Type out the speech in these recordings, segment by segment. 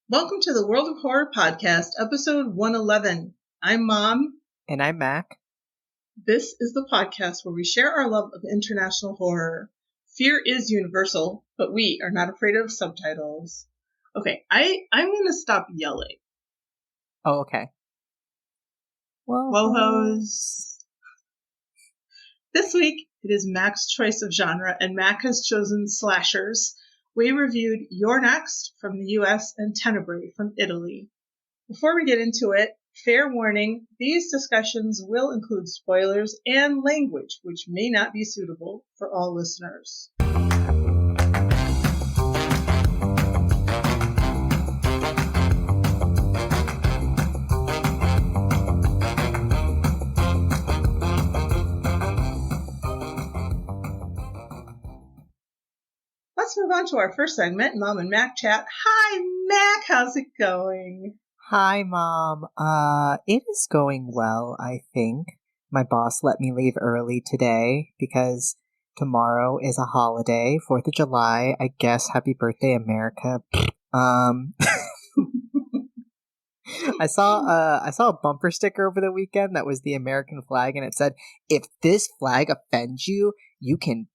Welcome to the World of Horror Podcast, episode 111. I'm Mom. And I'm Mac. This is the podcast where we share our love of international horror. Fear is universal, but we are not afraid of subtitles. Okay, I'm going to stop yelling. Oh, okay. WoHos. This week, it is Mac's choice of genre, and Mac has chosen slashers. We reviewed You're Next from the US and Tenebrae from Italy. Before we get into it, fair warning, these discussions will include spoilers and language which may not be suitable for all listeners. Let's move on to our first segment, Mom and Mac Chat. Hi, Mac. How's it going? Hi, Mom. It is going well, I think. My boss let me leave early today because tomorrow is a holiday, 4th of July. I guess happy birthday, America. I saw a bumper sticker over the weekend that was the American flag, and it said, "If this flag offends you, you can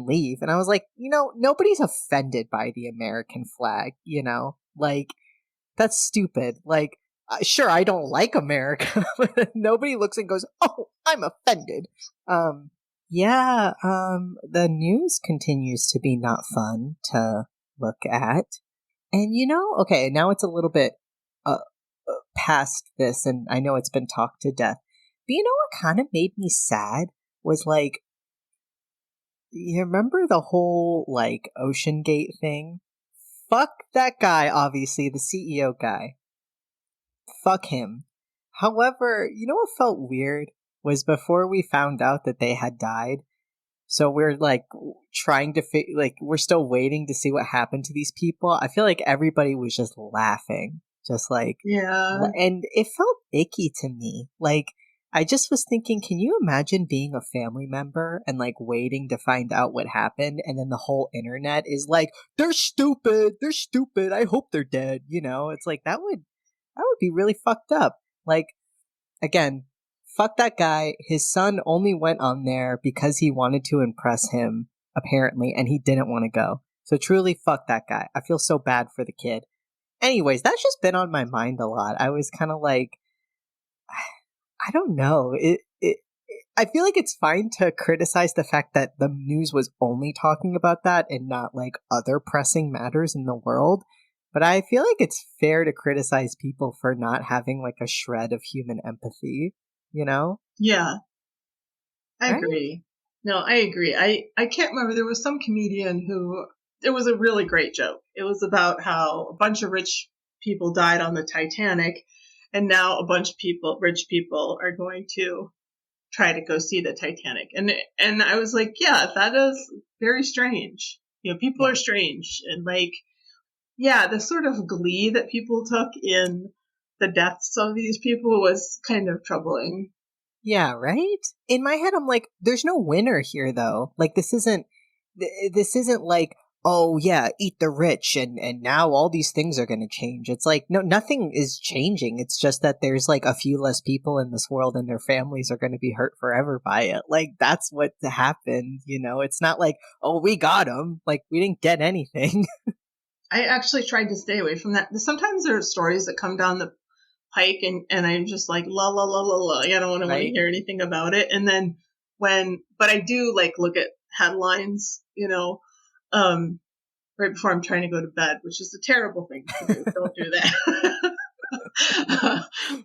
leave." And I was like, nobody's offended by the American flag, like, that's stupid. Like, sure, I don't like America, but nobody looks and goes, "Oh, I'm offended." The news continues to be not fun to look at. And okay, now it's a little bit past this, and I know it's been talked to death. But you know what kind of made me sad was, like, you remember the whole, like, Ocean Gate thing? Fuck that guy, obviously, the CEO guy. Fuck him. However, you know what felt weird was before we found out that they had died. So we're, like, trying to we're still waiting to see what happened to these people. I feel like everybody was just laughing. Just like, yeah. And it felt icky to me. Like, I just was thinking, can you imagine being a family member and, like, waiting to find out what happened, and then the whole internet is like, they're stupid, I hope they're dead, It's like, that would be really fucked up. Like, again, fuck that guy. His son only went on there because he wanted to impress him, apparently, and he didn't want to go. So truly, fuck that guy. I feel so bad for the kid. Anyways, that's just been on my mind a lot. I was kind of like, I don't know. I feel like it's fine to criticize the fact that the news was only talking about that and not, like, other pressing matters in the world. But I feel like it's fair to criticize people for not having, like, a shred of human empathy, Yeah, I agree. No, I agree. I can't remember. There was some comedian who, it was a really great joke. It was about how a bunch of rich people died on the Titanic, and now a bunch of rich people are going to try to go see the Titanic. And I was like, yeah, that is very strange. People are strange. And, like, yeah, the sort of glee that people took in the deaths of these people was kind of troubling. Yeah, right? In my head, I'm like, there's no winner here, though. Like, this isn't like, oh yeah, eat the rich, and now all these things are going to change. It's like, no, nothing is changing. It's just that there's, like, a few less people in this world, and their families are going to be hurt forever by it. Like, that's what happened, It's not like, oh, we got them. Like, we didn't get anything. I actually tried to stay away from that. Sometimes there are stories that come down the pike, and I'm just like, la la la la la. I don't want to hear anything about it. And then but I do, like, look at headlines, right before I'm trying to go to bed, which is a terrible thing to do. Don't do that.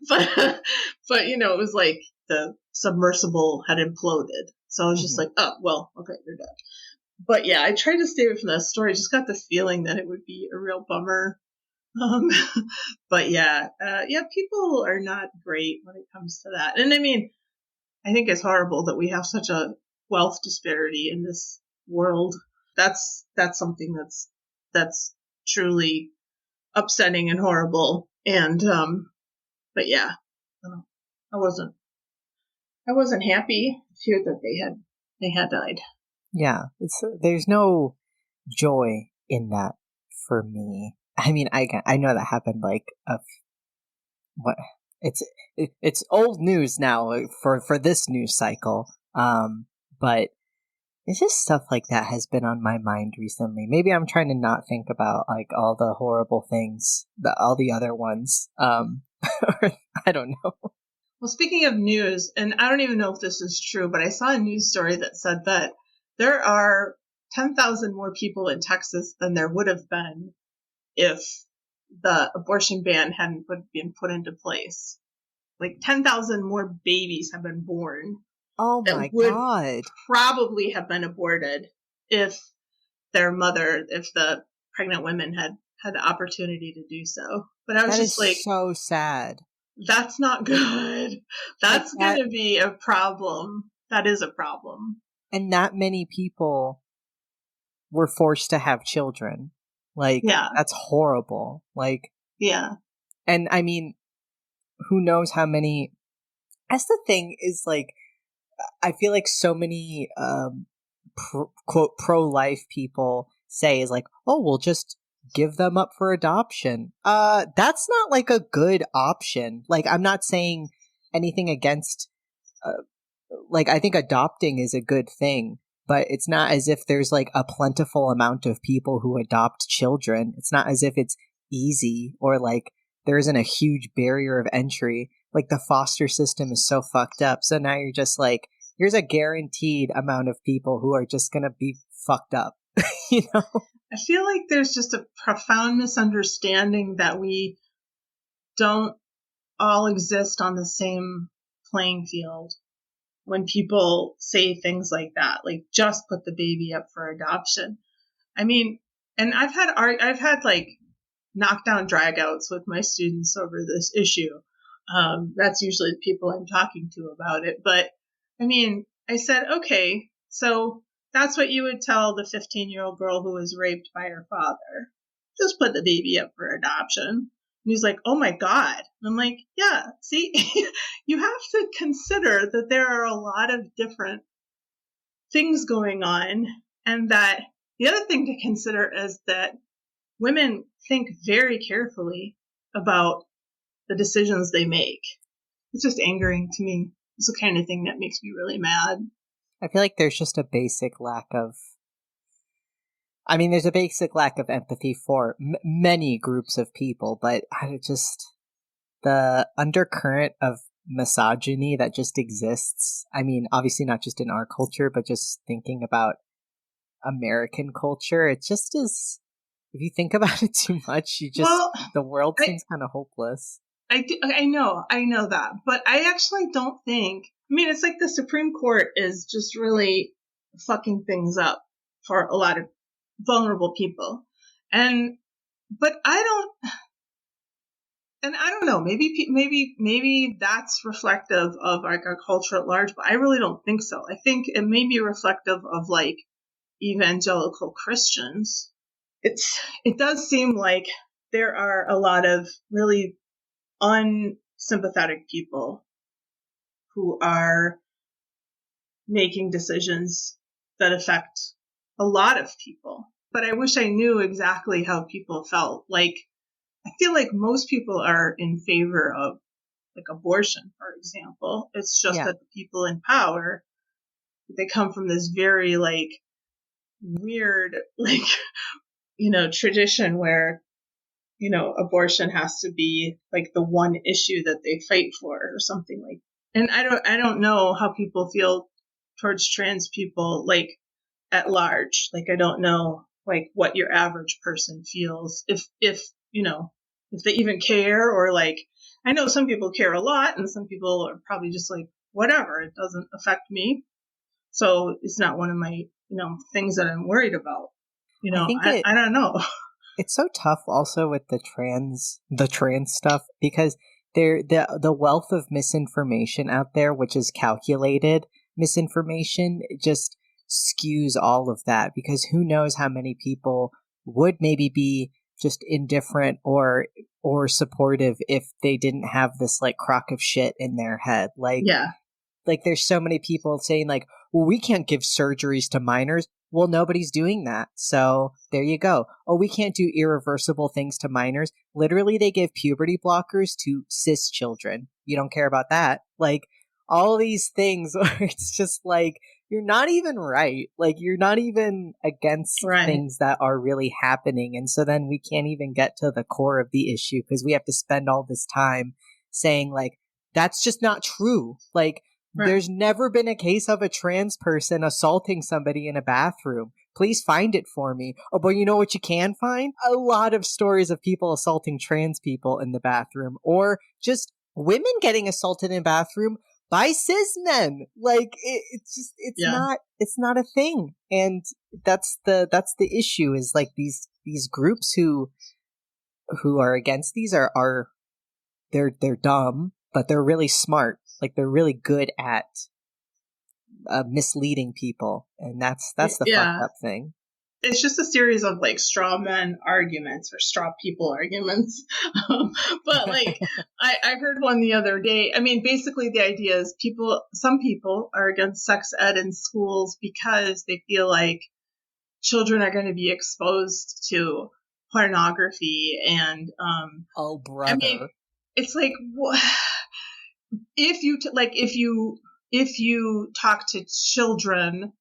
but it was like the submersible had imploded. So I was just like, oh, well, okay, they're dead. But yeah, I tried to stay away from that story. I just got the feeling that it would be a real bummer. But yeah, people are not great when it comes to that. And I mean, I think it's horrible that we have such a wealth disparity in this world. That's something that's truly upsetting and horrible. And but yeah, I wasn't happy to hear that they had died. Yeah, there's no joy in that for me I mean, I know that happened like what it's it's old news now for this news cycle. But it's just stuff like that has been on my mind recently. Maybe I'm trying to not think about like all the horrible things, all the other ones. I don't know. Well, speaking of news, and I don't even know if this is true, but I saw a news story that said that there are 10,000 more people in Texas than there would have been if the abortion ban hadn't been put into place. Like 10,000 more babies have been born. Oh my God. Probably have been aborted if the pregnant women had the opportunity to do so. But I was that just like, so sad. That's not good. That's going to be a problem. That is a problem. And that many people were forced to have children. Like, that's horrible. Like, yeah. And I mean, who knows how many. That's the thing is like, I feel like so many quote pro-life people say is like, oh, we'll just give them up for adoption. That's not like a good option. Like, I'm not saying anything against like, I think adopting is a good thing, but it's not as if there's like a plentiful amount of people who adopt children. It's not as if it's easy or like there isn't a huge barrier of entry. Like, the foster system is so fucked up. So now you're just like, here's a guaranteed amount of people who are just going to be fucked up, you know? I feel like there's just a profound misunderstanding that we don't all exist on the same playing field when people say things like that, like just put the baby up for adoption. I mean, and I've had like knockdown dragouts with my students over this issue. That's usually the people I'm talking to about it. But I mean, I said, okay, so that's what you would tell the 15-year-old girl who was raped by her father. Just put the baby up for adoption. And he's like, oh my God. And I'm like, yeah, see, you have to consider that there are a lot of different things going on. And that the other thing to consider is that women think very carefully about the decisions they make. It's just angering to me. It's the kind of thing that makes me really mad. I feel like there's just a basic lack of there's a basic lack of empathy for many groups of people, but the undercurrent of misogyny that just exists. I mean, obviously not just in our culture, but just thinking about American culture, it just is. If you think about it too much, the world seems kind of hopeless. I know that, but I actually don't think. I mean, it's like the Supreme Court is just really fucking things up for a lot of vulnerable people, but I don't know. Maybe that's reflective of like our culture at large, but I really don't think so. I think it may be reflective of like evangelical Christians. It does seem like there are a lot of really unsympathetic people who are making decisions that affect a lot of people. But I wish I knew exactly how people felt. Like, I feel like most people are in favor of like abortion, for example. It's just that the people in power, they come from this very like weird, like, tradition where, abortion has to be like the one issue that they fight for or something like. And I don't know how people feel towards trans people, like at large. Like, I don't know like what your average person feels if they even care, or like, I know some people care a lot and some people are probably just like, whatever, it doesn't affect me. So it's not one of my, things that I'm worried about. I don't know. It's so tough also with the trans stuff, because the wealth of misinformation out there, which is calculated misinformation, just skews all of that, because who knows how many people would maybe be just indifferent or supportive if they didn't have this like crock of shit in their head. Like, like there's so many people saying like, well, we can't give surgeries to minors. well, nobody's doing that. So there you go. Oh, we can't do irreversible things to minors. Literally, they give puberty blockers to cis children. You don't care about that. Like, all these things where it's just like, you're not even right. Like, you're not even against things that are really happening. And so then we can't even get to the core of the issue because we have to spend all this time saying, like, that's just not true. Like, there's never been a case of a trans person assaulting somebody in a bathroom. Please find it for me. Oh, but you know what you can find? A lot of stories of people assaulting trans people in the bathroom, or just women getting assaulted in bathroom by cis men. Like, it's not a thing. And that's the issue, is like these groups who are against these are they're dumb, but they're really smart. Like, they're really good at misleading people, and that's the fucked up thing. It's just a series of like straw man arguments or straw people arguments. But like, I heard one the other day. I mean, basically the idea is some people are against sex ed in schools because they feel like children are going to be exposed to pornography and, oh, brother. I mean, it's like, if you talk to children,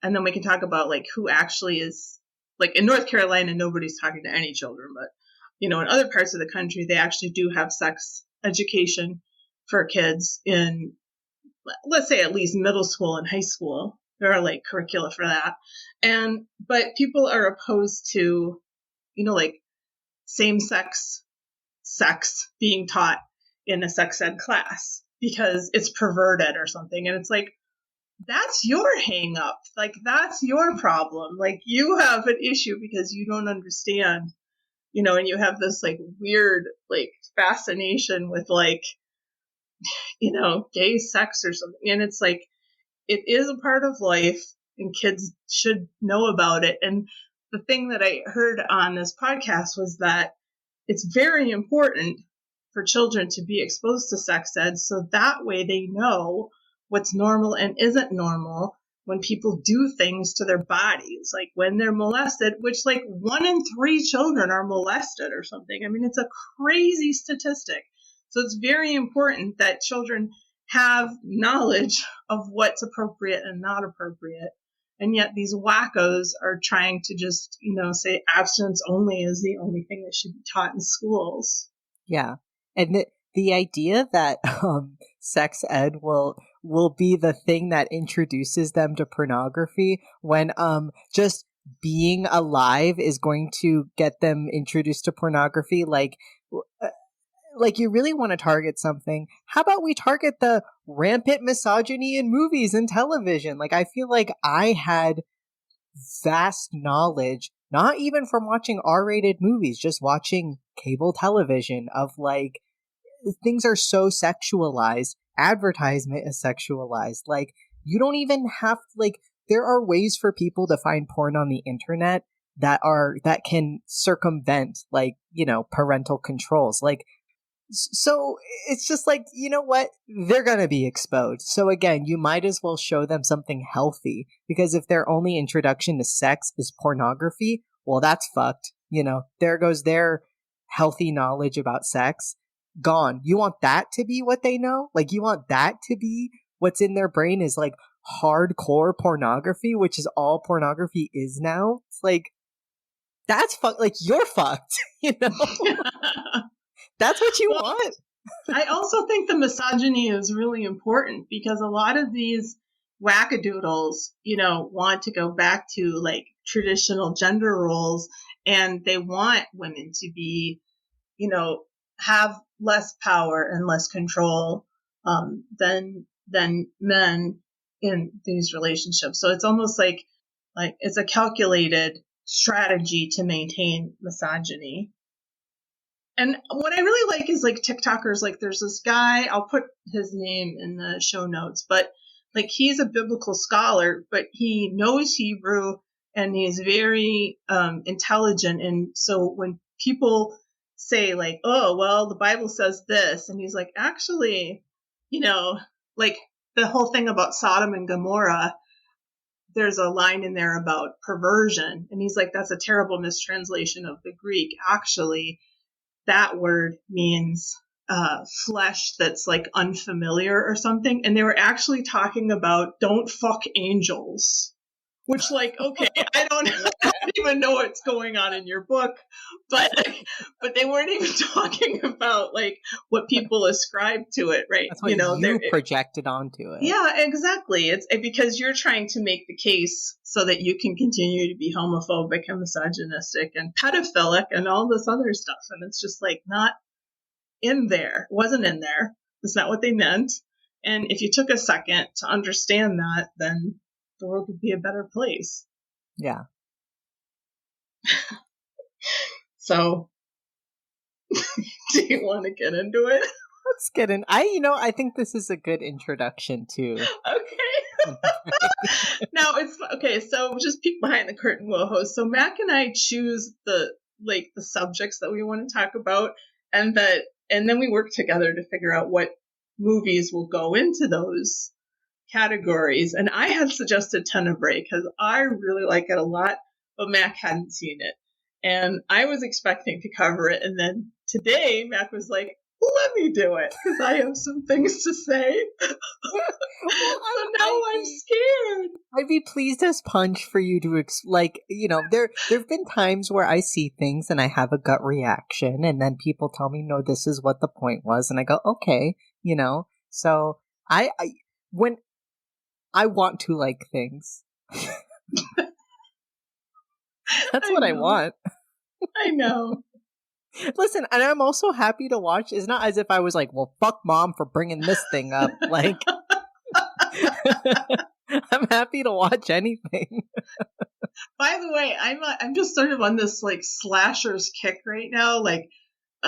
and then we can talk about like who actually is, like in North Carolina, nobody's talking to any children, but in other parts of the country, they actually do have sex education for kids in, let's say, at least middle school and high school. There are like curricula for that. But people are opposed to, like same-sex sex being taught in a sex ed class because it's perverted or something. And it's like, that's your hang up. Like, that's your problem. Like, you have an issue because you don't understand, and you have this like weird, like fascination with like, gay sex or something. And it's like, it is a part of life and kids should know about it. And the thing that I heard on this podcast was that it's very important for children to be exposed to sex ed, so that way they know what's normal and isn't normal when people do things to their bodies, like when they're molested, which like 1 in 3 children are molested or something. I mean, it's a crazy statistic. So it's very important that children have knowledge of what's appropriate and not appropriate. And yet these wackos are trying to just, say abstinence only is the only thing that should be taught in schools. Yeah. And the idea that sex ed will be the thing that introduces them to pornography, when just being alive is going to get them introduced to pornography, like you really want to target something. How about we target the rampant misogyny in movies and television? Like, I feel like I had vast knowledge, not even from watching R-rated movies, just watching cable television, of like, things are so sexualized. Advertisement is sexualized. Like, you don't even have, like, there are ways for people to find porn on the internet that can circumvent, like, parental controls. Like, so it's just like, you know what? They're going to be exposed. So again, you might as well show them something healthy, because if their only introduction to sex is pornography, well, that's fucked. There goes their healthy knowledge about sex. Gone. You want that to be what they know? Like, you want that to be what's in their brain, is like hardcore pornography, which is all pornography is now. It's like, that's fucked. Like, you're fucked, That's what you want. I also think the misogyny is really important, because a lot of these wackadoodles, want to go back to like traditional gender roles, and they want women to be, have less power and less control than men in these relationships. So it's almost like it's a calculated strategy to maintain misogyny. And what I really like is like TikTokers. Like, there's this guy, I'll put his name in the show notes, but like, he's a biblical scholar, but he knows Hebrew and he's very intelligent. And so when people say like, oh, well, the Bible says this, and he's like, actually, like the whole thing about Sodom and Gomorrah, there's a line in there about perversion, and he's like, that's a terrible mistranslation of the Greek. Actually, that word means flesh that's like unfamiliar or something, and they were actually talking about don't fuck angels. Which, like, okay, I don't even know what's going on in your book, but they weren't even talking about like what people ascribe to it, right? That's what you projected onto it. Yeah, exactly. It's because you're trying to make the case so that you can continue to be homophobic and misogynistic and pedophilic and all this other stuff, and it's just like not in there. It wasn't in there. That's not what they meant. And if you took a second to understand that, then the world would be a better place. Yeah. So, do you want to get into it? Let's get in. I think this is a good introduction too. Okay. Now it's okay. So just peek behind the curtain, WoHos. So Mac and I choose the subjects that we want to talk about, and then we work together to figure out what movies will go into those categories. And I had suggested Tenebrae because I really like it a lot, but Mac hadn't seen it. And I was expecting to cover it. And then today, Mac was like, let me do it because I have some things to say. So now I'm scared. I'd be pleased as punch for you to, there've been times where I see things and I have a gut reaction, and then people tell me, no, this is what the point was. And I go, okay, so when I want to like things. That's what I want. I know. Listen, and I'm also happy to watch. It's not as if I was like, well, fuck mom for bringing this thing up. Like, I'm happy to watch anything. By the way, I'm just sort of on this like slashers kick right now. Like,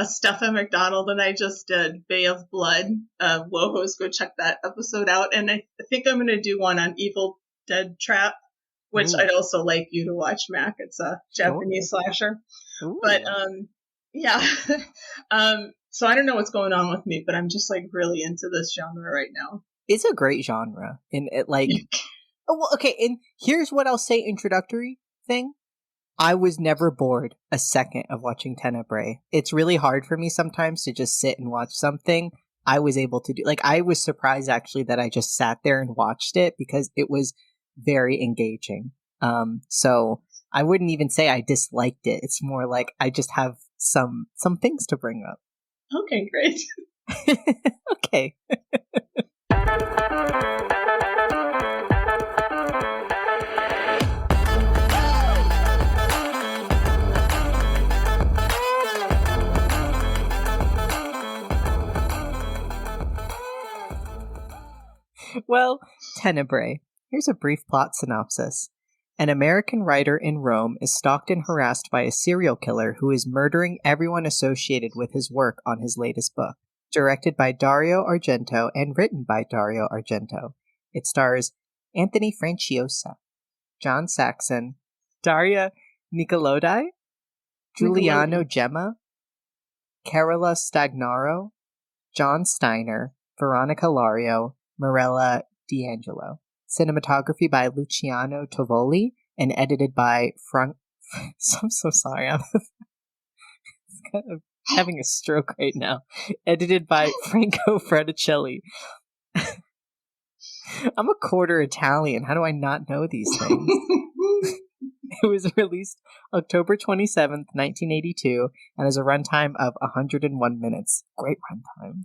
Stefan McDonald and I just did Bay of Blood. WoHos, go check that episode out. And I think I'm going to do one on Evil Dead Trap, which I'd also like you to watch, Mac. It's a Japanese slasher. Ooh. But yeah. So I don't know what's going on with me, but I'm just like really into this genre right now. It's a great genre. And it like, okay. And here's what I'll say introductory thing. I was never bored a second of watching Tenebrae. It's really hard for me sometimes to just sit and watch something. I was able to do, I was surprised actually that I just sat there and watched it because it was very engaging. So I wouldn't even say I disliked it. It's more like I just have some things to bring up. Okay, great. Okay. Well, Tenebrae. Here's a brief plot synopsis. An American writer in Rome is stalked and harassed by a serial killer who is murdering everyone associated with his work on his latest book. Directed by Dario Argento and written by Dario Argento. It stars Anthony Franciosa, John Saxon, Daria Nicolodi, Giuliano Gemma, Carola Stagnaro, John Steiner, Veronica Lario, Mirella D'Angelo. Cinematography by Luciano Tovoli and edited by Frank. I'm so sorry. I'm kind of having a stroke right now. Edited by Franco Fraticelli. I'm a quarter Italian. How do I not know these things? It was released October 27th, 1982, and has a runtime of 101 minutes. Great runtime.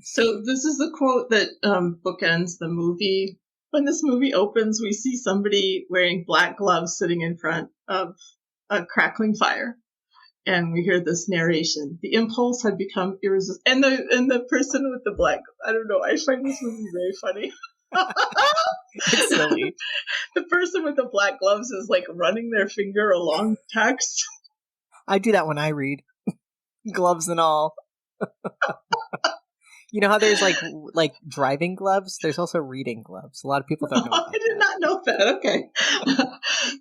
So this is the quote that bookends the movie. When this movie opens, we see somebody wearing black gloves sitting in front of a crackling fire. And we hear this narration. The impulse had become irresistible. And the person with the black, I don't know, I find this movie very funny. It's silly. The person with the black gloves is like running their finger along text. I do that when I read. Gloves and all. You know how there's like driving gloves? There's also reading gloves. A lot of people don't know. I did not know that. Okay.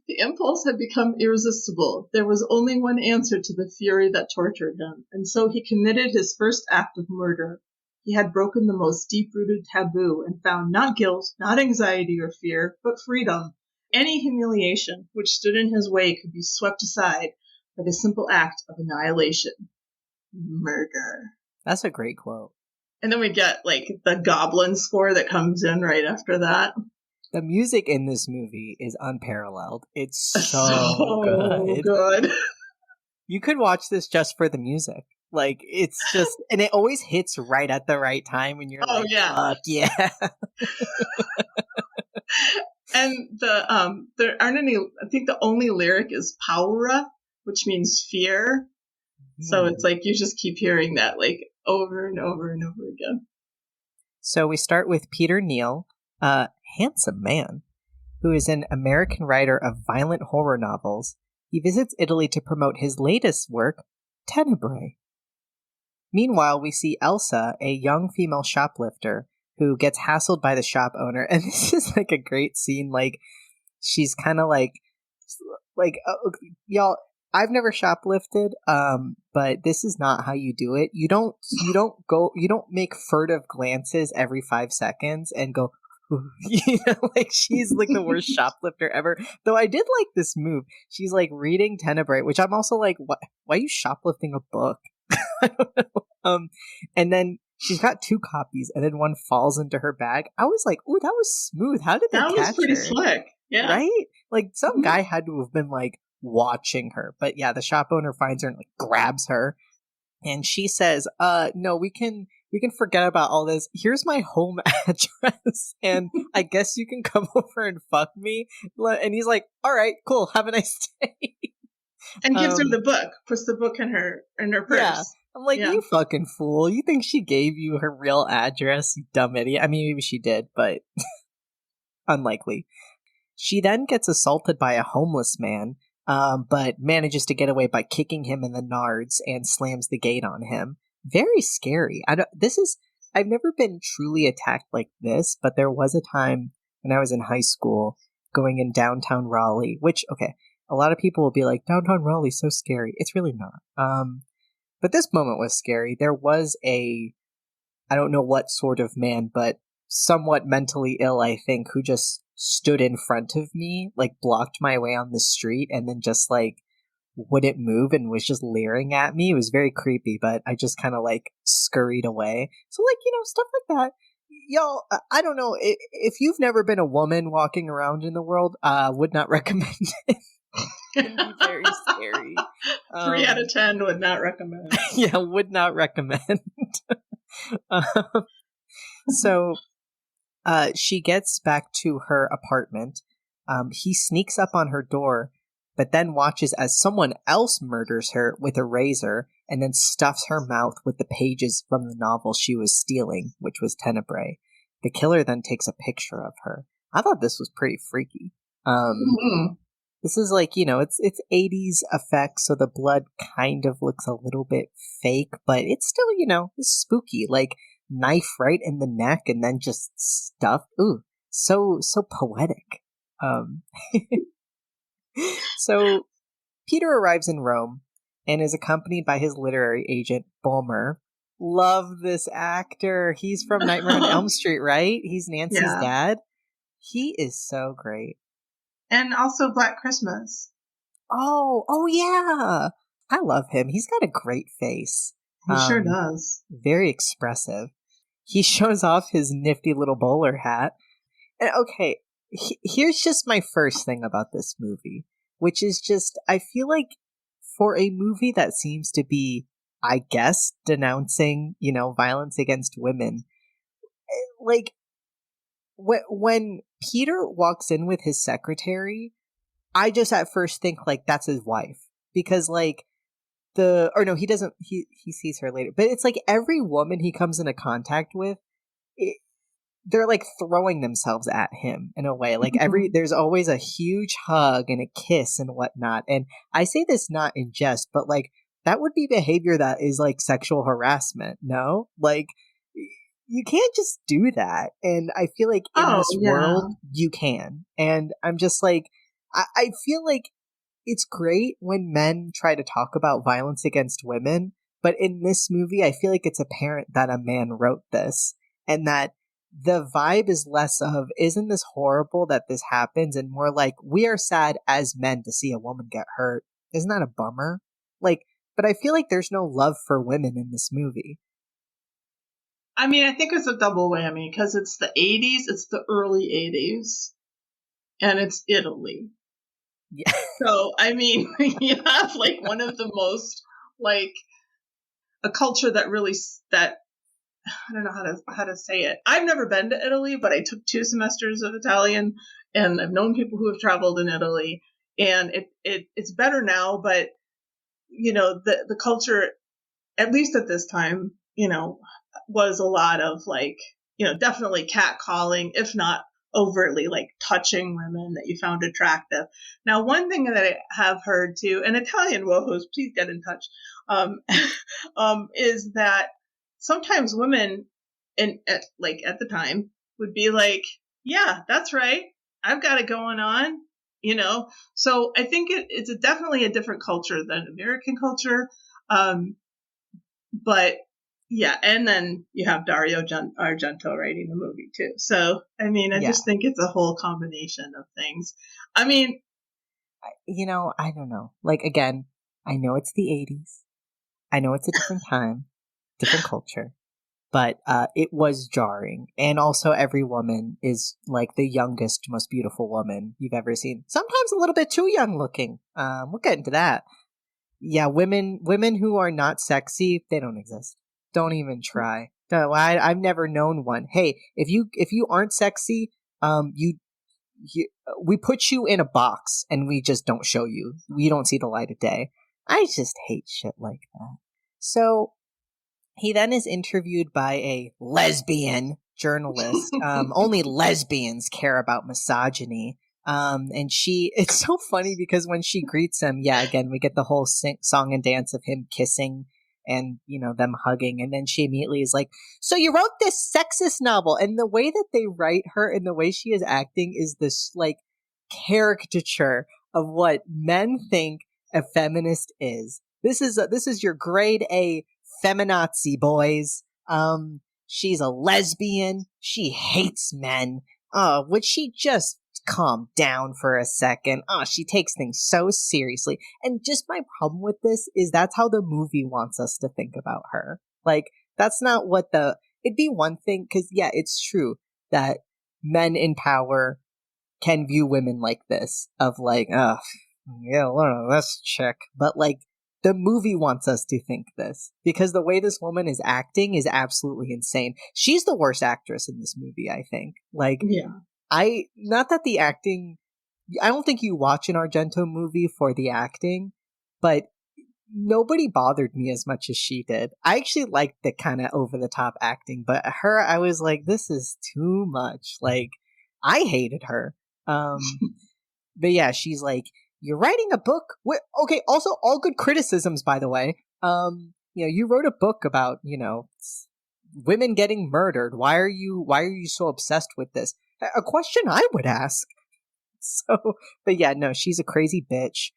The impulse had become irresistible. There was only one answer to the fury that tortured him, and so he committed his first act of murder. He had broken the most deep-rooted taboo and found not guilt, not anxiety or fear, but freedom. any humiliation which stood in his way could be swept aside by the simple act of annihilation. Murder. That's a great quote. And then we get, like, the goblin score that comes in right after that. The music in this movie is unparalleled. It's so good. You could watch this just for the music. Like, it's just, and it always hits right at the right time, and you're like, yeah. fuck yeah. And there aren't any, I think the only lyric is Paura, which means fear. So it's like, you just keep hearing that, like, over and over and over again. So we start with Peter Neal, a handsome man, who is an American writer of violent horror novels. He visits Italy to promote his latest work, Tenebrae. Meanwhile, we see Elsa, a young female shoplifter, who gets hassled by the shop owner. And this is like a great scene. Like, she's kind of like, y'all, I've never shoplifted, but this is not how you do it. You don't make furtive glances every 5 seconds and go, you know, like, she's like the worst shoplifter ever. Though I did like this move. She's like reading Tenebrae, which I'm also like, why are you shoplifting a book? I don't know. And then she's got 2 copies, and then one falls into her bag. I was like, ooh, that was smooth. How did they catch her? That was pretty slick. Yeah. Right? Like, some guy had to have been like watching her. But yeah, the shop owner finds her and like grabs her. And she says, no, we can forget about all this. Here's my home address, and I guess you can come over and fuck me. And he's like, all right, cool, have a nice day. And gives her the book, puts the book in her purse. Yeah. I'm like, you fucking fool. You think she gave you her real address, you dumb idiot? I mean, maybe she did, but unlikely. She then gets assaulted by a homeless man, but manages to get away by kicking him in the nards and slams the gate on him. Very scary. I've never been truly attacked like this, but there was a time when I was in high school going in downtown Raleigh, which, okay, a lot of people will be like, downtown Raleigh's so scary. It's really not. But this moment was scary. There was I don't know what sort of man, but somewhat mentally ill, I think, who just stood in front of me, like blocked my way on the street, and then just like wouldn't move and was just leering at me. It was very creepy, but I just kind of like scurried away. So, like, you know, stuff like that. Y'all, I don't know. If you've never been a woman walking around in the world, would not recommend it. It can be very scary. 3 out of 10 would not recommend. Yeah, would not recommend. So she gets back to her apartment. He sneaks up on her door, but then watches as someone else murders her with a razor and then stuffs her mouth with the pages from the novel she was stealing, which was Tenebrae. The killer then takes a picture of her. I thought this was pretty freaky. This is like, you know, it's 80s effects, so the blood kind of looks a little bit fake, but it's still, you know, it's spooky. Like, knife right in the neck and then just stuff. Ooh, so poetic. So Peter arrives in Rome and is accompanied by his literary agent, Bulmer. Love this actor. He's from Nightmare on Elm Street, right? He's Nancy's dad. He is so great. And also Black Christmas. Oh yeah. I love him. He's got a great face. He sure does. Very expressive. He shows off his nifty little bowler hat. And okay, here's just my first thing about this movie, which is just, I feel like for a movie that seems to be, I guess, denouncing, you know, violence against women, like, when Peter walks in with his secretary, I just at first think, like, that's his wife. Because, like, he doesn't, he sees her later. But it's like every woman he comes into contact with, they're, like, throwing themselves at him in a way. Like, there's always a huge hug and a kiss and whatnot. And I say this not in jest, but, like, that would be behavior that is, like, sexual harassment, no? Like, you can't just do that. And I feel like in this world, you can. And I'm just like, I feel like it's great when men try to talk about violence against women. But in this movie, I feel like it's apparent that a man wrote this and that the vibe is less of, isn't this horrible that this happens? And more like, we are sad as men to see a woman get hurt. Isn't that a bummer? Like, but I feel like there's no love for women in this movie. I mean, I think it's a double whammy because it's the 80s, it's the early 80s, and it's Italy. Yeah. So, I mean, you have like one of the most, like, a culture that really, that, I don't know how to say it. I've never been to Italy, but I took 2 semesters of Italian, and I've known people who have traveled in Italy, and it's better now, but, you know, the culture, at least at this time, you know, was a lot of like, you know, definitely catcalling, if not overtly like touching women that you found attractive. Now, one thing that I have heard too, and Italian WoHos, please get in touch, is that sometimes women like at the time would be like, yeah, that's right, I've got it going on, you know. So I think it's definitely a different culture than American culture. But yeah, and then you have Dario Argento writing the movie too. So, I mean, I just think it's a whole combination of things. I mean, you know, I don't know. Like, again, I know it's the 80s. I know it's a different time, different culture, but it was jarring. And also, every woman is like the youngest, most beautiful woman you've ever seen. Sometimes a little bit too young looking. We'll get into that. Yeah, women who are not sexy, they don't exist. Don't even try. No, I've never known one. Hey, if you aren't sexy, you we put you in a box and we just don't show you. We don't see the light of day. I just hate shit like that. So he then is interviewed by a lesbian journalist. Only lesbians care about misogyny. And it's so funny because when she greets him, yeah, again, we get the whole song and dance of him kissing and, you know, them hugging. And then she immediately is like, so you wrote this sexist novel. And the way that they write her and the way she is acting is this like caricature of what men think a feminist is. This is your grade A feminazi, boys. She's a lesbian. She hates men. Would she just calm down for a second? She takes things so seriously. And just my problem with this is that's how the movie wants us to think about her. Like, that's not what it'd be one thing, because yeah, it's true that men in power can view women like this, of like, yeah, this chick. But like, the movie wants us to think this because the way this woman is acting is absolutely insane. She's the worst actress in this movie, I think. Like, yeah. Not that the acting, I don't think you watch an Argento movie for the acting, but nobody bothered me as much as she did. I actually liked the kind of over the top acting, but her, I was like, this is too much. Like, I hated her. But yeah, she's like, you're writing a book. Okay, also all good criticisms, by the way. You know, you wrote a book about, you know, women getting murdered. Why are you so obsessed with this? A question I would ask. So, but yeah, no, she's a crazy bitch.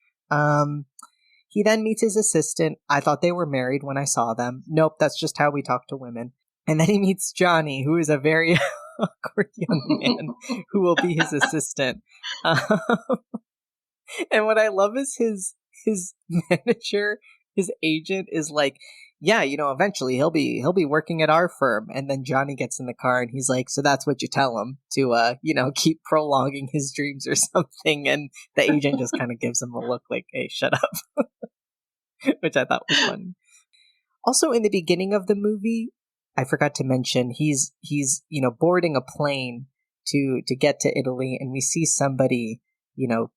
He then meets his assistant. I thought they were married when I saw them. Nope, that's just how we talk to women. And then he meets Johnny, who is a very awkward young man who will be his assistant. And what I love is his manager, his agent is like, yeah, you know, eventually he'll be working at our firm. And then Johnny gets in the car and he's like, so that's what you tell him to, you know, keep prolonging his dreams or something. And the agent just kind of gives him a look like, hey, shut up, which I thought was funny. Also, in the beginning of the movie, I forgot to mention, he's, you know, boarding a plane to get to Italy, and we see somebody, you know,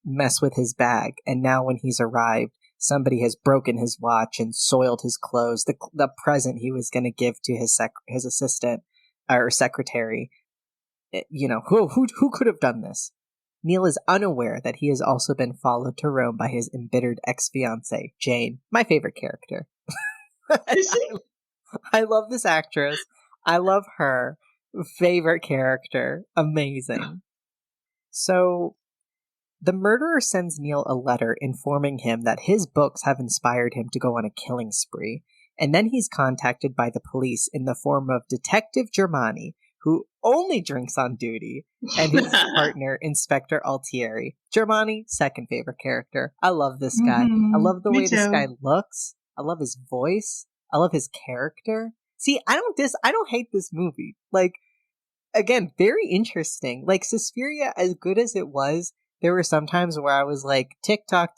mess with his bag. And now when he's arrived, somebody has broken his watch and soiled his clothes. The present he was going to give to his assistant or secretary. You know, who could have done this? Neil is unaware that he has also been followed to Rome by his embittered ex-fiancée, Jane, my favorite character. I love this actress. I love her. Favorite character. Amazing. So the murderer sends Neil a letter informing him that his books have inspired him to go on a killing spree, and then he's contacted by the police in the form of Detective Germani, who only drinks on duty, and his partner, Inspector Altieri. Germani, second favorite character. I love this guy. I love the Me way this too. guy looks. I love his voice. I love his character. See, I don't hate this movie. Like, again, very interesting. Like, Suspiria, as good as it was, there were some times where I was like, tick tock,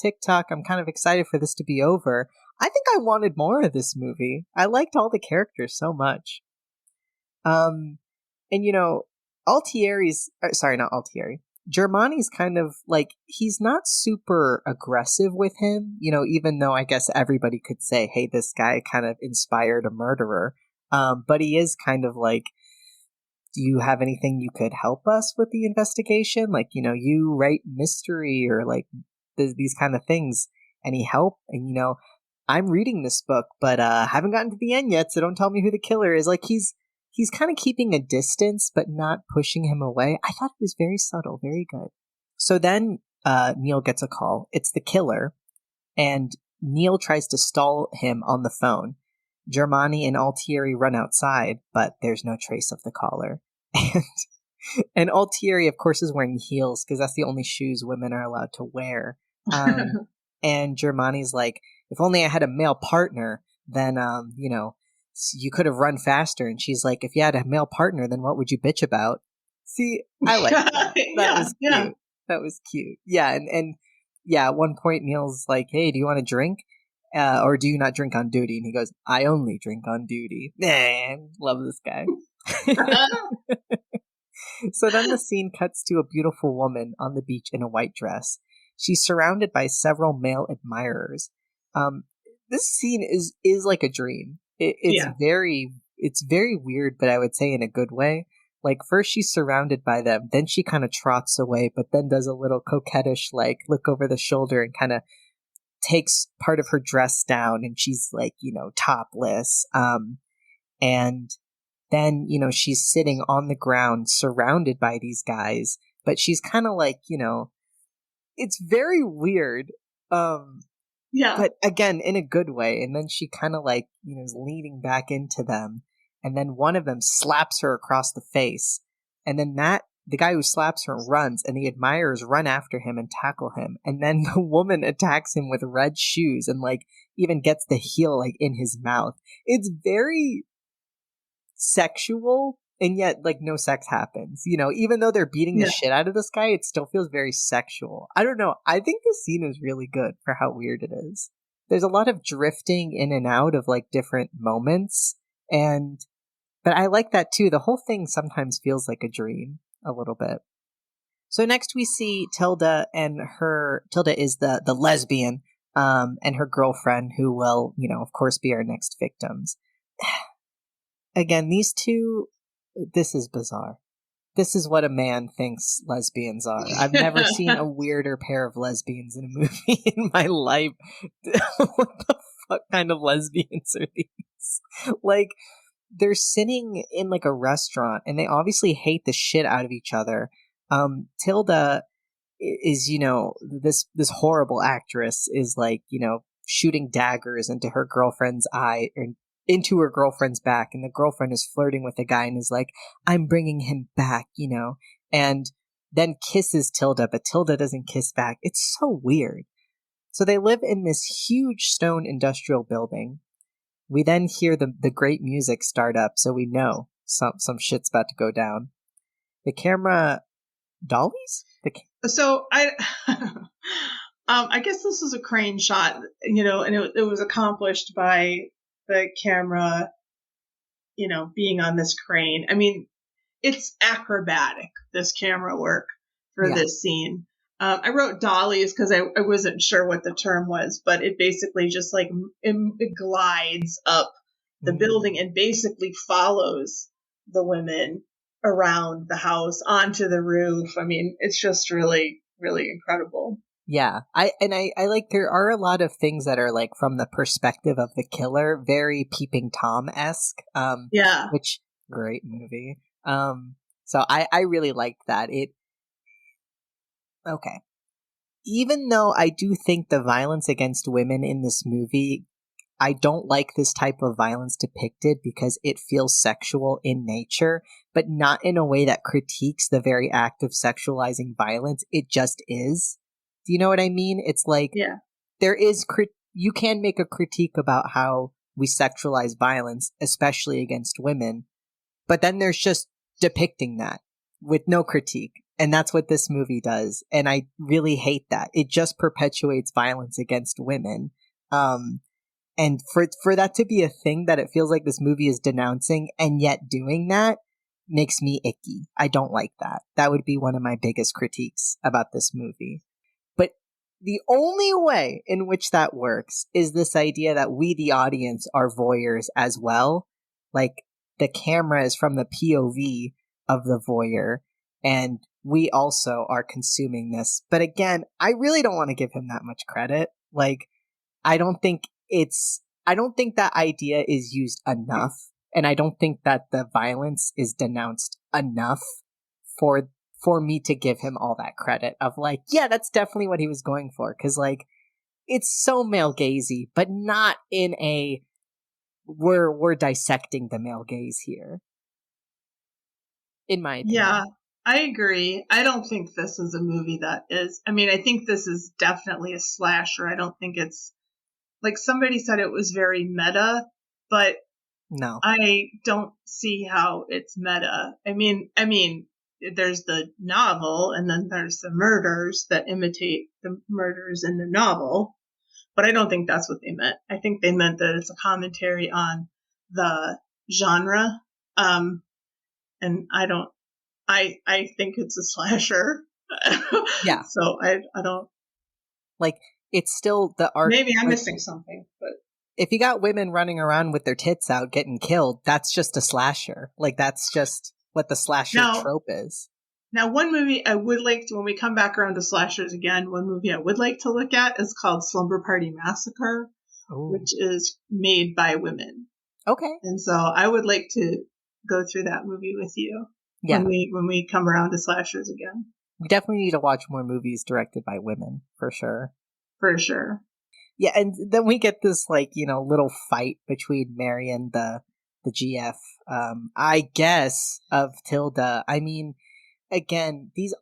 I'm kind of excited for this to be over. I think I wanted more of this movie. I liked all the characters so much. And you know, not Altieri. Germani's kind of like, he's not super aggressive with him, you know, even though I guess everybody could say, hey, this guy kind of inspired a murderer. But he is kind of like, do you have anything you could help us with the investigation? Like, you know, you write mystery or like these kind of things. Any help? And, you know, I'm reading this book, but haven't gotten to the end yet, so don't tell me who the killer is. Like, he's kind of keeping a distance, but not pushing him away. I thought it was very subtle, very good. So then Neil gets a call. It's the killer, and Neil tries to stall him on the phone. Germani and Altieri run outside, but there's no trace of the caller. And Altieri, of course, is wearing heels because that's the only shoes women are allowed to wear. And Germani's like, if only I had a male partner, then, you know, you could have run faster. And she's like, if you had a male partner, then what would you bitch about? See, I like that. That was cute. Yeah. That was cute. Yeah. And yeah, at one point, Neil's like, hey, do you want a drink? Or do you not drink on duty? And he goes, I only drink on duty. Man, love this guy. So then the scene cuts to a beautiful woman on the beach in a white dress. She's surrounded by several male admirers. This scene is like a dream. It's very weird, but I would say in a good way. Like, first she's surrounded by them, then she kind of trots away, but then does a little coquettish, like, look over the shoulder and kind of takes part of her dress down, and she's like, you know, topless. And then, you know, she's sitting on the ground surrounded by these guys, but she's kind of like, you know, it's very weird. Yeah. But again, in a good way. And then she kind of like, you know, is leaning back into them. And then one of them slaps her across the face. And then the guy who slaps her runs, and the admirers run after him and tackle him. And then the woman attacks him with red shoes and like even gets the heel like in his mouth. It's very sexual, and yet like no sex happens. You know, even though they're beating the shit out of this guy, it still feels very sexual. I don't know. I think this scene is really good for how weird it is. There's a lot of drifting in and out of like different moments, but I like that too. The whole thing sometimes feels like a dream a little bit. So next we see Tilda, and Tilda is the lesbian, and her girlfriend, who will, you know, of course, be our next victims. Again, these two, this is bizarre. This is what a man thinks lesbians are. I've never seen a weirder pair of lesbians in a movie in my life. What the fuck kind of lesbians are these? Like, they're sitting in like a restaurant, and they obviously hate the shit out of each other. Tilda is, you know, this horrible actress is like, you know, shooting daggers into her girlfriend's eye, or into her girlfriend's back, and the girlfriend is flirting with the guy and is like, I'm bringing him back, you know, and then kisses Tilda, but Tilda doesn't kiss back. It's so weird. So they live in this huge stone industrial building. We then hear the great music start up, so we know some shit's about to go down. The camera dollies? So I I guess this was a crane shot, you know, and it was accomplished by the camera, you know, being on this crane. I mean, it's acrobatic, this camera work for this scene. I wrote dollies because I wasn't sure what the term was, but it basically just like it glides up the building and basically follows the women around the house onto the roof. I mean, it's just really, really incredible. Yeah, I like, there are a lot of things that are like from the perspective of the killer, very Peeping Tom-esque. Which, great movie. So I really liked that. Okay. Even though I do think the violence against women in this movie I don't like this type of violence depicted because it feels sexual in nature, but not in a way that critiques the very act of sexualizing violence. It just is. Do you know what I mean? It's like Yeah. there is you can make a critique about how we sexualize violence, especially against women, but then there's just depicting that with no critique. And that's what this movie does. And I really hate that. It just perpetuates violence against women. And for that to be a thing that it feels like this movie is denouncing and yet doing that makes me icky. I don't like that. That would be one of my biggest critiques about this movie. But the only way in which that works is this idea that we, the audience, are voyeurs as well. Like, the camera is from the POV of the voyeur, and we also are consuming this. But again, I really don't want to give him that much credit. Like, I don't think that idea is used enough, and I don't think that the violence is denounced enough for me to give him all that credit of like, yeah, that's definitely what he was going for. Cause like, it's so male gazy, but not in a, we're dissecting the male gaze here. In my opinion. Yeah, I agree. I don't think this is a movie that is, I mean, I think this is definitely a slasher. I don't think it's, like somebody said it was very meta, but no, I don't see how it's meta. I mean, there's the novel and then there's the murders that imitate the murders in the novel, but I don't think that's what they meant. I think they meant that it's a commentary on the genre. And I think it's a slasher. Yeah. So I don't. Like, it's still the art. Maybe I'm missing something, but. If you got women running around with their tits out getting killed, that's just a slasher. Like, that's just what the slasher trope is. Now, one movie I would like to, when we come back around to slashers again, one movie I would like to look at is called Slumber Party Massacre, which is made by women. Okay. And so I would like to go through that movie with you when we come around to slashers again. We definitely need to watch more movies directed by women, for sure. For sure. Yeah, and then we get this, like, you know, little fight between Marion, the GF, I guess, of Tilda. I mean, again, these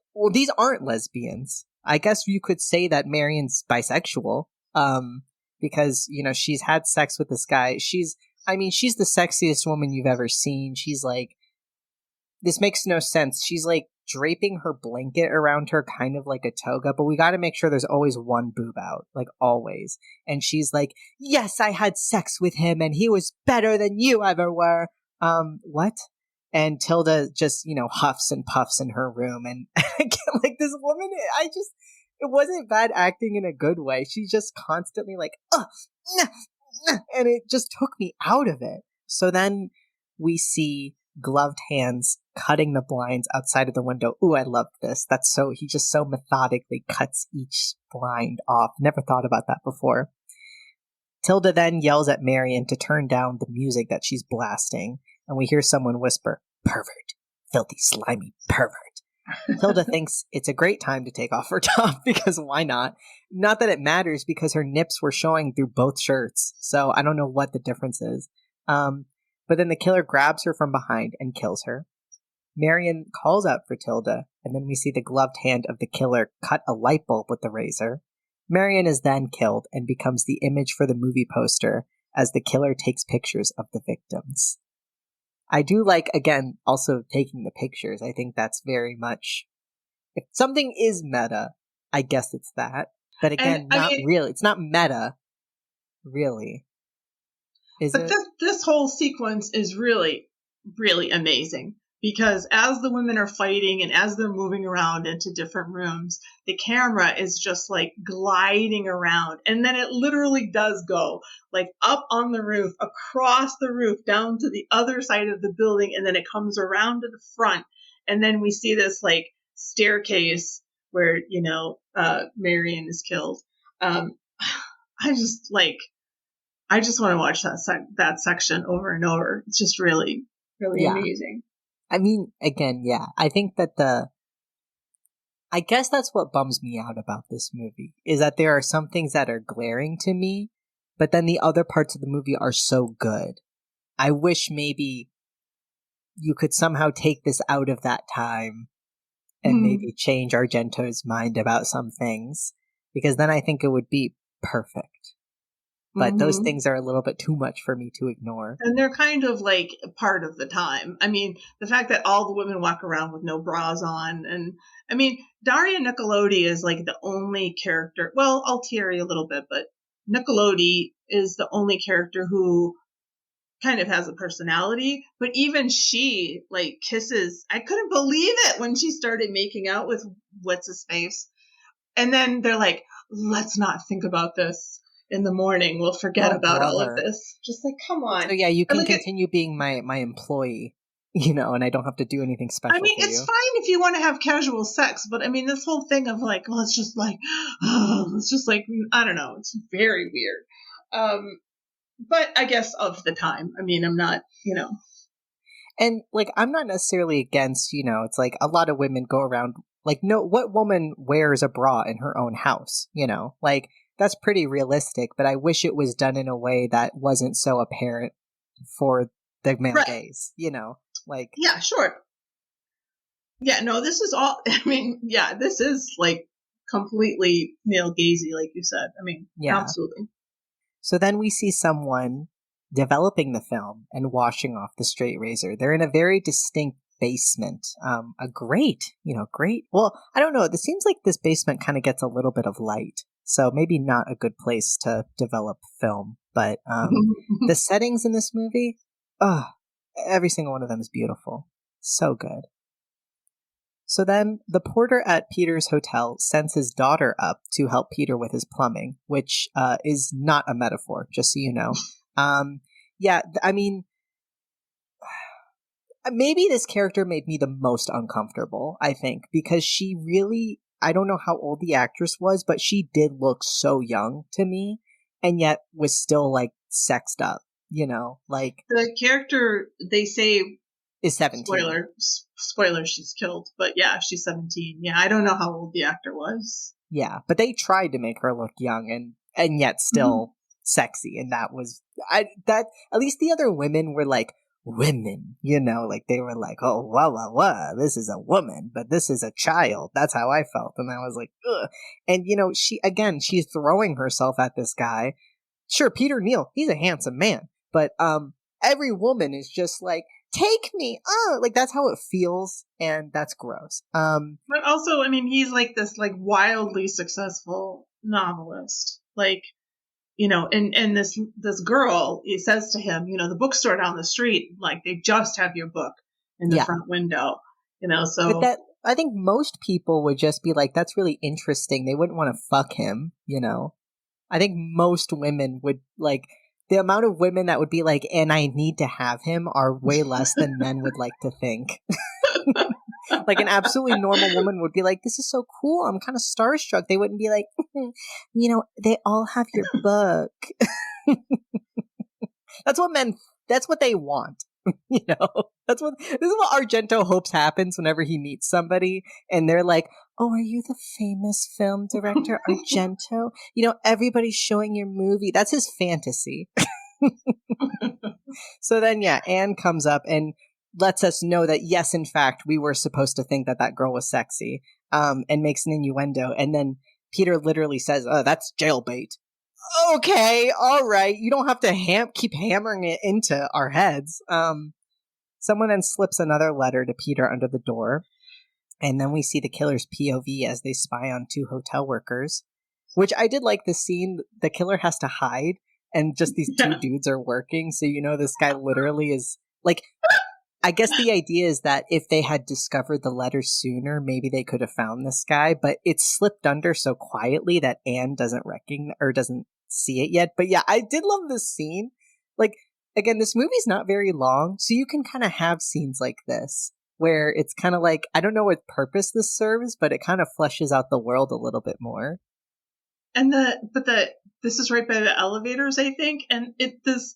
aren't lesbians. I guess you could say that Marion's bisexual, because, you know, she's had sex with this guy. She's the sexiest woman you've ever seen. She's like, this makes no sense. She's like draping her blanket around her kind of like a toga, but we got to make sure there's always one boob out, like always. And she's like, yes, I had sex with him and he was better than you ever were. What? And Tilda just, you know, huffs and puffs in her room. And again, like, this woman, it wasn't bad acting in a good way. She's just constantly like, and it just took me out of it. So then we see gloved hands cutting the blinds outside of the window. Ooh, I love this. He just so methodically cuts each blind off. Never thought about that before. Tilda then yells at Marion to turn down the music that she's blasting, and we hear someone whisper, "Pervert. Filthy, slimy pervert." Tilda thinks it's a great time to take off her top, because why not? Not that it matters, because her nips were showing through both shirts, so I don't know what the difference is. But then the killer grabs her from behind and kills her. Marion calls out for Tilda, and then we see the gloved hand of the killer cut a light bulb with the razor. Marion is then killed and becomes the image for the movie poster as the killer takes pictures of the victims. I do like, again, also taking the pictures. I think that's very much, if something is meta, I guess it's that. But again, really. It's not meta, really. But this whole sequence is really, really amazing, because as the women are fighting and as they're moving around into different rooms, the camera is just like gliding around. And then it literally does go like up on the roof, across the roof, down to the other side of the building. And then it comes around to the front. And then we see this like staircase where, you know, Marion is killed. I just want to watch that section over and over. It's just really, really amazing. I mean, again, yeah. I think that I guess that's what bums me out about this movie, is that there are some things that are glaring to me but then the other parts of the movie are so good. I wish maybe you could somehow take this out of that time and maybe change Argento's mind about some things, because then I think it would be perfect. But those things are a little bit too much for me to ignore. And they're kind of like part of the time. I mean, the fact that all the women walk around with no bras on. And I mean, Daria Nicolodi is like the only character. Well, Altieri a little bit, but Nicolodi is the only character who kind of has a personality. But even she like kisses. I couldn't believe it when she started making out with what's his face. And then they're like, let's not think about this. In the morning, we'll forget about all of this. Just like, come on. So yeah, you can continue being my employee, and I don't have to do anything special. I mean, it's fine if you want to have casual sex, but I mean, this whole thing of like, well, it's just like, I don't know. It's very weird. But I guess of the time. I mean, I'm not, And like, I'm not necessarily against, it's like a lot of women go around like, no, what woman wears a bra in her own house? Like, that's pretty realistic, but I wish it was done in a way that wasn't so apparent for the male gaze, like. Yeah, sure. Yeah, no, this is all, I mean, yeah, this is like completely male gazy, like you said. I mean, absolutely. So then we see someone developing the film and washing off the straight razor. They're in a very distinct basement. A great, well, I don't know. It seems like this basement kind of gets a little bit of light. So maybe not a good place to develop film, but the settings in this movie, every single one of them is beautiful. So good. So then the porter at Peter's hotel sends his daughter up to help Peter with his plumbing, which is not a metaphor, just so you know. I mean, maybe this character made me the most uncomfortable, I think, because she really... I don't know how old the actress was, but she did look so young to me, and yet was still like sexed up, like the character they say is 17. Spoiler, she's killed, but yeah, she's 17. Yeah, I don't know how old the actor was. Yeah, but they tried to make her look young and yet still sexy, and that was at least the other women were like women, like they were like, oh, wow, this is a woman, but this is a child. That's how I felt. And I was like, ugh. And, she's throwing herself at this guy. Sure, Peter Neal, he's a handsome man, but every woman is just like, take me, like that's how it feels, and that's gross. But also, I mean, he's like this like wildly successful novelist, like, and this girl, he says to him, the bookstore down the street, like they just have your book in the front window, so. But that, I think most people would just be like, that's really interesting. They wouldn't want to fuck him, I think most women would like, the amount of women that would be like, and I need to have him are way less than men would like to think. Like an absolutely normal woman would be like, this is so cool. I'm kind of starstruck. They wouldn't be like, they all have your book. That's what they want. This is what Argento hopes happens whenever he meets somebody and they're like, oh, are you the famous film director Argento? Everybody's showing your movie. That's his fantasy. So then, Anne comes up and lets us know that, yes, in fact, we were supposed to think that girl was sexy, and makes an innuendo. And then Peter literally says, oh, that's jailbait. Okay, all right. You don't have to keep hammering it into our heads. Someone then slips another letter to Peter under the door. And then we see the killer's POV as they spy on two hotel workers, which I did like the scene. The killer has to hide and just these two dudes are working. So, this guy literally is like, I guess the idea is that if they had discovered the letter sooner, maybe they could have found this guy, but it's slipped under so quietly that Anne doesn't recognize or doesn't see it yet. But yeah, I did love this scene. Like, again, this movie's not very long, so you can kind of have scenes like this where it's kind of like, I don't know what purpose this serves, but it kind of fleshes out the world a little bit more. And this is right by the elevators, I think, and this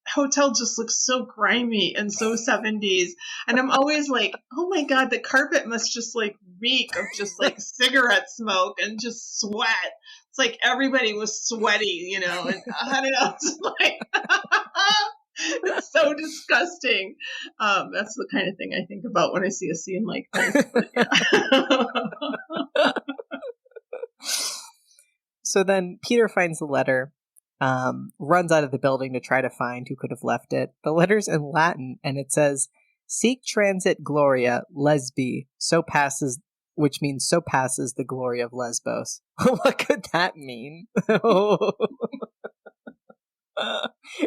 hotel just looks so grimy and so 70s, and I'm always like, oh my god, the carpet must just like reek of just like cigarette smoke and just sweat. It's like everybody was sweaty, you know, and I don't know, it's like it's so disgusting. That's the kind of thing I think about when I see a scene like this. But yeah. So then Peter finds the letter, runs out of the building to try to find who could have left it. The letter's in Latin, and it says, "Sic transit gloria lesbi, so passes," which means "so passes the glory of Lesbos." What could that mean?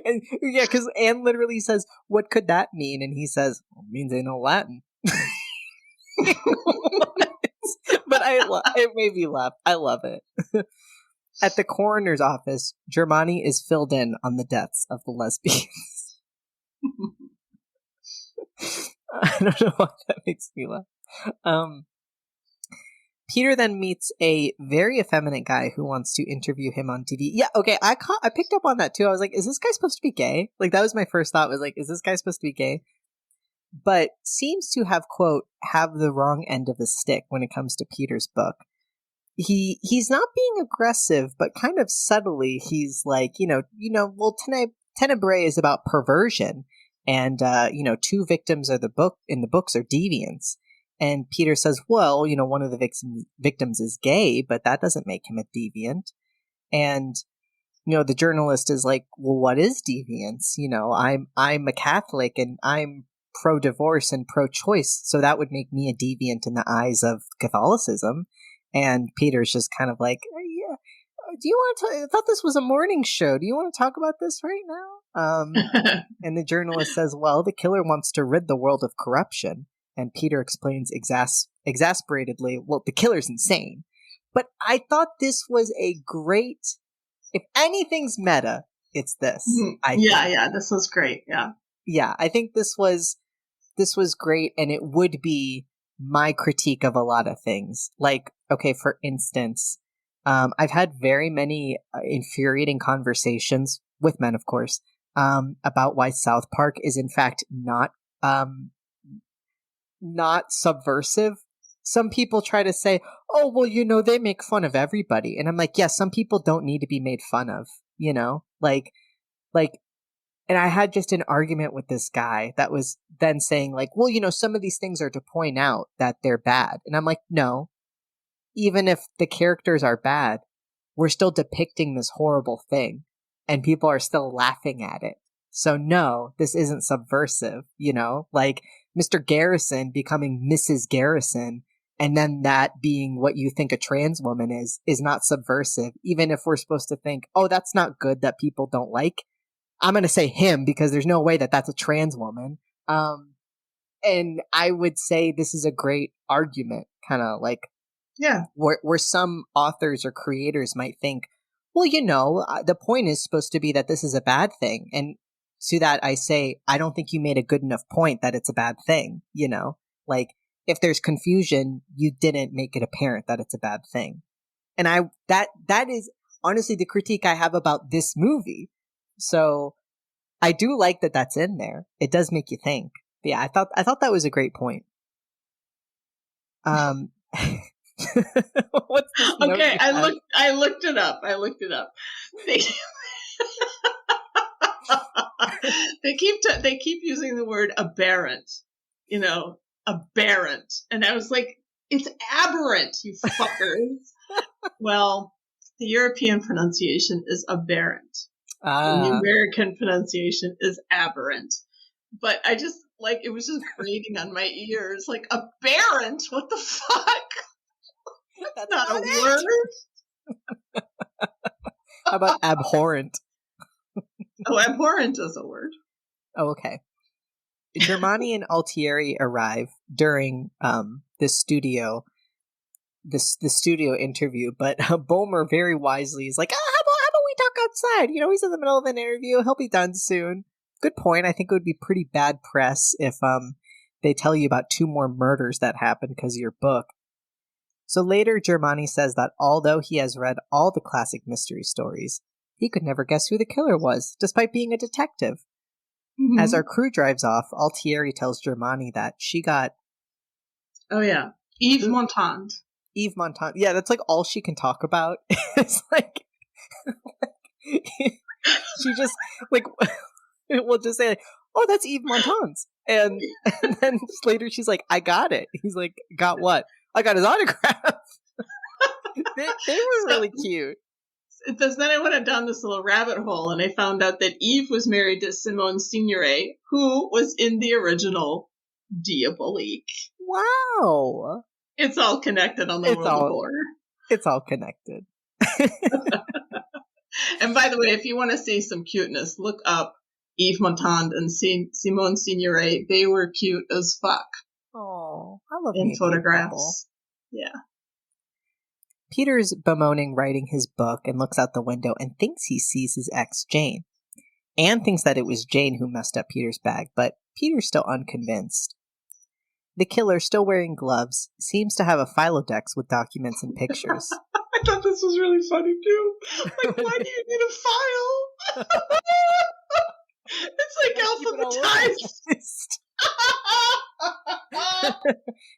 And yeah, because Anne literally says, "What could that mean?" And he says, "Well, it means I know Latin." But it made me laugh. I love it. At the coroner's office, Germani is filled in on the deaths of the lesbians. I don't know why that makes me laugh. Peter then meets a very effeminate guy who wants to interview him on TV. Yeah, okay, I picked up on that too. I was like, is this guy supposed to be gay? Like, that was my first thought, was like, is this guy supposed to be gay? But seems to have, quote, have the wrong end of the stick when it comes to Peter's book. He's not being aggressive, but kind of subtly, he's like, well, Tenebrae is about perversion, and two victims in the books are deviants. And Peter says, well, one of the victims is gay, but that doesn't make him a deviant. And the journalist is like, well, what is deviance? I'm a Catholic and I'm pro-divorce and pro-choice, so that would make me a deviant in the eyes of Catholicism. And Peter's just kind of like, yeah, do you want to? I thought this was a morning show. Do you want to talk about this right now? And the journalist says, well, the killer wants to rid the world of corruption. And Peter explains exasperatedly, well, the killer's insane. But I thought this was a great, if anything's meta, it's this. Yeah, this was great. Yeah, I think this was great, and it would be my critique of a lot of things. Like, okay, for instance, I've had very many infuriating conversations with men, of course, about why South Park is in fact not subversive. Some people try to say, oh, well, they make fun of everybody. And I'm like, yeah, some people don't need to be made fun of, and I had just an argument with this guy that was then saying like, well, some of these things are to point out that they're bad. And I'm like, no, even if the characters are bad, we're still depicting this horrible thing and people are still laughing at it. So no, this isn't subversive, like Mr. Garrison becoming Mrs. Garrison and then that being what you think a trans woman is not subversive. Even if we're supposed to think, oh, that's not good that people don't like. I'm going to say him because there's no way that that's a trans woman. And I would say this is a great argument, kind of like, yeah, where some authors or creators might think, well, the point is supposed to be that this is a bad thing. And to that, I say, I don't think you made a good enough point that it's a bad thing. Like if there's confusion, you didn't make it apparent that it's a bad thing. And that is honestly the critique I have about this movie. So I do like that that's in there. It does make you think. But yeah, I thought that was a great point. What's this okay, I looked it up. They keep using the word aberrant. Aberrant. And I was like, it's aberrant, you fuckers. Well, the European pronunciation is aberrant. The American pronunciation is aberrant. But I just, it was just grating on my ears. Like, aberrant? What the fuck? That's not a word. How about abhorrent? Oh, abhorrent is a word. Oh, okay. Germani and Altieri arrive during the studio interview, but Bulmer very wisely is like, how about we talk outside? He's in the middle of an interview. He'll be done soon. Good point. I think it would be pretty bad press if they tell you about 2 more murders that happened because of your book. So later, Germani says that although he has read all the classic mystery stories, he could never guess who the killer was, despite being a detective. Mm-hmm. As our crew drives off, Altieri tells Germani that she got... Oh, yeah. Yves Montand. Eve Montan. Yeah, that's like all she can talk about. It's like she just like will just say, like, "Oh, that's Eve Montan's," and then later she's like, "I got it." He's like, "Got what?" "I got his autograph." They were So, really cute. then I went down this little rabbit hole, and I found out that Eve was married to Simone Signoret, who was in the original Diabolique. Wow, It's all connected on the world of horror. It's all connected. And by the way, if you want to see some cuteness, look up Eve Montand and Simone Signoret. They were cute as fuck. Oh, I love in photographs. Yeah. Peter's bemoaning writing his book and looks out the window and thinks he sees his ex, Jane. Anne thinks that it was Jane who messed up Peter's bag, but Peter's still unconvinced. The killer, still wearing gloves, seems to have a Filodex with documents and pictures. I thought this was really funny, too. Like, why do you need a file? It's like alphabetized.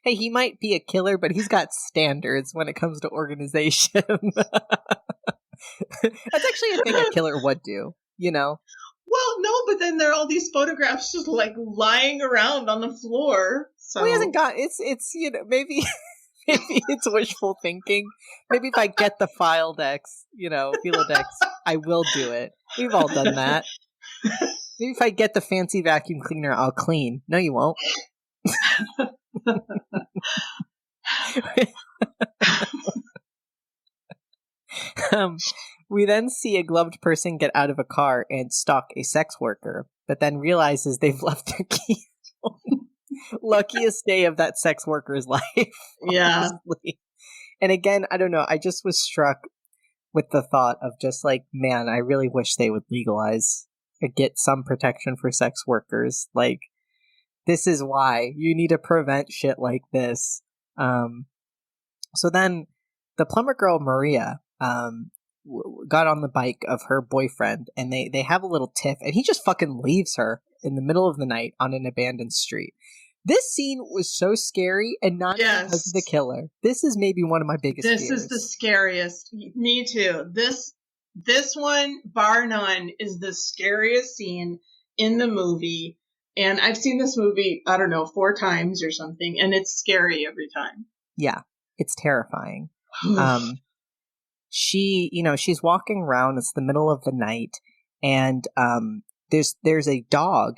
Hey, he might be a killer, but he's got standards when it comes to organization. That's actually a thing a killer would do, you know? Well, no, but then there are all these photographs just like lying around on the floor. So well, he hasn't got it's you know, maybe it's wishful thinking. Maybe if I get the Filodex, Filodex, I will do it. We've all done that. Maybe if I get the fancy vacuum cleaner, I'll clean. No, you won't. We then see a gloved person get out of a car and stalk a sex worker, but then realizes they've left their key. Luckiest day of that sex worker's life. Yeah. Honestly. And again, I don't know. I just was struck with the thought of just like, man, I really wish they would legalize or get some protection for sex workers. Like, this is why you need to prevent shit like this. So then the plumber girl, Maria, got on the bike of her boyfriend and they have a little tiff and he just fucking leaves her in the middle of the night on an abandoned street. This scene was so scary and not because of the killer. This is maybe one of my biggest fears. This is the scariest. Me too. This one, bar none, is the scariest scene in the movie. And I've seen this movie, I don't know, 4 times or something, and it's scary every time. Yeah, it's terrifying. She's walking around. It's the middle of the night, and there's a dog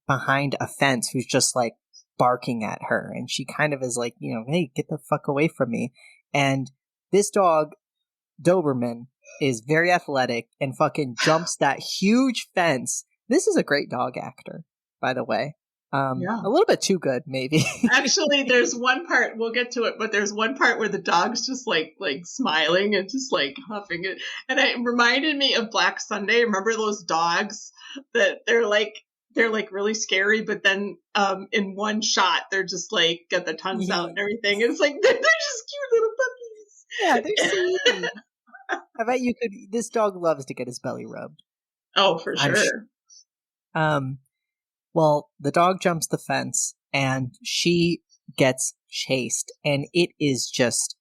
behind a fence who's just like barking at her, and she kind of is like, hey, get the fuck away from me. And this dog, Doberman, is very athletic and fucking jumps that huge fence. This is a great dog actor, by the way. A little bit too good, maybe. Actually, there's one part, we'll get to it, but there's one part where the dog's just like smiling and just like huffing it. And it reminded me of Black Sunday. Remember those dogs that they're really scary, but then in one shot, they're just like got their tongues out and everything. And it's like, they're just cute little puppies. Yeah, they're sweet. I bet this dog loves to get his belly rubbed. Oh, for sure. Well, the dog jumps the fence and she gets chased, and it is just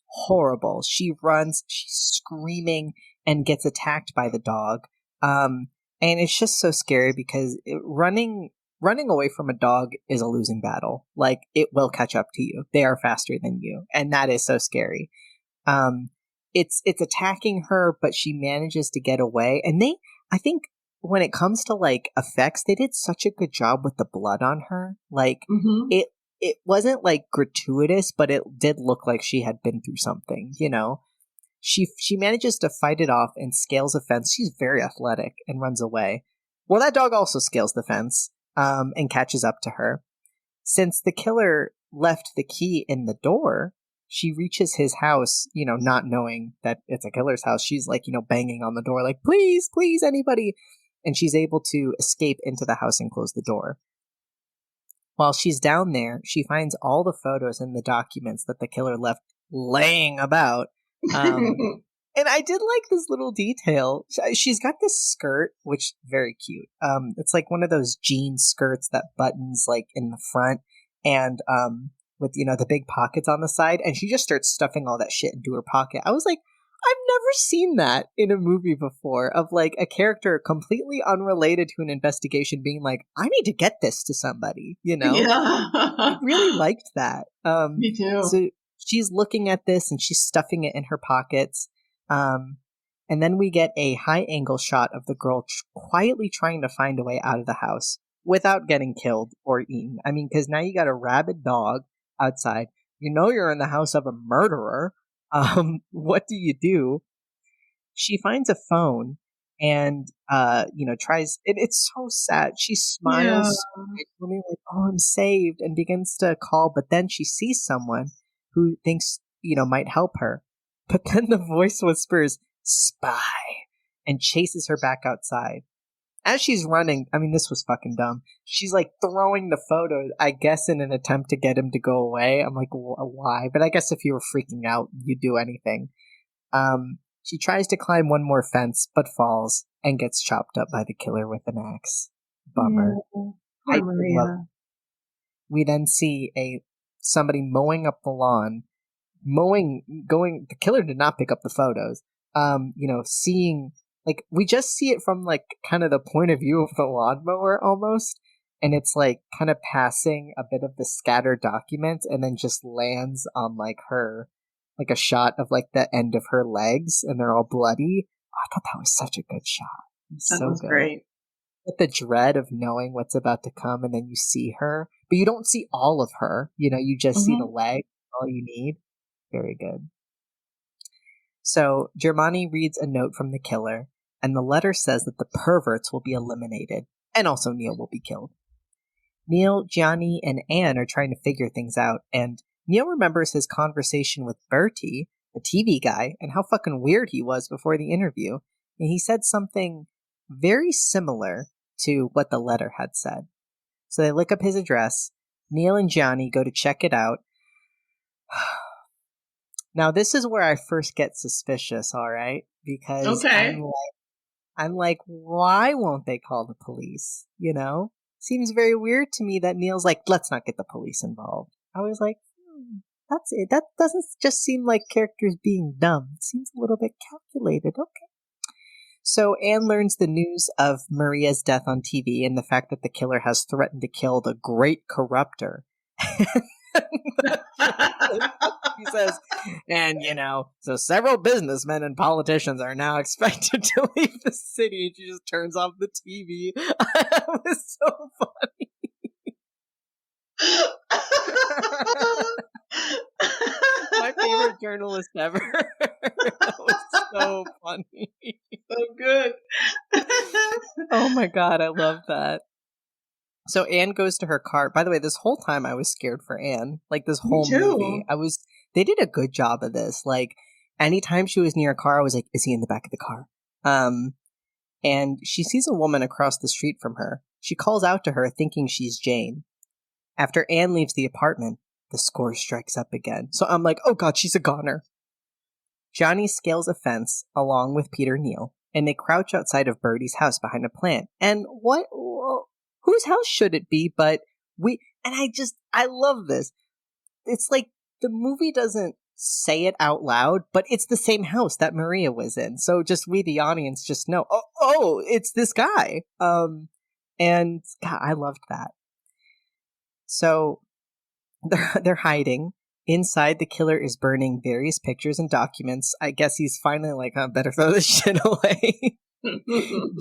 horrible. She runs, she's screaming and gets attacked by the dog. And it's just so scary because running away from a dog is a losing battle. Like, it will catch up to you. They are faster than you, and that is so scary. It's attacking her, but she manages to get away. And I think when it comes to like effects, they did such a good job with the blood on her. Like, it wasn't like gratuitous, but it did look like she had been through something, She manages to fight it off and scales a fence. She's very athletic and runs away. Well, that dog also scales the fence and catches up to her. Since the killer left the key in the door, she reaches his house, not knowing that it's a killer's house. She's like, banging on the door like, please, please, anybody. And she's able to escape into the house and close the door. While she's down there, she finds all the photos and the documents that the killer left laying about. And I did like this little detail. She's got this skirt, which is very cute. It's like one of those jean skirts that buttons like in the front. And with, the big pockets on the side, and she just starts stuffing all that shit into her pocket. I was like, I've never seen that in a movie before, of like a character completely unrelated to an investigation being like, I need to get this to somebody, Yeah. I really liked that. Me too. So she's looking at this and she's stuffing it in her pockets. And then we get a high angle shot of the girl quietly trying to find a way out of the house without getting killed or eaten. I mean, because now you got a rabid dog outside. You're in the house of a murderer. What do you do? She finds a phone and, tries, it's so sad. She smiles me like, oh, I'm saved, and begins to call, but then she sees someone who thinks, might help her. But then the voice whispers, spy, and chases her back outside. As she's running, I mean, this was fucking dumb. She's like throwing the photos, I guess, in an attempt to get him to go away. I'm like, why? But I guess if you were freaking out, you'd do anything. She tries to climb one more fence, but falls and gets chopped up by the killer with an axe. Bummer. Yeah. Maria. We then see somebody mowing up the lawn. The killer did not pick up the photos. Seeing, like, we just see it from like kind of the point of view of the lawnmower almost, and it's like kind of passing a bit of the scattered documents and then just lands on like her, like a shot of like the end of her legs and they're all bloody. Oh, I thought that was such a good shot. That was great. With the dread of knowing what's about to come, and then you see her, but you don't see all of her. You just see the leg, all you need. Very good. So Germani reads a note from the killer, and the letter says that the perverts will be eliminated, and also Neil will be killed. Neil, Gianni, and Anne are trying to figure things out, and Neil remembers his conversation with Bertie, the TV guy, and how fucking weird he was before the interview, and he said something very similar to what the letter had said. So they look up his address. Neil and Gianni go to check it out. Now, this is where I first get suspicious, all right? Because I'm like, why won't they call the police? Seems very weird to me that Neil's like, let's not get the police involved. I was like, that's it. That doesn't just seem like characters being dumb. It seems a little bit calculated. Okay. So Anne learns the news of Maria's death on TV and the fact that the killer has threatened to kill the great corruptor. He says, and so several businessmen and politicians are now expected to leave the city, and she just turns off the TV. It was so funny. My favorite journalist ever. That was so funny. So good. Oh my god, I love that. So Anne goes to her car. By the way, this whole time I was scared for Anne. Like this whole movie. They did a good job of this. Like anytime she was near a car, I was like, is he in the back of the car? And she sees a woman across the street from her. She calls out to her thinking she's Jane. After Anne leaves the apartment, the score strikes up again. So I'm like, oh god, she's a goner. Johnny scales a fence along with Peter Neal, and they crouch outside of Birdie's house behind a plant. And whose house should it be? But I love this. It's like the movie doesn't say it out loud, but it's the same house that Maria was in. So just we, the audience, just know, oh, it's this guy. And God, I loved that. So they're hiding. Inside, the killer is burning various pictures and documents. I guess he's finally like, I better throw this shit away.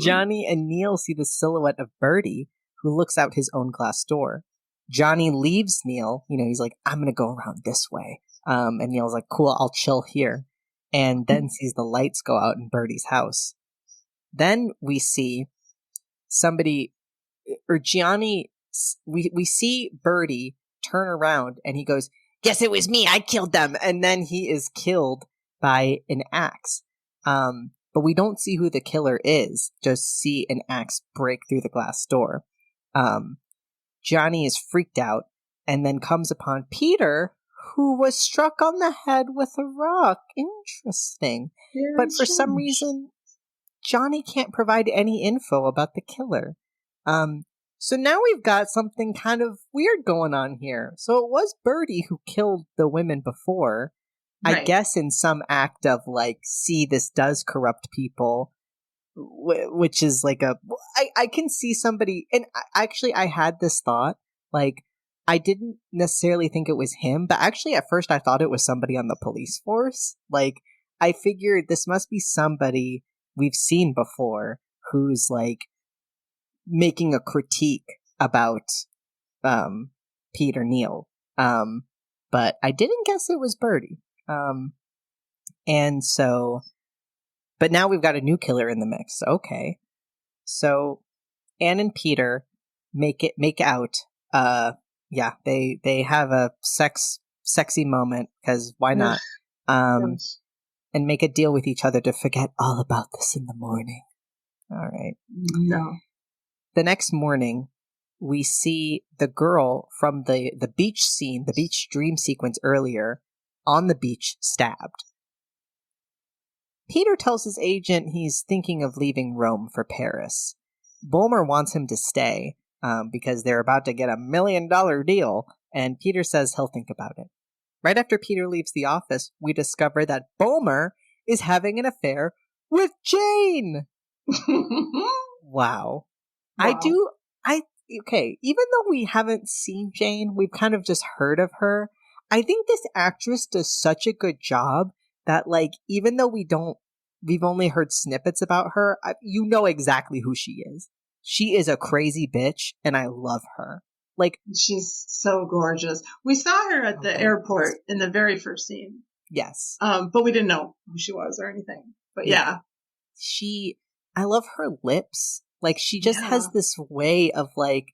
Johnny and Neil see the silhouette of Birdie, who looks out his own glass door. Johnny leaves Neil. He's like, I'm going to go around this way. And Neil's like, cool, I'll chill here. And then sees the lights go out in Birdie's house. Then we see Gianni, we see Birdie turn around and he goes, guess it was me, I killed them. And then he is killed by an axe. But we don't see who the killer is, just see an axe break through the glass door. Johnny is freaked out and then comes upon Peter, who was struck on the head with a rock. Interesting. But for some reason, Johnny can't provide any info about the killer. So now we've got something kind of weird going on here. So it was Birdie who killed the women before. I Right. guess in some act of like, see, this does corrupt people, which is like I can see somebody, and I had this thought, like, I didn't necessarily think it was him, but actually at first I thought it was somebody on the police force. Like, I figured this must be somebody we've seen before who's like making a critique about Pete or Neil. But I didn't guess it was Birdie. And so, but now we've got a new killer in the mix. Okay. So Anne and Peter make out. Yeah, they have a sexy moment, because why not? Gross. And make a deal with each other to forget all about this in the morning. All right. No. The next morning, we see the girl from the beach scene, the beach dream sequence earlier, on the beach stabbed. Peter tells his agent he's thinking of leaving Rome for Paris. Bulmer wants him to stay because they're about to get a $1 million deal, and Peter says he'll think about it. Right after Peter leaves the office, we discover that Bulmer is having an affair with Jane! Wow. Okay, even though we haven't seen Jane, we've kind of just heard of her. I think this actress does such a good job that, like, even though we've only heard snippets about her, you know exactly who she is. She is a crazy bitch, and I love her. Like, she's so gorgeous. We saw her at the airport in the very first scene. Yes. But we didn't know who she was or anything. But yeah. I love her lips. Like, she just has this way of, like,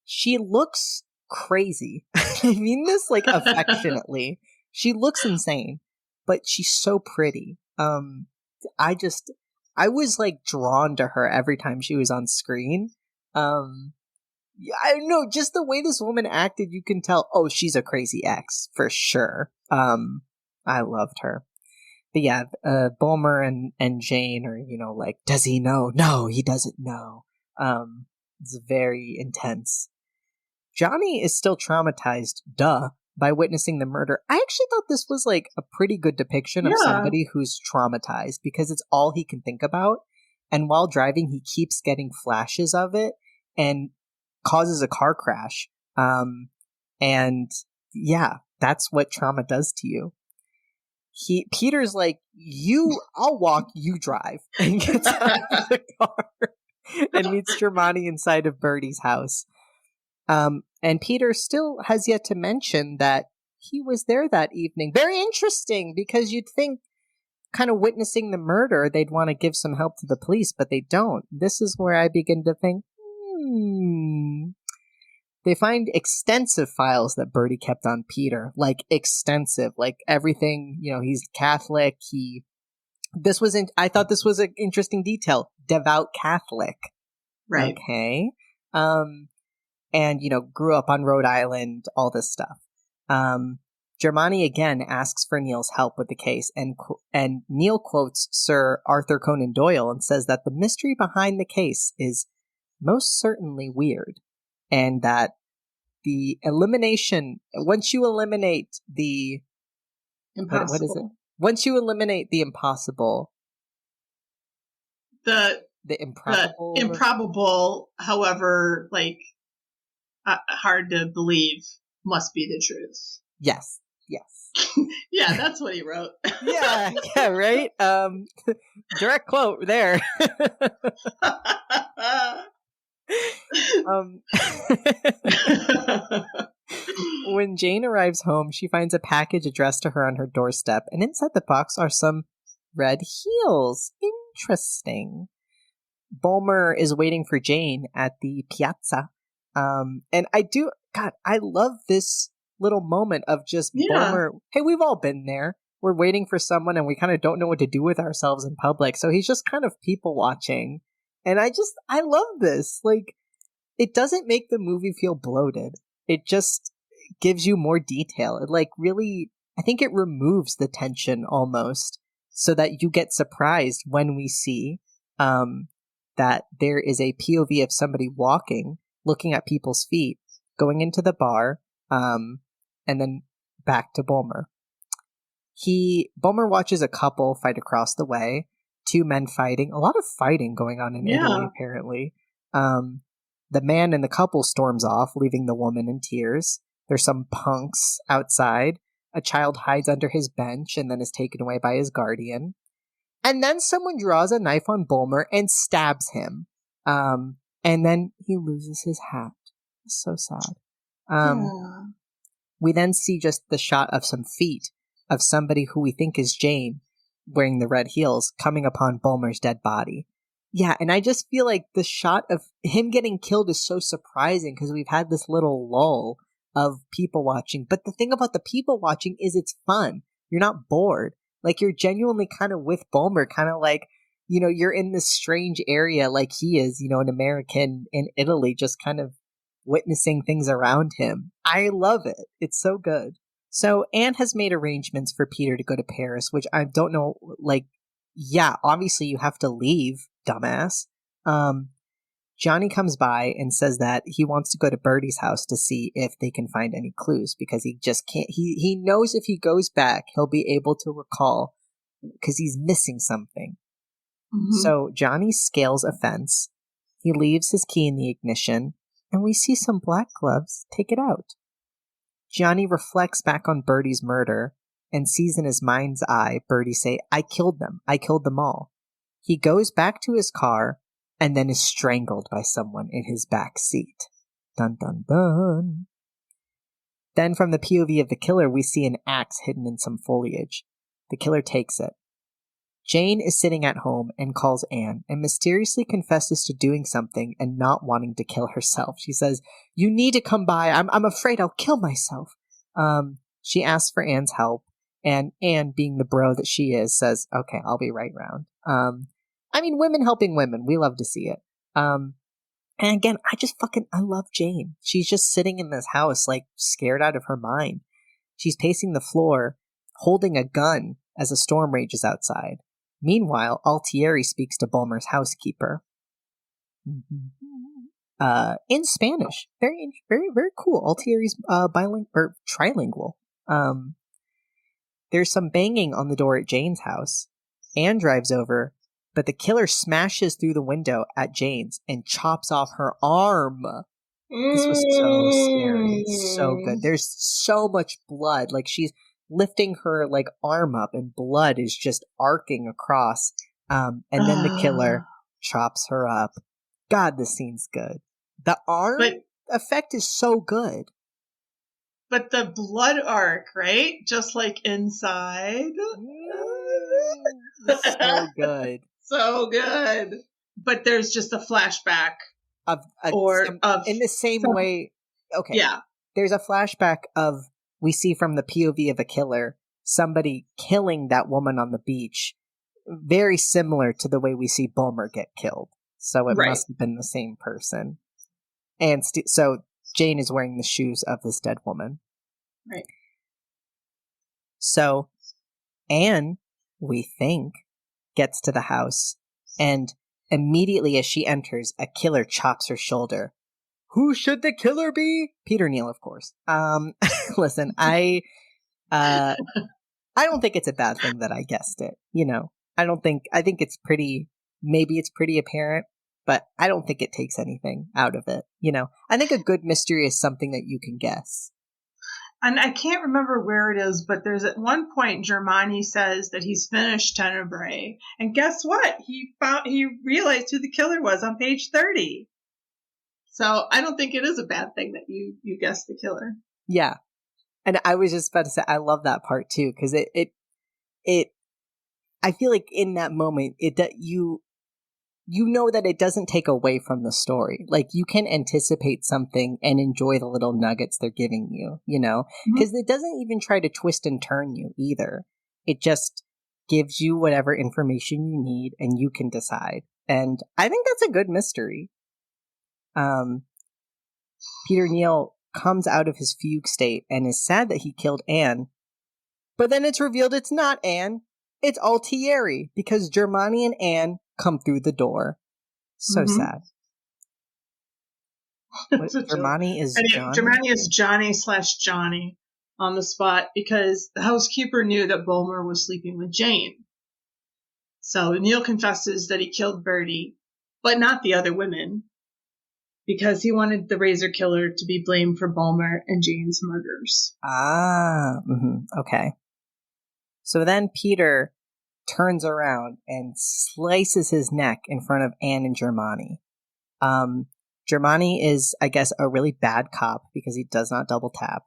she looks crazy. I mean this, like, affectionately. She looks insane, but she's so pretty. I was, like, drawn to her every time she was on screen. I don't know, just the way this woman acted, you can tell, oh, she's a crazy ex, for sure. I loved her. But yeah, Bulmer and Jane are, like, does he know? No, he doesn't know. It's very intense. Johnny is still traumatized, by witnessing the murder. I actually thought this was, like, a pretty good depiction of somebody who's traumatized, because it's all he can think about. And while driving, he keeps getting flashes of it and causes a car crash. And yeah, that's what trauma does to you. Peter's like, I'll walk, you drive, and gets out of the car and meets Germani inside of Birdie's house. And Peter still has yet to mention that he was there that evening. Very interesting, because you'd think, kind of witnessing the murder, they'd want to give some help to the police, but they don't. This is where I begin to think, They find extensive files that Birdie kept on Peter, like extensive, like everything, he's Catholic. I thought this was an interesting detail. Devout Catholic. Right. Okay. And, grew up on Rhode Island, all this stuff. Germani again asks for Neil's help with the case, and Neil quotes Sir Arthur Conan Doyle and says that the mystery behind the case is most certainly weird, and that the elimination, once you eliminate the impossible. What is it? Once you eliminate the impossible, the improbable, the improbable, however, like, hard to believe, must be the truth. Yes. Yeah, that's what he wrote. yeah, right? Direct quote there. When Jane arrives home, she finds a package addressed to her on her doorstep, and inside the box are some red heels. Interesting. Bulmer is waiting for Jane at the piazza. And I love this little moment of just Bulmer. Hey, we've all been there. We're waiting for someone and we kind of don't know what to do with ourselves in public. So he's just kind of people watching. And I love this. Like, it doesn't make the movie feel bloated. It just gives you more detail. It, like, really, I think it removes the tension almost, so that you get surprised when we see that there is a POV of somebody walking, looking at people's feet, going into the bar, and then back to Bulmer. Bulmer watches a couple fight across the way, two men fighting, a lot of fighting going on in Italy, apparently. The man and the couple storms off, leaving the woman in tears. There's some punks outside. A child hides under his bench and then is taken away by his guardian. And then someone draws a knife on Bulmer and stabs him. And then he loses his hat. It's so sad. We then see just the shot of some feet of somebody who we think is Jane, wearing the red heels, coming upon Bulmer's dead body. Yeah, and I just feel like the shot of him getting killed is so surprising because we've had this little lull of people watching. But the thing about the people watching is it's fun. You're not bored. Like, you're genuinely kind of with Bulmer, kind of like, you know, you're in this strange area like he is, you know, an American in Italy, just kind of witnessing things around him. I love it. It's so good. So Anne has made arrangements for Peter to go to Paris, which I don't know, like, yeah, obviously you have to leave, dumbass. Johnny comes by and says that he wants to go to Bertie's house to see if they can find any clues because he just can't. He knows if he goes back, he'll be able to recall because he's missing something. Mm-hmm. So Johnny scales a fence. He leaves his key in the ignition and we see some black gloves take it out. Johnny reflects back on Bertie's murder and sees in his mind's eye Bertie say, "I killed them. I killed them all." He goes back to his car and then is strangled by someone in his back seat. Dun dun dun. Then from the POV of the killer, we see an axe hidden in some foliage. The killer takes it. Jane is sitting at home and calls Anne and mysteriously confesses to doing something and not wanting to kill herself. She says, "You need to come by. I'm afraid I'll kill myself." She asks for Anne's help, and Anne, being the bro that she is, says, "Okay, I'll be right round." I mean, women helping women. We love to see it. And again, I love Jane. She's just sitting in this house, like, scared out of her mind. She's pacing the floor, holding a gun as a storm rages outside. Meanwhile, Altieri speaks to Bulmer's housekeeper. In Spanish. Very, very, very cool. Altieri's bilingual or trilingual. There's some banging on the door at Jane's house. Anne drives over, but the killer smashes through the window at Jane's and chops off her arm. This was so scary. So good. There's so much blood. Like, she's lifting her, like, arm up and blood is just arcing across. And then the killer chops her up. God, this scene's good. The arm effect is so good. But the blood arc, right? Just like inside. So good. So good. But there's just a flashback in the same way. Okay. Yeah. There's a flashback of, we see from the POV of a killer, somebody killing that woman on the beach, very similar to the way we see Bulmer get killed. So it must have been the same person. And so Jane is wearing the shoes of this dead woman. Right. So Anne, we think, gets to the house, and immediately as she enters, a killer chops her shoulder. Who should the killer be? Peter Neal, of course. Listen, I don't think it's a bad thing that I guessed it. You know, I think it's maybe it's pretty apparent, but I don't think it takes anything out of it. You know, I think a good mystery is something that you can guess. And I can't remember where it is, but there's at one point Germani says that he's finished Tenebrae, and guess what? He realized who the killer was on page 30. So I don't think it is a bad thing that you guessed the killer. Yeah, and I was just about to say I love that part too, because it I feel like in that moment you know that it doesn't take away from the story. Like, you can anticipate something and enjoy the little nuggets they're giving you, you know? Because it doesn't even try to twist and turn you either. It just gives you whatever information you need and you can decide. And I think that's a good mystery. Peter Neal comes out of his fugue state and is sad that he killed Anne. But then it's revealed it's not Anne. It's Altieri, because Germani and Anne come through the door. So sad. What, It's a joke. Germani is And Johnny? Germani is Johnny on the spot because the housekeeper knew that Bulmer was sleeping with Jane. So Neil confesses that he killed Bertie, but not the other women, because he wanted the razor killer to be blamed for Bulmer and Jane's murders. Okay. So then Peter turns around and slices his neck in front of Anne and Germani. Germani is, I guess, a really bad cop because he does not double tap.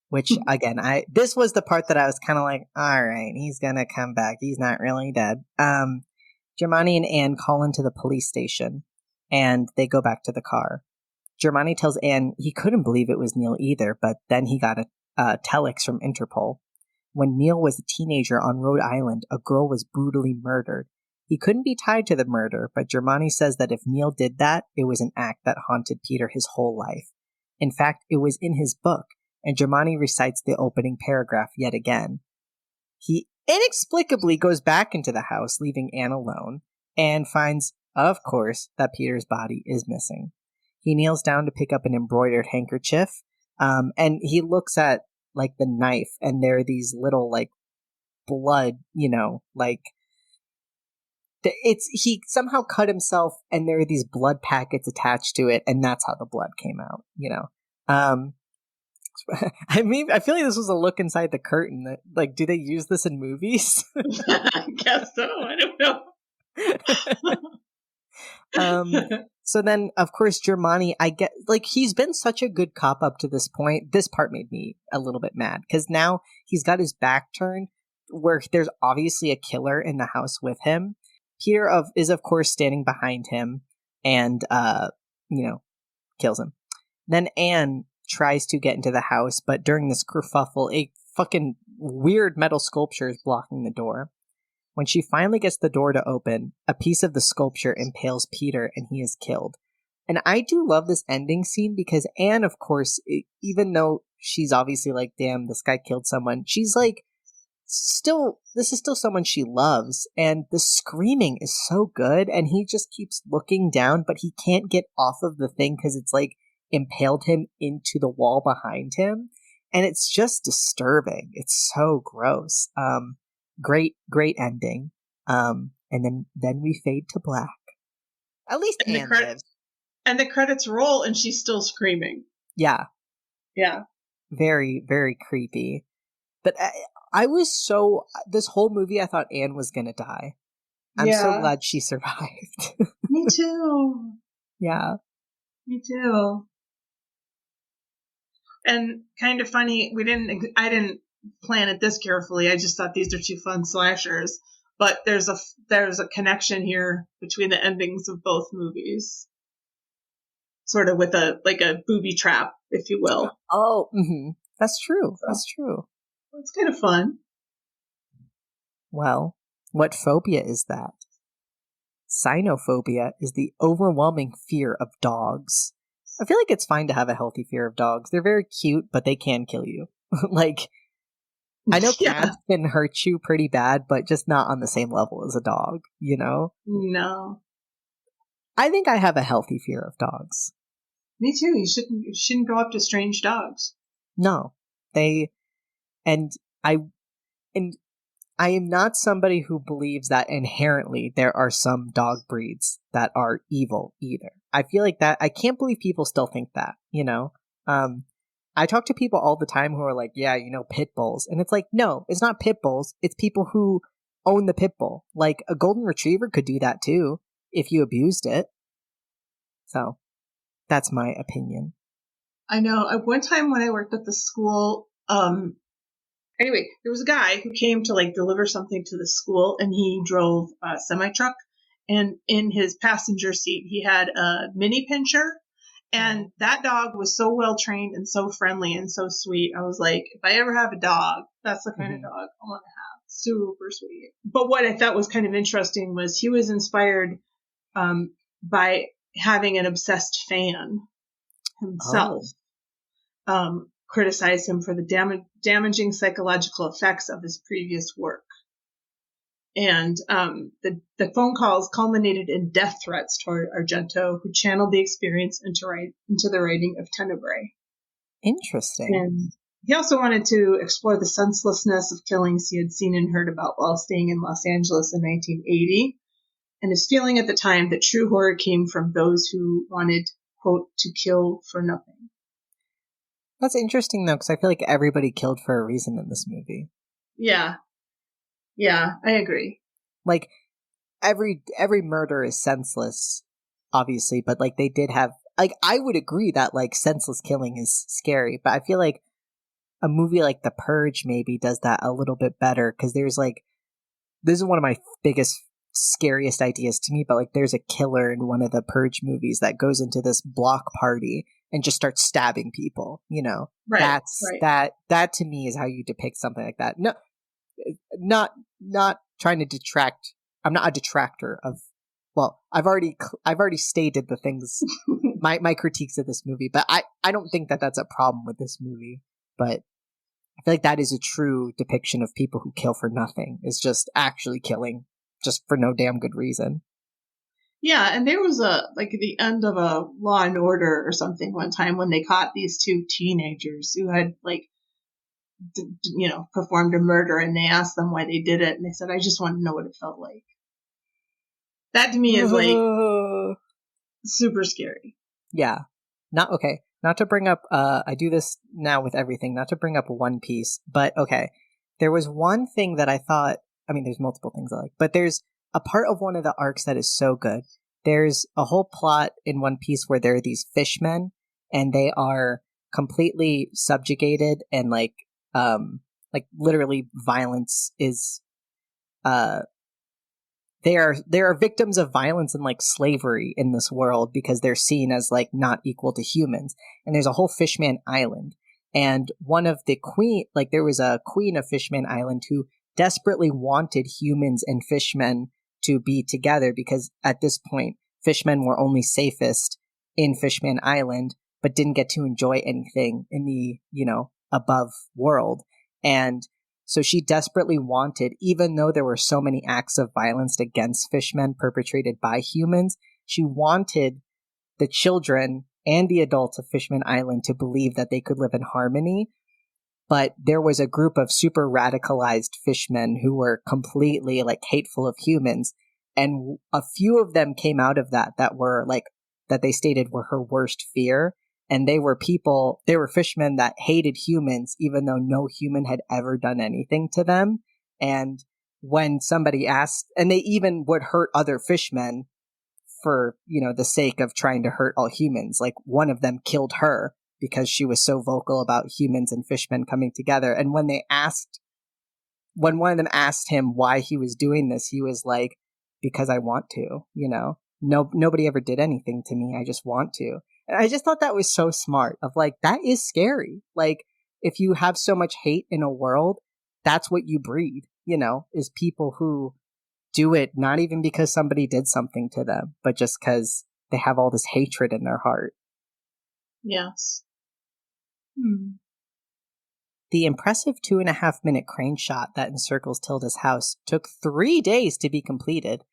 Which again, this was the part that I was kind of like, all right, he's gonna come back. He's not really dead. Germani and Anne call into the police station, and they go back to the car. Germani tells Anne he couldn't believe it was Neil either, but then he got a telex from Interpol. When Neil was a teenager on Rhode Island, a girl was brutally murdered. He couldn't be tied to the murder, but Germani says that if Neil did that, it was an act that haunted Peter his whole life. In fact, it was in his book, and Germani recites the opening paragraph yet again. He inexplicably goes back into the house, leaving Anne alone, and finds, of course, that Peter's body is missing. He kneels down to pick up an embroidered handkerchief, and he looks at like the knife, and there are these little like blood, he somehow cut himself, and there are these blood packets attached to it, and that's how the blood came out. I mean, I feel like this was a look inside the curtain. That, like, do they use this in movies? I guess so. I don't know. So then, of course, Germani, I get, like, he's been such a good cop up to this point. This part made me a little bit mad because now he's got his back turned where there's obviously a killer in the house with him. Peter is, of course, standing behind him and, kills him. Then Anne tries to get into the house, but during this kerfuffle, a fucking weird metal sculpture is blocking the door. When she finally gets the door to open, a piece of the sculpture impales Peter and he is killed. And I do love this ending scene because Anne, of course, even though she's obviously like, damn, this guy killed someone, she's like, this is still someone she loves. And the screaming is so good. And he just keeps looking down, but he can't get off of the thing because it's like impaled him into the wall behind him. And it's just disturbing. It's so gross. Great ending. And then we fade to black. At least Anne lives. And the credits roll and she's still screaming. Yeah. Yeah. Very, very creepy. But I was this whole movie I thought Anne was gonna die. I'm so glad she survived. Me too. Yeah. Me too. And kind of funny, I didn't plan it this carefully. I just thought these are two fun slashers. But there's a connection here between the endings of both movies. Sort of with a booby trap, if you will. Oh, mm-hmm. That's true. That's true. It's kind of fun. Well, what phobia is that? Cynophobia is the overwhelming fear of dogs. I feel like it's fine to have a healthy fear of dogs. They're very cute, but they can kill you. Like, I know cats can hurt you pretty bad, but just not on the same level as a dog, you know? No. I think I have a healthy fear of dogs. Me too. You shouldn't go up to strange dogs. No. I am not somebody who believes that inherently there are some dog breeds that are evil either. I feel like that, I can't believe people still think that, you know? I talk to people all the time who are like, yeah, pit bulls. And it's like, no, it's not pit bulls. It's people who own the pit bull. Like, a golden retriever could do that too, if you abused it. So, that's my opinion. I know. At one time when I worked at the school, anyway, there was a guy who came to deliver something to the school, and he drove a semi-truck, and in his passenger seat, he had a mini pinscher, and that dog was so well trained and so friendly and so sweet. I was like, if I ever have a dog, that's the kind of dog I want to have. Super sweet. But what I thought was kind of interesting was he was inspired by having an obsessed fan himself. Criticized him for the damaging psychological effects of his previous work. And the phone calls culminated in death threats toward Argento, who channeled the experience into the writing of Tenebrae. Interesting. And he also wanted to explore the senselessness of killings he had seen and heard about while staying in Los Angeles in 1980. And his feeling at the time that true horror came from those who wanted, quote, to kill for nothing. That's interesting, though, because I feel like everybody killed for a reason in this movie. Yeah. Yeah, I agree. Like, every murder is senseless, obviously, but, like, they did have... Like, I would agree that, like, senseless killing is scary, but I feel like a movie like The Purge maybe does that a little bit better, because there's, like... This is one of my biggest, scariest ideas to me, but, like, there's a killer in one of the Purge movies that goes into this block party and just starts stabbing people, you know? Right. That to me is how you depict something like that. No, not trying to detract. I'm not a detractor of... Well, I've already stated the things, my critiques of this movie, but I don't think that that's a problem with this movie. But I feel like that is a true depiction of people who kill for nothing. Is just actually killing just for no damn good reason. Yeah, and there was the end of a Law and Order or something one time when they caught these two teenagers who had performed a murder, and they asked them why they did it, and they said, "I just want to know what it felt like." That to me is super scary. Yeah. Not to bring up, I do this now with everything, not to bring up One Piece, but okay. There was one thing that I thought, I mean, there's multiple things I like, but there's a part of one of the arcs that is so good. There's a whole plot in One Piece where there are these fishmen, and they are completely subjugated, and literally violence is, they are victims of violence and like slavery in this world because they're seen as like not equal to humans. And there's a whole Fishman Island. And one of the there was a queen of Fishman Island who desperately wanted humans and fishmen to be together because at this point, fishmen were only safest in Fishman Island, but didn't get to enjoy anything in the, above world. And so she desperately wanted, even though there were so many acts of violence against fishmen perpetrated by humans, she wanted the children and the adults of Fishman Island to believe that they could live in harmony. But there was a group of super radicalized fishmen who were completely hateful of humans. And a few of them came out of that were that they stated were her worst fear. And they were fishmen that hated humans, even though no human had ever done anything to them. And when somebody asked, and they even would hurt other fishmen for, the sake of trying to hurt all humans. Like one of them killed her because she was so vocal about humans and fishmen coming together. And when one of them asked him why he was doing this, he was like, because I want to, nobody ever did anything to me. I just want to. And I just thought that was so smart of that is scary. If you have so much hate in a world, that's what you breed, is people who do it not even because somebody did something to them, but just because they have all this hatred in their heart. Yes. The impressive 2.5-minute crane shot that encircles Tilda's house took 3 days to be completed.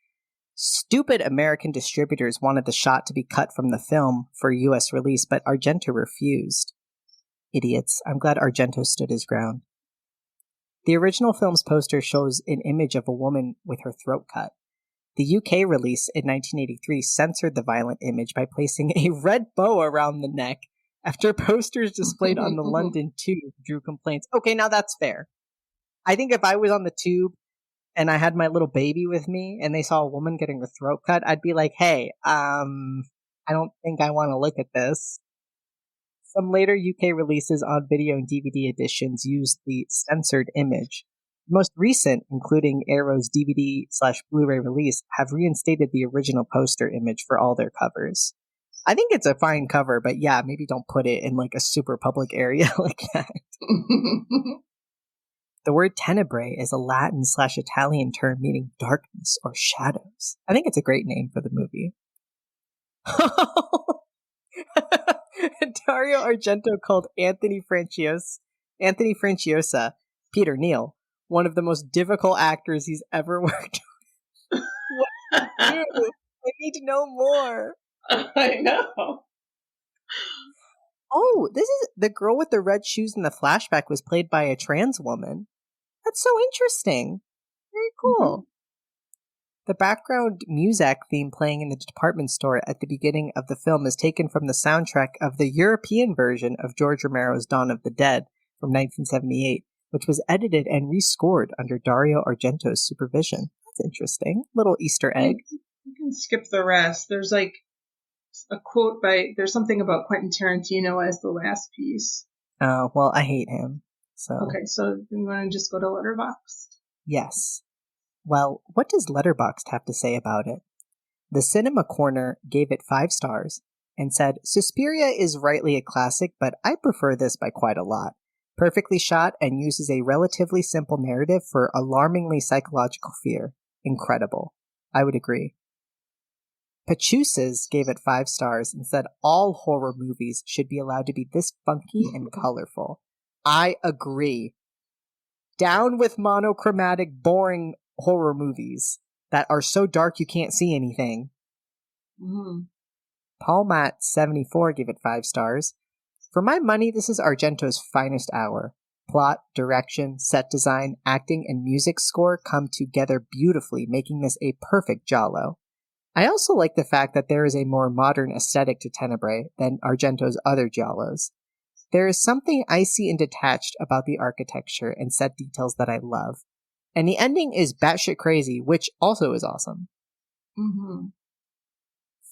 Stupid American distributors wanted the shot to be cut from the film for U.S. release, but Argento refused. Idiots. I'm glad Argento stood his ground. The original film's poster shows an image of a woman with her throat cut. The UK release in 1983 censored the violent image by placing a red bow around the neck after posters displayed on the London Tube drew complaints. Okay, now that's fair. I think if I was on the Tube and I had my little baby with me and they saw a woman getting her throat cut, I'd be like, hey, I don't think I want to look at this. Some later UK releases on video and DVD editions used the censored image. The most recent, including Arrow's DVD/Blu-ray release, have reinstated the original poster image for all their covers. I think it's a fine cover, but yeah, maybe don't put it in a super public area like that. The word tenebrae is a Latin/Italian term meaning darkness or shadows. I think it's a great name for the movie. Dario Argento called Anthony Franciosa, Peter Neal, one of the most difficult actors he's ever worked with. What did he do? I need to know more. I know. Oh, this is the girl with the red shoes in the flashback was played by a trans woman. That's so interesting. Very cool. The background music theme playing in the department store at the beginning of the film is taken from the soundtrack of the European version of George Romero's Dawn of the Dead from 1978, which was edited and rescored under Dario Argento's supervision. That's interesting. Little Easter egg. You can skip the rest. There's like a quote there's something about Quentin Tarantino as the last piece. Oh, well, I hate him. So okay, so you want to just go to Letterboxd? Yes. Well, what does Letterboxd have to say about it? The Cinema Corner gave it 5 stars and said, Suspiria is rightly a classic, but I prefer this by quite a lot. Perfectly shot and uses a relatively simple narrative for alarmingly psychological fear. Incredible. I would agree. Pachuses gave it 5 stars and said all horror movies should be allowed to be this funky and colorful. I agree. Down with monochromatic, boring horror movies that are so dark you can't see anything. Paul Matt 74 gave it 5 stars. For my money, this is Argento's finest hour. Plot, direction, set design, acting, and music score come together beautifully, making this a perfect giallo. I also like the fact that there is a more modern aesthetic to Tenebrae than Argento's other giallos. There is something icy and detached about the architecture and set details that I love. And the ending is batshit crazy, which also is awesome.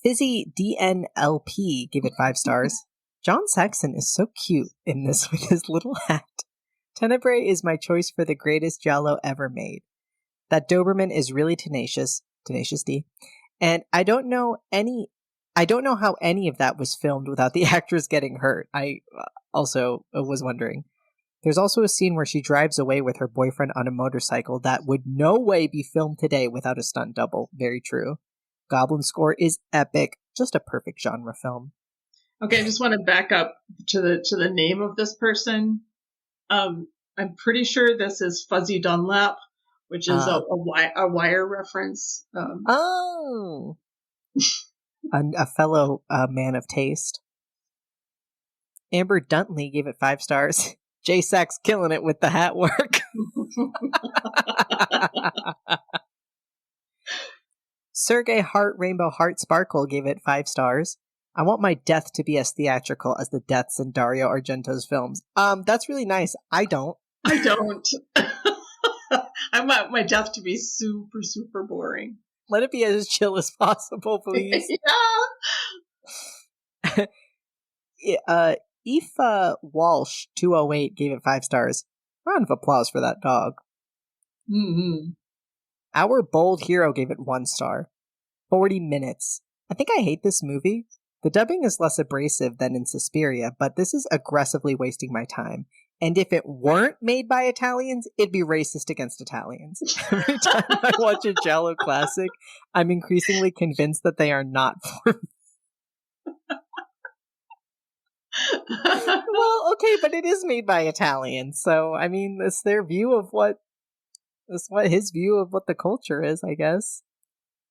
Fizzy DNLP gave it 5 stars. John Saxon is so cute in this with his little hat. Tenebrae is my choice for the greatest giallo ever made. That Doberman is really tenacious D. And I don't know how any of that was filmed without the actress getting hurt. I also was wondering. There's also a scene where she drives away with her boyfriend on a motorcycle that would no way be filmed today without a stunt double. Very true. Goblin score is epic. Just a perfect genre film. Okay, I just want to back up to the name of this person. I'm pretty sure this is Fuzzy Dunlap, which is a Wire reference. A fellow man of taste. Amber Duntley gave it 5 stars. J-Sax killing it with the hat work. Sergey Heart Rainbow Heart Sparkle gave it 5 stars. I want my death to be as theatrical as the deaths in Dario Argento's films. That's really nice. I don't. I don't. I want my death to be super, super boring. Let it be as chill as possible, please. Yeah. Aoife Walsh 208 gave it 5 stars. Round of applause for that dog. Our Bold Hero gave it 1 star. 40 minutes. I think I hate this movie. The dubbing is less abrasive than in Suspiria, but this is aggressively wasting my time. And if it weren't made by Italians, it'd be racist against Italians. Every time I watch a giallo classic, I'm increasingly convinced that they are not for Well, okay, but it is made by Italians, so I mean, it's their view of his view of what the culture is, I guess,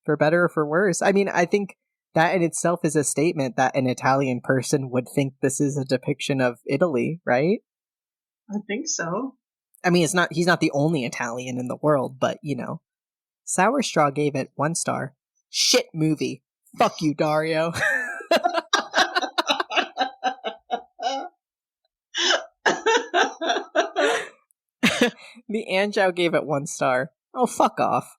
for better or for worse. I mean, I think that in itself is a statement that an Italian person would think this is a depiction of Italy, right? I think so. I mean, he's not the only Italian in the world, but you know. Sour Straw gave it 1 star. Shit movie. Fuck you, Dario. The Anjou gave it 1 star. Oh, fuck off.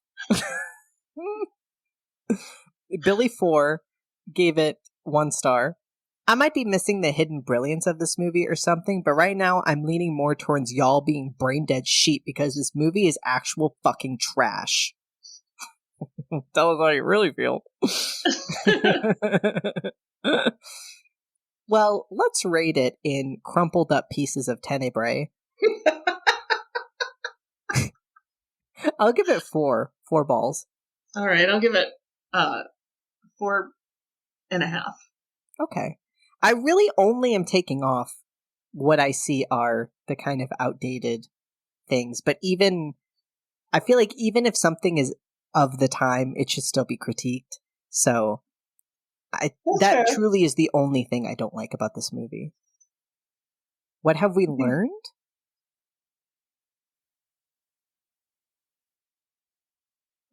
Billy 4 gave it 1 star. I might be missing the hidden brilliance of this movie or something, but right now I'm leaning more towards y'all being brain dead sheep because this movie is actual fucking trash. Tell us how you really feel. Well, let's rate it in crumpled up pieces of Tenebrae. I'll give it 4 balls. All right, I'll give it 4.5. Okay. I really only am taking off what I see are the kind of outdated things, but I feel like even if something is of the time, it should still be critiqued. So that fair. truly is the only thing I don't like about this movie. What have we learned?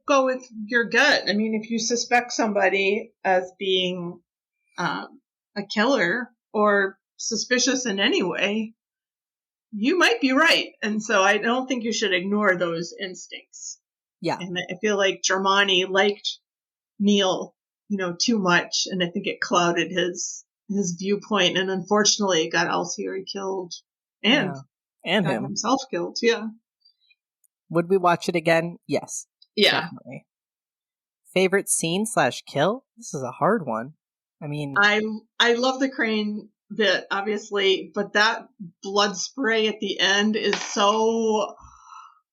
Go with your gut. I mean, if you suspect somebody as being a killer or suspicious in any way, you might be right. And so I don't think you should ignore those instincts. Yeah. And I feel like Germani liked Neil, too much. And I think it clouded his viewpoint. And unfortunately, it got Alcieri killed and got him himself killed. Yeah. Would we watch it again? Yes. Yeah. Definitely. Favorite scene / kill? This is a hard one. I mean, I love the crane bit, obviously, but that blood spray at the end is so,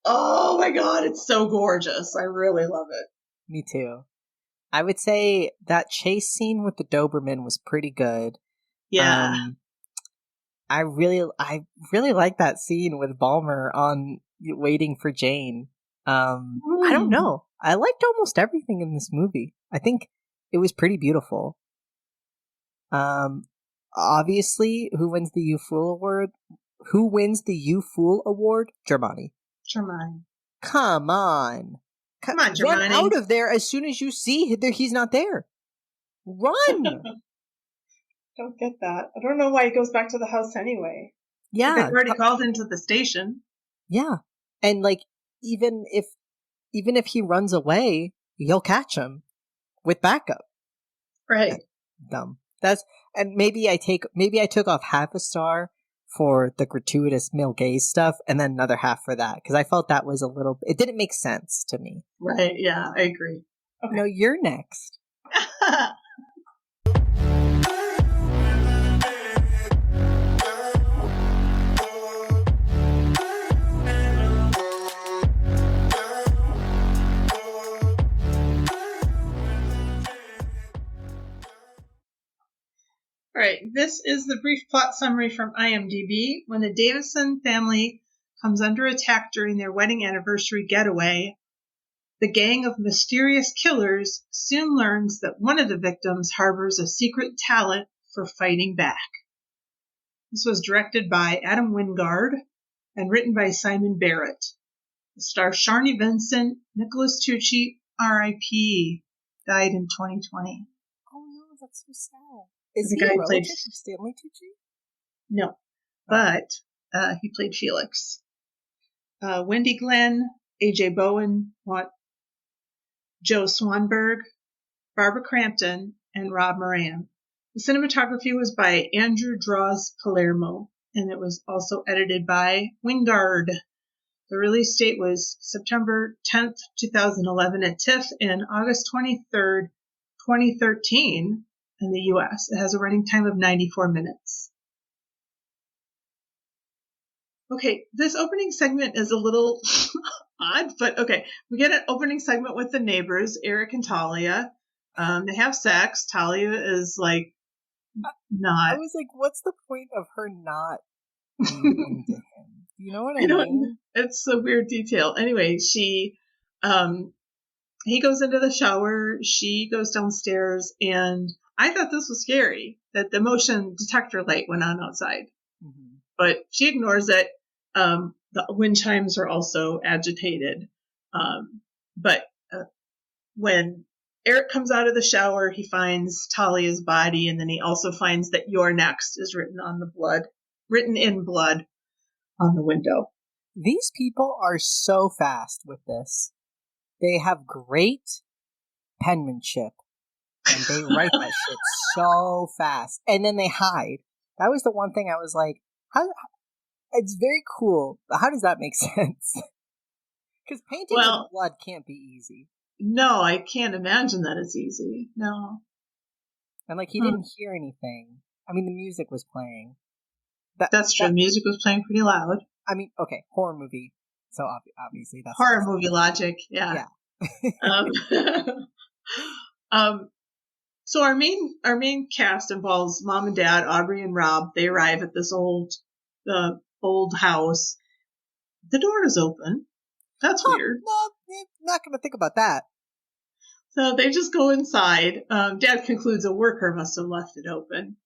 oh my God, it's so gorgeous. I really love it. Me too. I would say that chase scene with the Doberman was pretty good. Yeah. I really like that scene with Balmer on waiting for Jane. I don't know. I liked almost everything in this movie. I think it was pretty beautiful. Obviously, who wins the You Fool Award? Who wins the You Fool Award? Germani. Come on. Come on, Germani. Run out of there as soon as you see he's not there. Run! Don't get that. I don't know why he goes back to the house anyway. Yeah. They've already called into the station. Yeah. And like, even if he runs away, he'll catch him with backup. Right. That's dumb. And maybe I took off half a star for the gratuitous male gaze stuff and then another half for that, because I felt that was it didn't make sense to me. Right. Yeah, I agree. Okay. No, you're next. All right, this is the brief plot summary from IMDb. When the Davison family comes under attack during their wedding anniversary getaway, the gang of mysterious killers soon learns that one of the victims harbors a secret talent for fighting back. This was directed by Adam Wingard and written by Simon Barrett. It stars Sharni Vincent, Nicholas Tucci, R.I.P., died in 2020. Oh no, that's so sad. Is he a relative of Stanley Tucci? No, but he played Felix. Wendy Glenn, A.J. Bowen, Joe Swanberg, Barbara Crampton, and Rob Moran. The cinematography was by Andrew Draws Palermo, and it was also edited by Wingard. The release date was September 10th, 2011 at TIFF and August 23rd, 2013 in the U.S. It has a running time of 94 minutes. Okay, this opening segment is a little odd, but okay. We get an opening segment with the neighbors, Eric and Talia. They have sex. Talia is like not. I was like, what's the point of her not being into him? You know what I mean? It's a weird detail. Anyway, he goes into the shower. She goes downstairs, and I thought this was scary that the motion detector light went on outside, but she ignores it. The wind chimes are also agitated. But when Eric comes out of the shower, he finds Talia's body, and then he also finds that "You're next" is written in blood on the window. These people are so fast with this. They have great penmanship, and they write that shit so fast, and then they hide. That was the one thing I was like, how? It's very cool. How does that make sense? Because painting with blood can't be easy. No, I can't imagine that it's easy. No. And like, he didn't hear anything. I mean, the music was playing. That's true. The music was playing pretty loud. I mean, okay, horror movie. So obviously that's horror movie logic. Yeah. So our main cast involves mom and dad, Aubrey and Rob. They arrive at this old house. The door is open. That's weird. No, not going to think about that. So they just go inside. Dad concludes a worker must have left it open.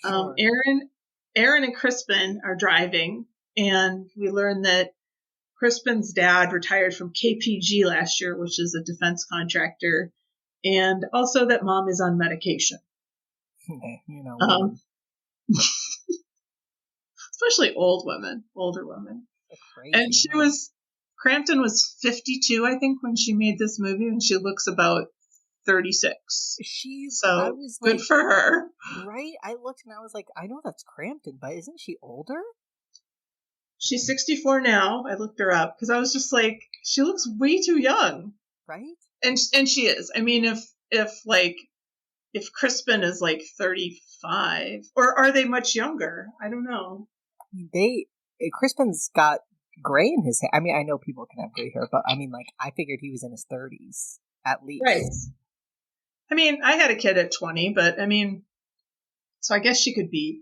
Yeah, sure. Aaron and Crispin are driving, and we learn that Crispin's dad retired from KPG last year, which is a defense contractor, and also that mom is on medication. You know, especially older women. Crazy, and Crampton was 52, I think, when she made this movie, and she looks about 36. I was good for her. Right? I looked and I was like, I know that's Crampton, but isn't she older? She's 64 now. I looked her up because I was just like, she looks way too young. Right? And she is. I mean, if Crispin is like 35, or are they much younger? I don't know. Crispin's got gray in his hair. I mean, I know people can have gray hair, but I mean, like, I figured he was in his 30s at least. Right. I mean, I had a kid at 20, but I mean, so I guess she could be.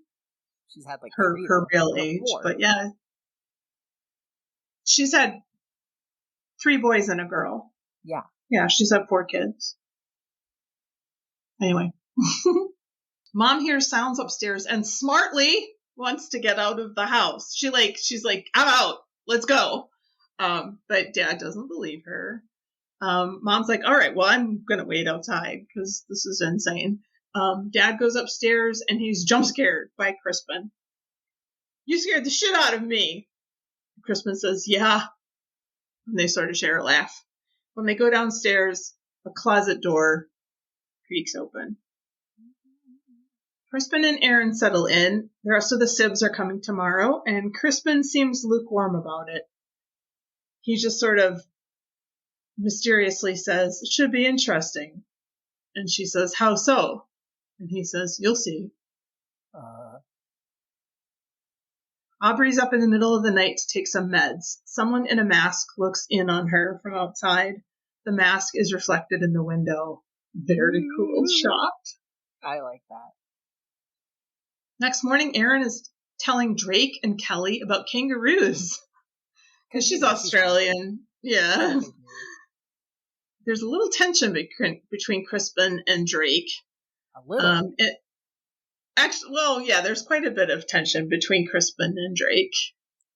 She's had like her real age, but yeah, she's had 3 boys and a girl. Yeah, she's had 4 kids. Anyway, mom hears sounds upstairs and smartly wants to get out of the house. She's like, I'm out. Let's go. But dad doesn't believe her. Mom's like, all right, well, I'm going to wait outside because this is insane. Dad goes upstairs and he's jump scared by Crispin. You scared the shit out of me. Crispin says, yeah. And they sort of share a laugh. When they go downstairs, a closet door creaks open. Crispin and Aaron settle in. The rest of the sibs are coming tomorrow, and Crispin seems lukewarm about it. He just sort of mysteriously says, it should be interesting. And she says, how so? And he says, you'll see. Aubrey's up in the middle of the night to take some meds. Someone in a mask looks in on her from outside. The mask is reflected in the window. Very cool shot. I like that. Next morning, Erin is telling Drake and Kelly about kangaroos. Because she's Australian. Yeah. There's a little tension between Crispin and Drake. A little? There's quite a bit of tension between Crispin and Drake.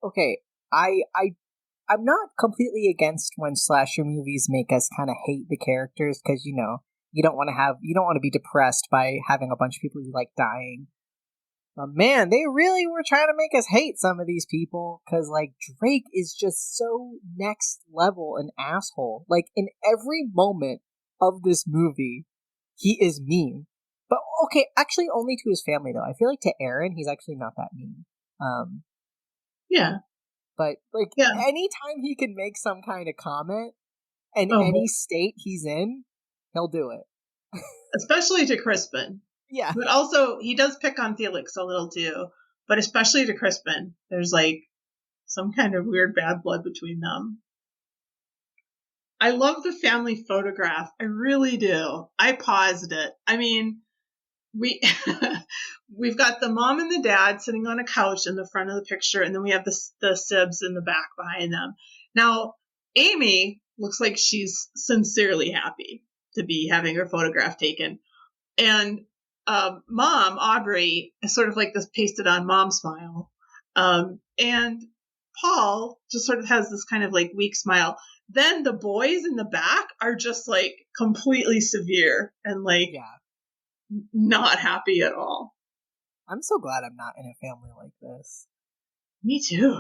Okay, I'm not completely against when slasher movies make us kind of hate the characters, because, you know, you don't want to be depressed by having a bunch of people you like dying. But man, they really were trying to make us hate some of these people, because, like, Drake is just so next level an asshole. Like, in every moment of this movie, he is mean. But, okay, actually only to his family, though. I feel like to Aaron, he's actually not that mean. Yeah. But, like, anytime he can make some kind of comment, in any state he's in, he'll do it. Especially to Crispin. Yeah. But also, he does pick on Felix a little, too. But especially to Crispin. There's, like, some kind of weird bad blood between them. I love the family photograph. I really do. I paused it. I mean, we've got the mom and the dad sitting on a couch in the front of the picture, and then we have the sibs in the back behind them. Now, Amy looks like she's sincerely happy to be having her photograph taken. And mom, Aubrey, is sort of like this pasted on mom smile. And Paul just sort of has this kind of like weak smile. Then the boys in the back are just like completely severe and like not happy at all. I'm so glad I'm not in a family like this. Me too.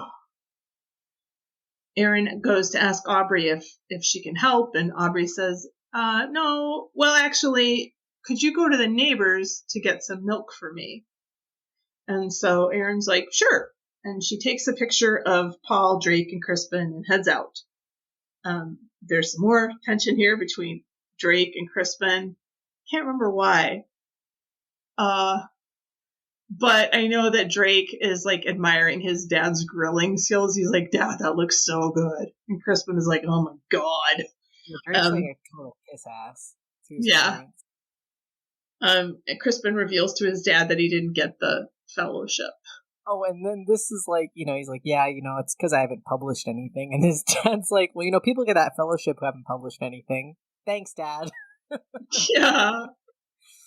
Erin goes to ask Aubrey if she can help, and Aubrey says, no, well, actually, could you go to the neighbors to get some milk for me? And so Erin's like, sure. And she takes a picture of Paul, Drake, and Crispin and heads out. There's some more tension here between Drake and Crispin. Can't remember why. But I know that Drake is like admiring his dad's grilling skills. He's like, Dad, that looks so good. And Crispin is like, oh my God. Yeah, Drake's like a total kiss ass. Yeah. And Crispin reveals to his dad that he didn't get the fellowship. Oh, and then this is like, he's like, yeah, it's because I haven't published anything. And his dad's like, well, people get that fellowship who haven't published anything. Thanks, Dad. Yeah.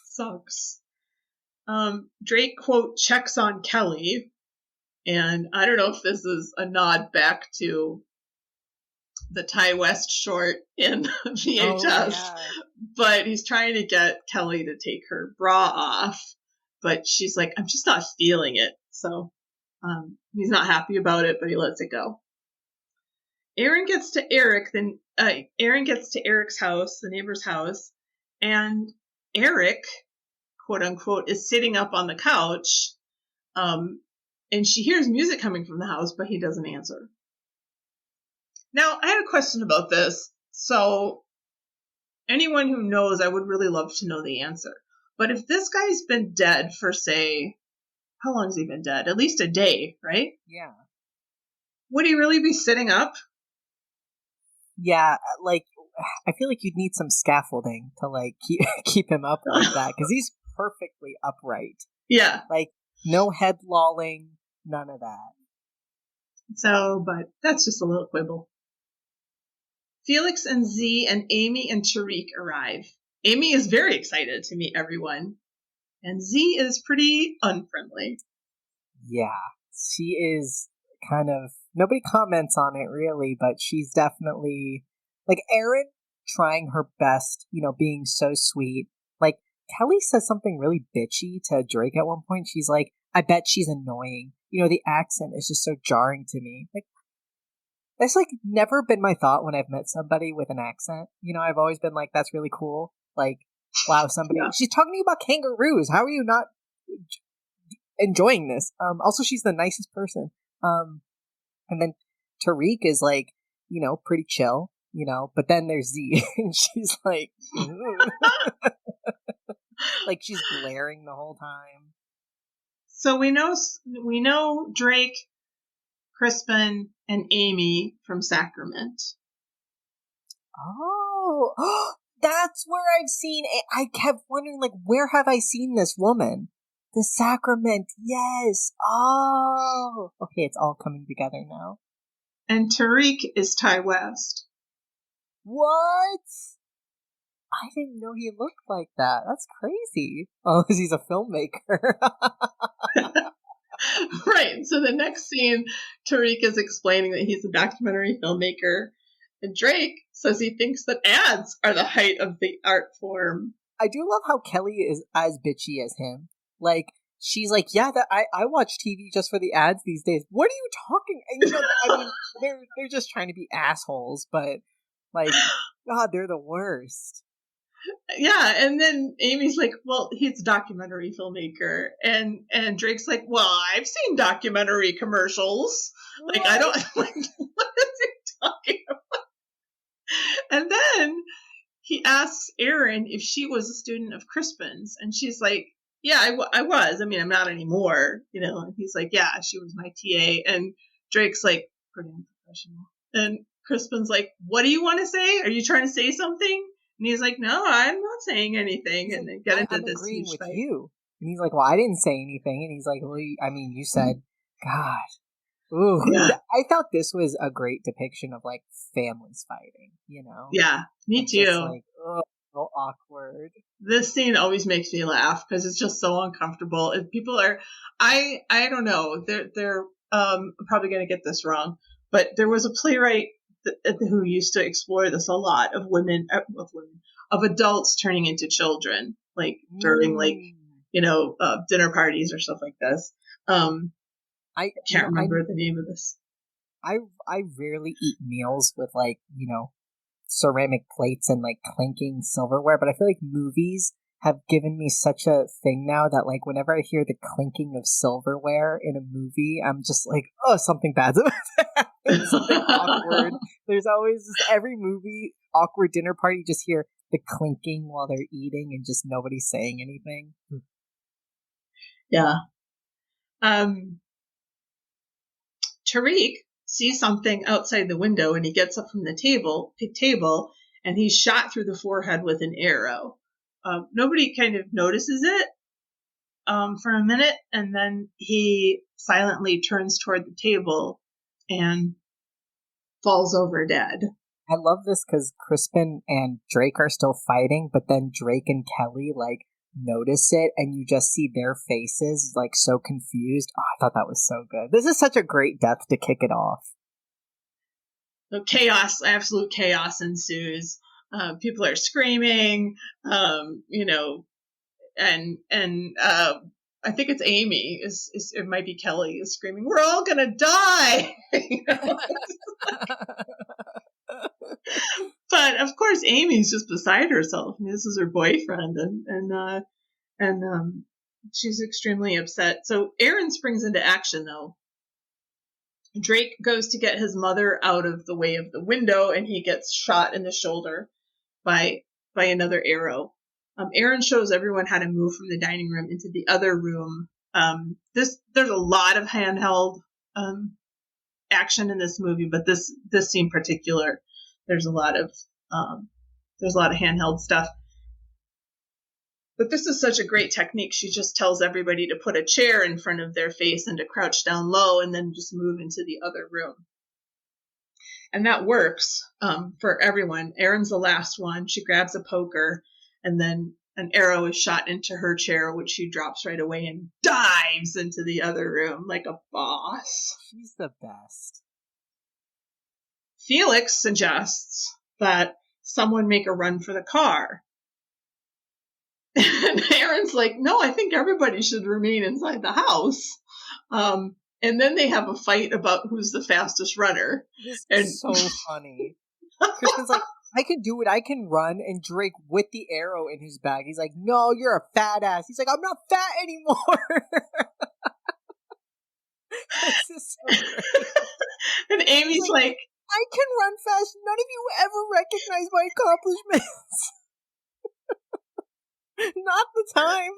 Sucks. Drake, quote, checks on Kelly. And I don't know if this is a nod back to the Ty West short in VHS, but he's trying to get Kelly to take her bra off, but she's like, I'm just not feeling it. So he's not happy about it, but he lets it go. Aaron gets to Eric's house, the neighbor's house, and Eric, quote unquote, is sitting up on the couch, and she hears music coming from the house, but he doesn't answer. Now, I had a question about this. So, anyone who knows, I would really love to know the answer. But if this guy's been dead for, say, how long has he been dead? At least a day, right? Yeah. Would he really be sitting up? Yeah, like, I feel like you'd need some scaffolding to, like, keep him up like that, because he's perfectly upright. Yeah. Like, no head lolling, none of that. So, but that's just a little quibble. Felix and Z and Amy and Tariq arrive. Amy is very excited to meet everyone, and Z is pretty unfriendly. Yeah, she is kind of, nobody comments on it really, but she's definitely, like, Erin trying her best, being so sweet. Like, Kelly says something really bitchy to Drake at one point. She's like, I bet she's annoying. The accent is just so jarring to me. Like, that's, like, never been my thought when I've met somebody with an accent. I've always been like, that's really cool. Like, wow, somebody... Yeah. She's talking to you about kangaroos. How are you not enjoying this? Also, she's the nicest person. And then Tariq is, like, pretty chill, but then there's Z, and she's like... like, she's glaring the whole time. So we know Drake, Crispin, and Amy from Sacrament. Oh, that's where I've seen it. I kept wondering, like, where have I seen this woman? The Sacrament, yes. Oh, okay, it's all coming together now. And Tariq is Ty West. What? I didn't know he looked like that. That's crazy. Oh, because he's a filmmaker. Right. So the next scene, Tariq is explaining that he's a documentary filmmaker, and Drake says he thinks that ads are the height of the art form. I do love how Kelly is as bitchy as him. Like, she's like, yeah, I watch TV just for the ads these days. What are you talking? And, I mean, they're just trying to be assholes, but, like, God, they're the worst. Yeah, and then Amy's like, well, he's a documentary filmmaker. And Drake's like, well, I've seen documentary commercials. What? Like, I don't, like, what is he talking about? And then he asks Erin if she was a student of Crispin's. And she's like, yeah, I was. I mean, I'm not anymore, And he's like, yeah, she was my TA. And Drake's like, pretty unprofessional. And Crispin's like, what do you want to say? Are you trying to say something? And he's like, no, I'm not saying anything. And they get into this agreeing with fight. You. And he's like, well, I didn't say anything. And he's like, well, I mean, you said, God. Ooh. Yeah. I thought this was a great depiction of, like, families fighting, Yeah, me too. Just, like, oh, so awkward. This scene always makes me laugh because it's just so uncomfortable. If people are, I don't know, they're probably going to get this wrong, but there was a playwright who used to explore this a lot of adults turning into children, like during like, dinner parties or stuff like this. I can't remember the name of this. I rarely eat meals with, like, ceramic plates and, like, clinking silverware, but I feel like movies have given me such a thing now that, like, whenever I hear the clinking of silverware in a movie, I'm just like, oh, something bad's about to happen. Something awkward. There's always every movie, awkward dinner party, just hear the clinking while they're eating and just nobody saying anything. Yeah. Tariq sees something outside the window and he gets up from the table and he's shot through the forehead with an arrow. Nobody kind of notices it. for a minute, and then he silently turns toward the table and falls over dead. I love this because Crispin and Drake are still fighting, but then Drake and Kelly like notice it, and you just see their faces like so confused. Oh, I thought that was so good. This is such a great death to kick it off. So chaos, absolute chaos ensues. People are screaming, you know, and I think it's Amy. It might be Kelly is screaming, "We're all gonna die!" You know? But of course, Amy's just beside herself. I mean, this is her boyfriend, and she's extremely upset. So Aaron springs into action, though. Drake goes to get his mother out of the way of the window, and he gets shot in the shoulder by another arrow. Aaron shows everyone how to move from the dining room into the other room. There's a lot of handheld action in this movie, but this scene in particular, there's a lot of handheld stuff. But this is such a great technique. She just tells everybody to put a chair in front of their face and to crouch down low and then just move into the other room. And that works for everyone. Erin's the last one. She grabs a poker, and then an arrow is shot into her chair, which she drops right away and dives into the other room like a boss. She's the best. Felix suggests that someone make a run for the car. And Aaron's like, no, I think everybody should remain inside the house. And then they have a fight about who's the fastest runner. This is so funny. Kristen's like, I can do it. I can run. And Drake, with the arrow in his bag, he's like, no, you're a fat ass. He's like, I'm not fat anymore. This is so great. And Amy's like, I can run fast. None of you ever recognize my accomplishments. Not the time.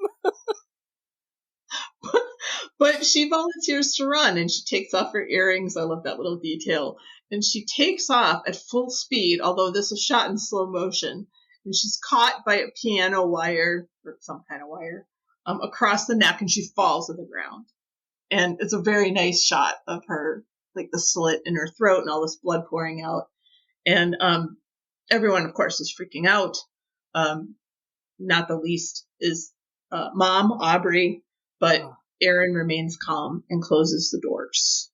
But she volunteers to run, and she takes off her earrings. I love that little detail. And she takes off at full speed, although this is shot in slow motion. And she's caught by a piano wire, or some kind of wire, across the neck, and she falls to the ground. And it's a very nice shot of her, like the slit in her throat and all this blood pouring out. And everyone, of course, is freaking out. Not the least is Mom, Aubrey, but Aaron remains calm and closes the doors.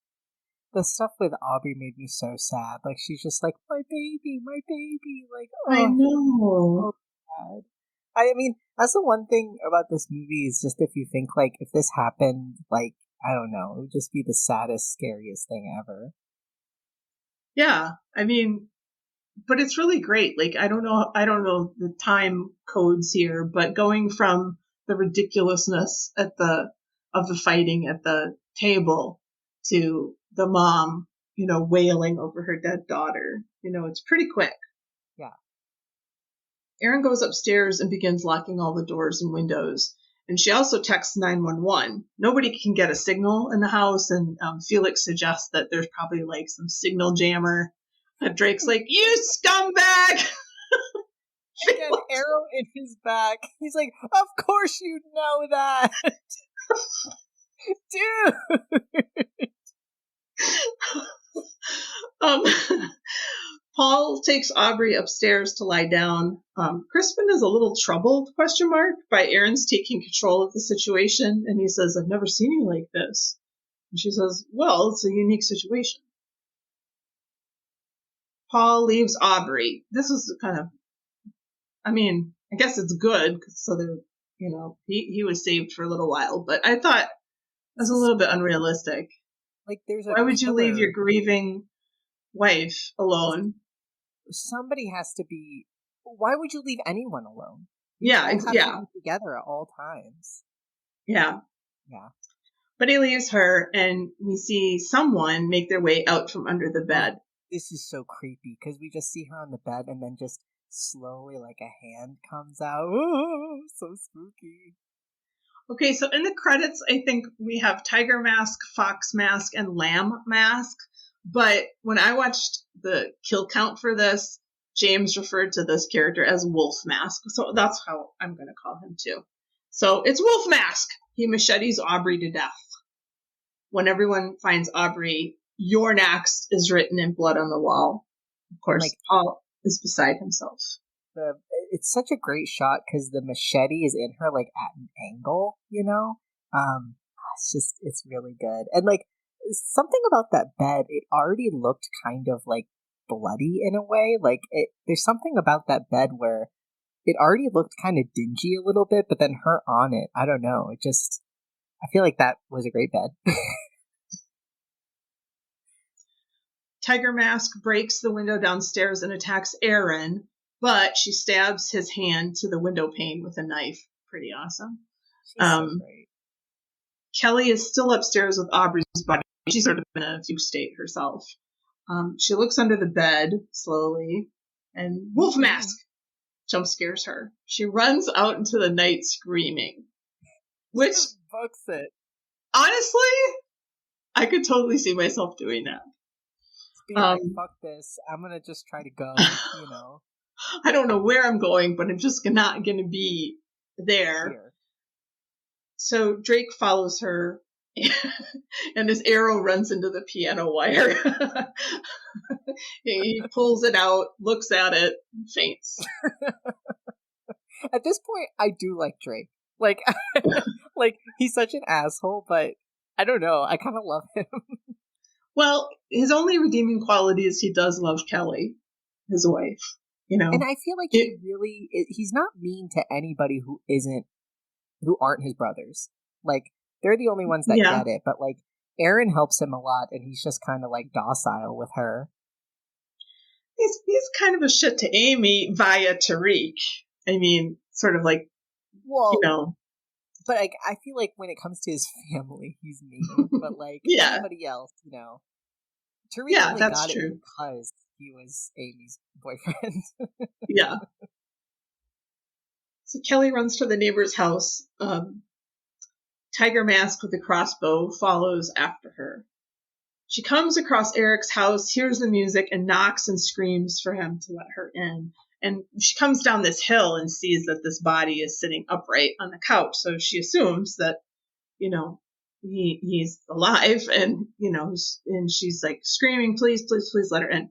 The stuff with Aubrey made me so sad. Like, she's just like, my baby. Like, oh, I know. So sad. I mean, that's the one thing about this movie is just if you think, like, if this happened, like, I don't know, it would just be the saddest, scariest thing ever. Yeah, I mean, but it's really great. Like, I don't know the time codes here, but going from the ridiculousness of the fighting at the table to the mom, wailing over her dead daughter, it's pretty quick. Yeah. Erin goes upstairs and begins locking all the doors and windows. And she also texts 911. Nobody can get a signal in the house, and Felix suggests that there's probably like some signal jammer. Drake's like, you scumbag! An arrow in his back. He's like, of course you know that. Dude. Paul takes Aubrey upstairs to lie down. Crispin is a little troubled, by Aaron's taking control of the situation. And he says, I've never seen you like this. And she says, well, it's a unique situation. Paul leaves Aubrey. This is kind of, I guess it's good. So that, he was saved for a little while, but I thought it was a little bit unrealistic. Like, why would you leave your grieving wife alone? Somebody has to be. Why would you leave anyone alone? Yeah. To be together at all times. Yeah. Yeah. But he leaves her, and we see someone make their way out from under the bed. This is so creepy because we just see her on the bed, and then just slowly, like a hand comes out. Ooh, so spooky. Okay, so in the credits, I think we have tiger mask, fox mask, and lamb mask. But when I watched the kill count for this, James referred to this character as Wolf Mask. So that's how I'm going to call him too. So it's Wolf Mask. He machetes Aubrey to death. When everyone finds Aubrey, "You're next" is written in blood on the wall. Of course, Like, Paul is beside himself. It's such a great shot because the machete is in her like at an angle, you know. It's really good, and like something about that bed, it already looked kind of like bloody in a way. Like there's something about that bed where it already looked kind of dingy a little bit, but then her on it, I don't know. I feel like that was a great bed. Tiger Mask breaks the window downstairs and attacks Aaron, but she stabs his hand to the window pane with a knife. Pretty awesome. She's so great. Kelly is still upstairs with Aubrey's body. She's sort of in a fugue state herself. She looks under the bed slowly, and Wolf Mask jump scares her. She runs out into the night screaming, which books it. Honestly, I could totally see myself doing that. Like, fuck this. I'm gonna just try to go, you know. I don't know where I'm going, but I'm just not gonna be there. Here. So Drake follows her, and his arrow runs into the piano wire. He pulls it out, looks at it, and faints. At this point, I do like Drake. Like, like he's such an asshole, but I don't know. I kind of love him. Well, his only redeeming quality is he does love Kelly, his wife, you know. And I feel like he's not mean to anybody who aren't his brothers. Like, they're the only ones that get it, but like, Aaron helps him a lot, and he's just kind of like docile with her. He's kind of a shit to Amy via Tariq. I mean, sort of like, you know. But like, I feel like when it comes to his family, he's mean. But like anybody else, you know, Tariq only got it because he was Amy's boyfriend. Yeah. So Kelly runs to the neighbor's house. Tiger Mask with a crossbow follows after her. She comes across Eric's house, hears the music, and knocks and screams for him to let her in. And she comes down this hill and sees that this body is sitting upright on the couch. So she assumes that, you know, he's alive, and, you know, and she's like screaming, please, please, please let her in.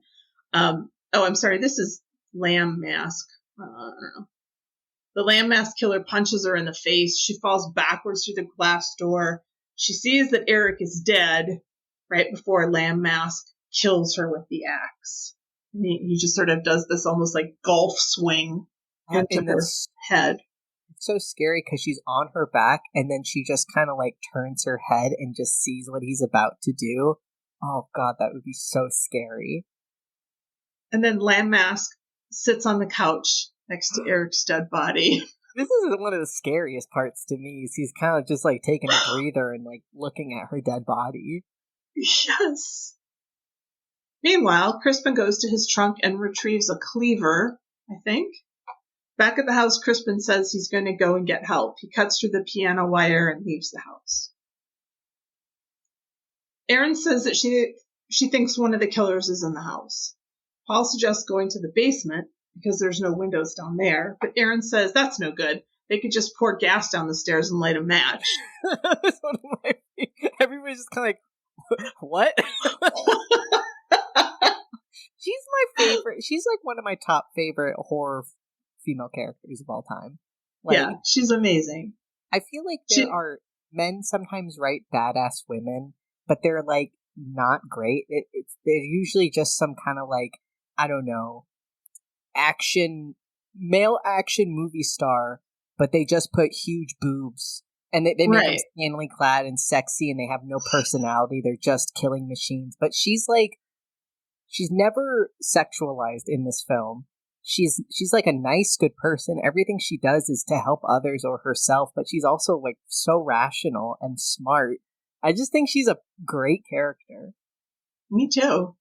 I'm sorry. This is Lamb Mask. I don't know. The Lamb Mask killer punches her in the face. She falls backwards through the glass door. She sees that Eric is dead right before Lamb Mask kills her with the axe. He just sort of does this almost like golf swing into her head. It's so scary because she's on her back, and then she just kind of like turns her head and just sees what he's about to do. Oh god, that would be so scary. And then Lamb Mask sits on the couch next to Eric's dead body. This is one of the scariest parts to me. Is he's kind of just like taking a breather and like looking at her dead body. Yes. Meanwhile, Crispin goes to his trunk and retrieves a cleaver, I think. Back at the house, Crispin says he's going to go and get help. He cuts through the piano wire and leaves the house. Erin says that she thinks one of the killers is in the house. Paul suggests going to the basement because there's no windows down there, but Erin says that's no good. They could just pour gas down the stairs and light a match. Everybody's just kind of like, what? She's my favorite. She's like one of my top favorite horror female characters of all time. Like, yeah, she's amazing. I feel like there are men sometimes write badass women, but they're like not great. They're usually just some kind of like, I don't know, male action movie star, but they just put huge boobs. And they make them scantily clad and sexy, and they have no personality. They're just killing machines. But she's never sexualized in this film. She's like a nice, good person. Everything she does is to help others or herself, but she's also like so rational and smart. I just think she's a great character. Me too.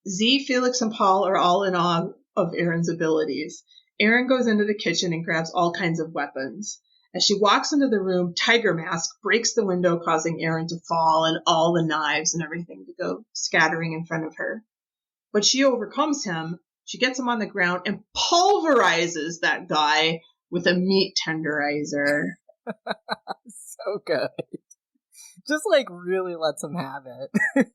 Z, Felix, and Paul are all in awe of Erin's abilities. Erin goes into the kitchen and grabs all kinds of weapons. As she walks into the room, Tiger Mask breaks the window, causing Erin to fall and all the knives and everything to go scattering in front of her. But she overcomes him. She gets him on the ground and pulverizes that guy with a meat tenderizer. So good. Just like really lets him have it.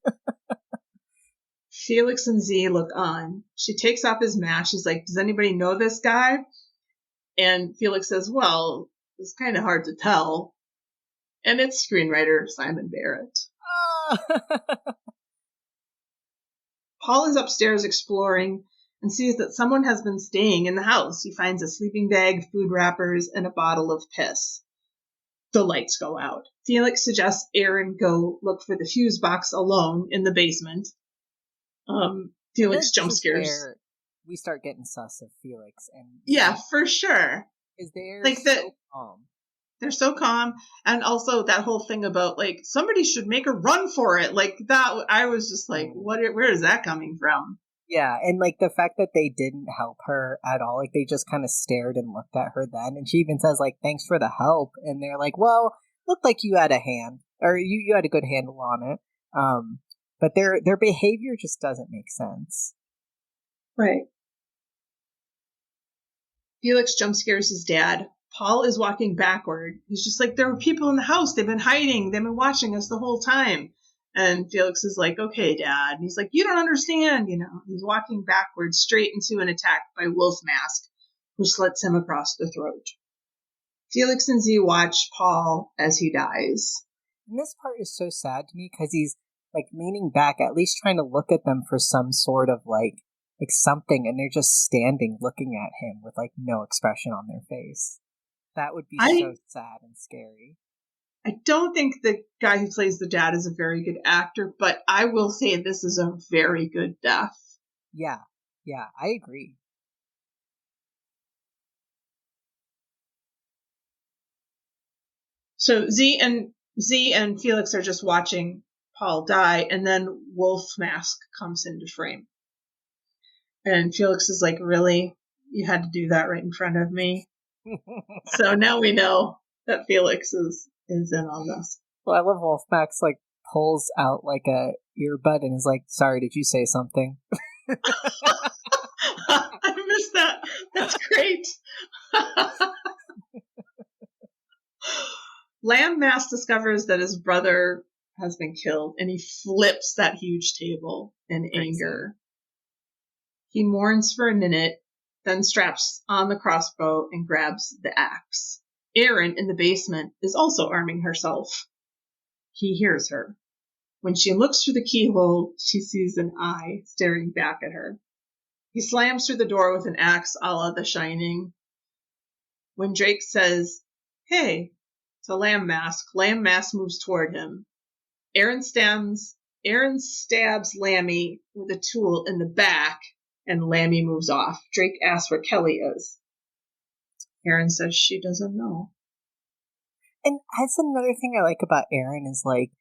Felix and Z look on. She takes off his mask. She's like, does anybody know this guy? And Felix says, well, it's kind of hard to tell. And it's screenwriter Simon Barrett. Paul is upstairs exploring and sees that someone has been staying in the house. He finds a sleeping bag, food wrappers, and a bottle of piss. The lights go out. Felix suggests Aaron go look for the fuse box alone in the basement. Felix jump scares. We start getting sus of Felix and yeah, for sure. Is they're like so calm. They're so calm, and also that whole thing about like somebody should make a run for it. Like that, I was just like, where is that coming from? Yeah, and like the fact that they didn't help her at all, like they just kind of stared and looked at her then, and she even says like, "Thanks for the help," and they're like, "Well, looked like you had a hand, or you had a good handle on it." But their behavior just doesn't make sense. Right. Felix jump scares his dad. Paul is walking backward. He's just like, there were people in the house. They've been hiding. They've been watching us the whole time. And Felix is like, okay, Dad. And he's like, you don't understand, you know. He's walking backwards straight into an attack by Wolf Mask, who slits him across the throat. Felix and Z watch Paul as he dies. And this part is so sad to me because he's like leaning back, at least trying to look at them for some sort of like something, and they're just standing looking at him with like no expression on their face. That would be so sad and scary. I don't think the guy who plays the dad is a very good actor, but I will say this is a very good death. Yeah, I agree. So Z and Felix are just watching Paul die, and then Wolf Mask comes into frame. And Felix is like, really? You had to do that right in front of me? So now we know that Felix is in on this. Well, I love Wolfmax like pulls out like a earbud and is like, sorry, did you say something? I missed that. That's great. Lamb Mask discovers that his brother has been killed, and he flips that huge table in anger. He mourns for a minute, then straps on the crossbow and grabs the axe. Erin, in the basement, is also arming herself. He hears her. When she looks through the keyhole, she sees an eye staring back at her. He slams through the door with an axe a la The Shining. When Drake says, hey, to Lamb Mask moves toward him. Erin stabs Lammy with a tool in the back, and Lammy moves off. Drake asks where Kelly is. Erin says she doesn't know. And that's another thing I like about Erin is like,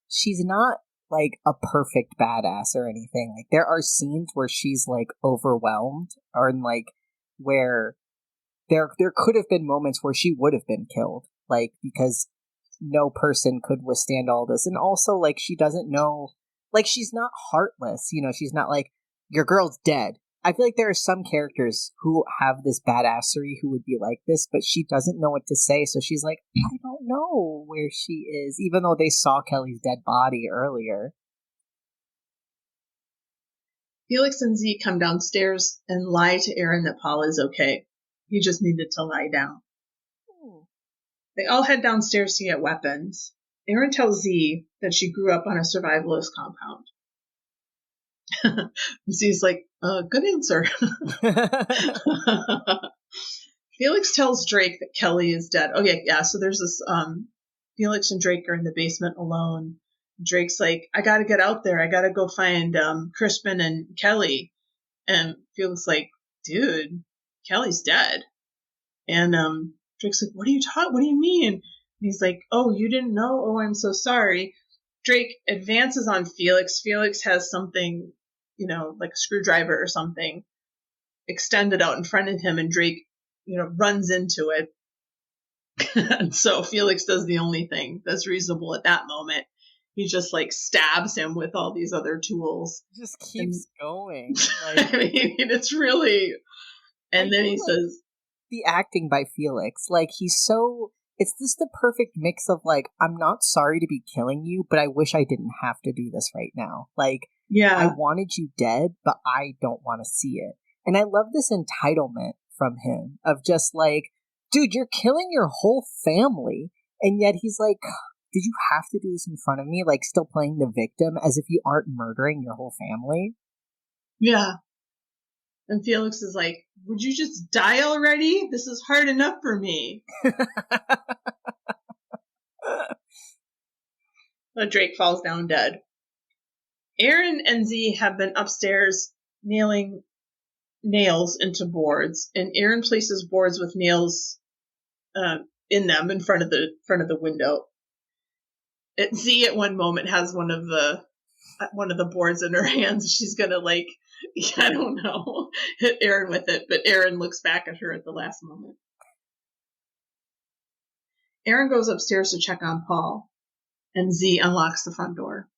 she's not like a perfect badass or anything. Like there are scenes where she's like overwhelmed, or like where there could have been moments where she would have been killed, like because no person could withstand all this. And also like she doesn't know, like she's not heartless, you know, she's not like, your girl's dead. I feel like there are some characters who have this badassery who would be like this, but she doesn't know what to say, so she's like, I don't know where she is, even though they saw Kelly's dead body earlier. Felix and Z come downstairs and lie to Erin that Paul is okay. He just needed to lie down. They all head downstairs to get weapons. Erin tells Z that she grew up on a survivalist compound. Z's like, good answer. Felix tells Drake that Kelly is dead. Okay, yeah, so there's this, Felix and Drake are in the basement alone. Drake's like, I gotta get out there. I gotta go find Crispin and Kelly. And Felix like, dude, Kelly's dead. And Drake's like, what do you mean? And he's like, oh, you didn't know? Oh, I'm so sorry. Drake advances on Felix. Felix has something, you know, like a screwdriver or something extended out in front of him, and Drake, you know, runs into it. And so Felix does the only thing that's reasonable at that moment. He just like stabs him with all these other tools. Just keeps going. Like, I mean, it's really. And then he says, the acting by Felix, like he's so it's just the perfect mix of like, I'm not sorry to be killing you, but I wish I didn't have to do this right now. Like, I Yeah. wanted you dead, but I don't want to see it. And I love this entitlement from him of just like, dude, you're killing your whole family. And yet he's like, did you have to do this in front of me? Like, still playing the victim as if you aren't murdering your whole family? Yeah. And Felix is like, would you just die already? This is hard enough for me. But Drake falls down dead. Aaron and Z have been upstairs nailing nails into boards, and Aaron places boards with nails in them in front of the window. Z at one moment has one of the boards in her hands. She's gonna like, I don't know, hit Aaron with it, but Aaron looks back at her at the last moment. Aaron goes upstairs to check on Paul, and Z unlocks the front door.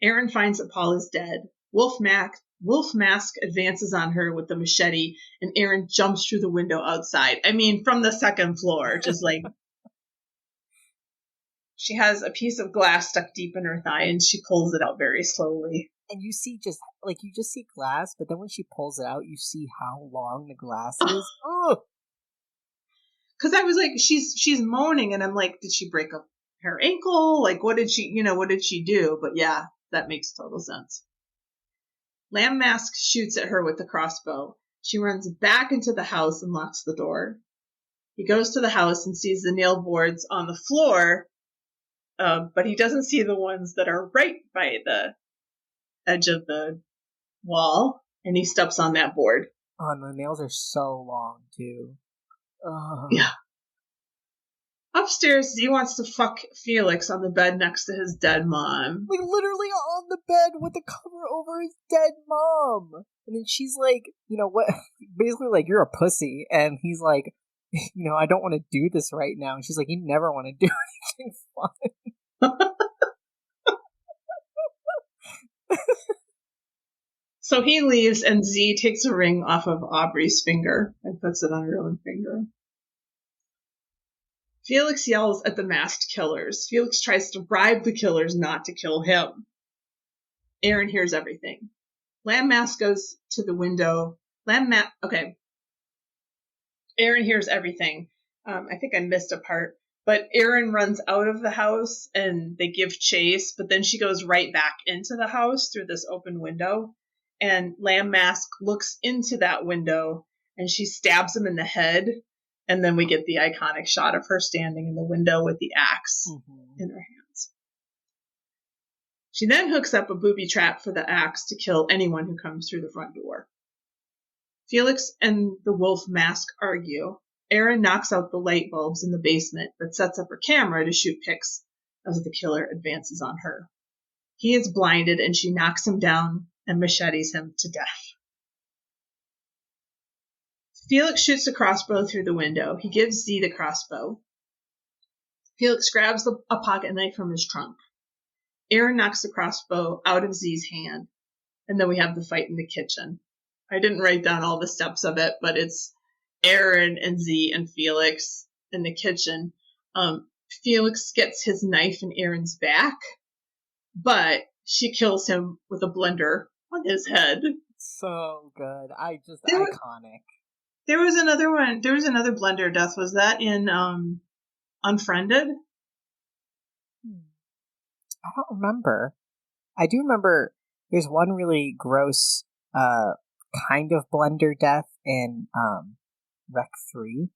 Aaron finds that Paul is dead. Wolf Mask advances on her with the machete, and Aaron jumps through the window outside. I mean, from the second floor, just like... She has a piece of glass stuck deep in her thigh, and she pulls it out very slowly. And you see you just see glass, but then when she pulls it out, you see how long the glass is. Oh! Because I was like, she's moaning, and I'm like, did she break up her ankle? Like, what did she do? But yeah, that makes total sense. Lamb Mask shoots at her with the crossbow. She runs back into the house and locks the door. He goes to the house and sees the nail boards on the floor, but he doesn't see the ones that are right by the edge of the wall, and he steps on that board. Oh, and the nails are so long, too. Oh. Yeah. Upstairs, Z wants to fuck Felix on the bed next to his dead mom. Like, literally on the bed with the cover over his dead mom. And then she's like, you know what? Basically, like, you're a pussy. And he's like, you know, I don't want to do this right now. And she's like, you never want to do anything fun. So he leaves, and Z takes a ring off of Aubrey's finger and puts it on her own finger. Felix yells at the masked killers. Felix tries to bribe the killers not to kill him. Aaron hears everything. Lamb Mask goes to the window. Okay. Aaron hears everything. I think I missed a part. But Aaron runs out of the house, and they give chase, but then she goes right back into the house through this open window. And Lamb Mask looks into that window, and she stabs him in the head. And then we get the iconic shot of her standing in the window with the axe in her hands. She then hooks up a booby trap for the axe to kill anyone who comes through the front door. Felix and the Wolf Mask argue. Aaron knocks out the light bulbs in the basement, but sets up her camera to shoot pics as the killer advances on her. He is blinded, and she knocks him down and machetes him to death. Felix shoots the crossbow through the window. He gives Z the crossbow. Felix grabs a pocket knife from his trunk. Aaron knocks the crossbow out of Z's hand, and then we have the fight in the kitchen. I didn't write down all the steps of it, but it's Aaron and Z and Felix in the kitchen. Felix gets his knife in Aaron's back, but she kills him with a blender on his head. So good. Iconic. There was another one. There was another blender death. Was that in Unfriended? I don't remember. I do remember there's one really gross kind of blender death in Rec 3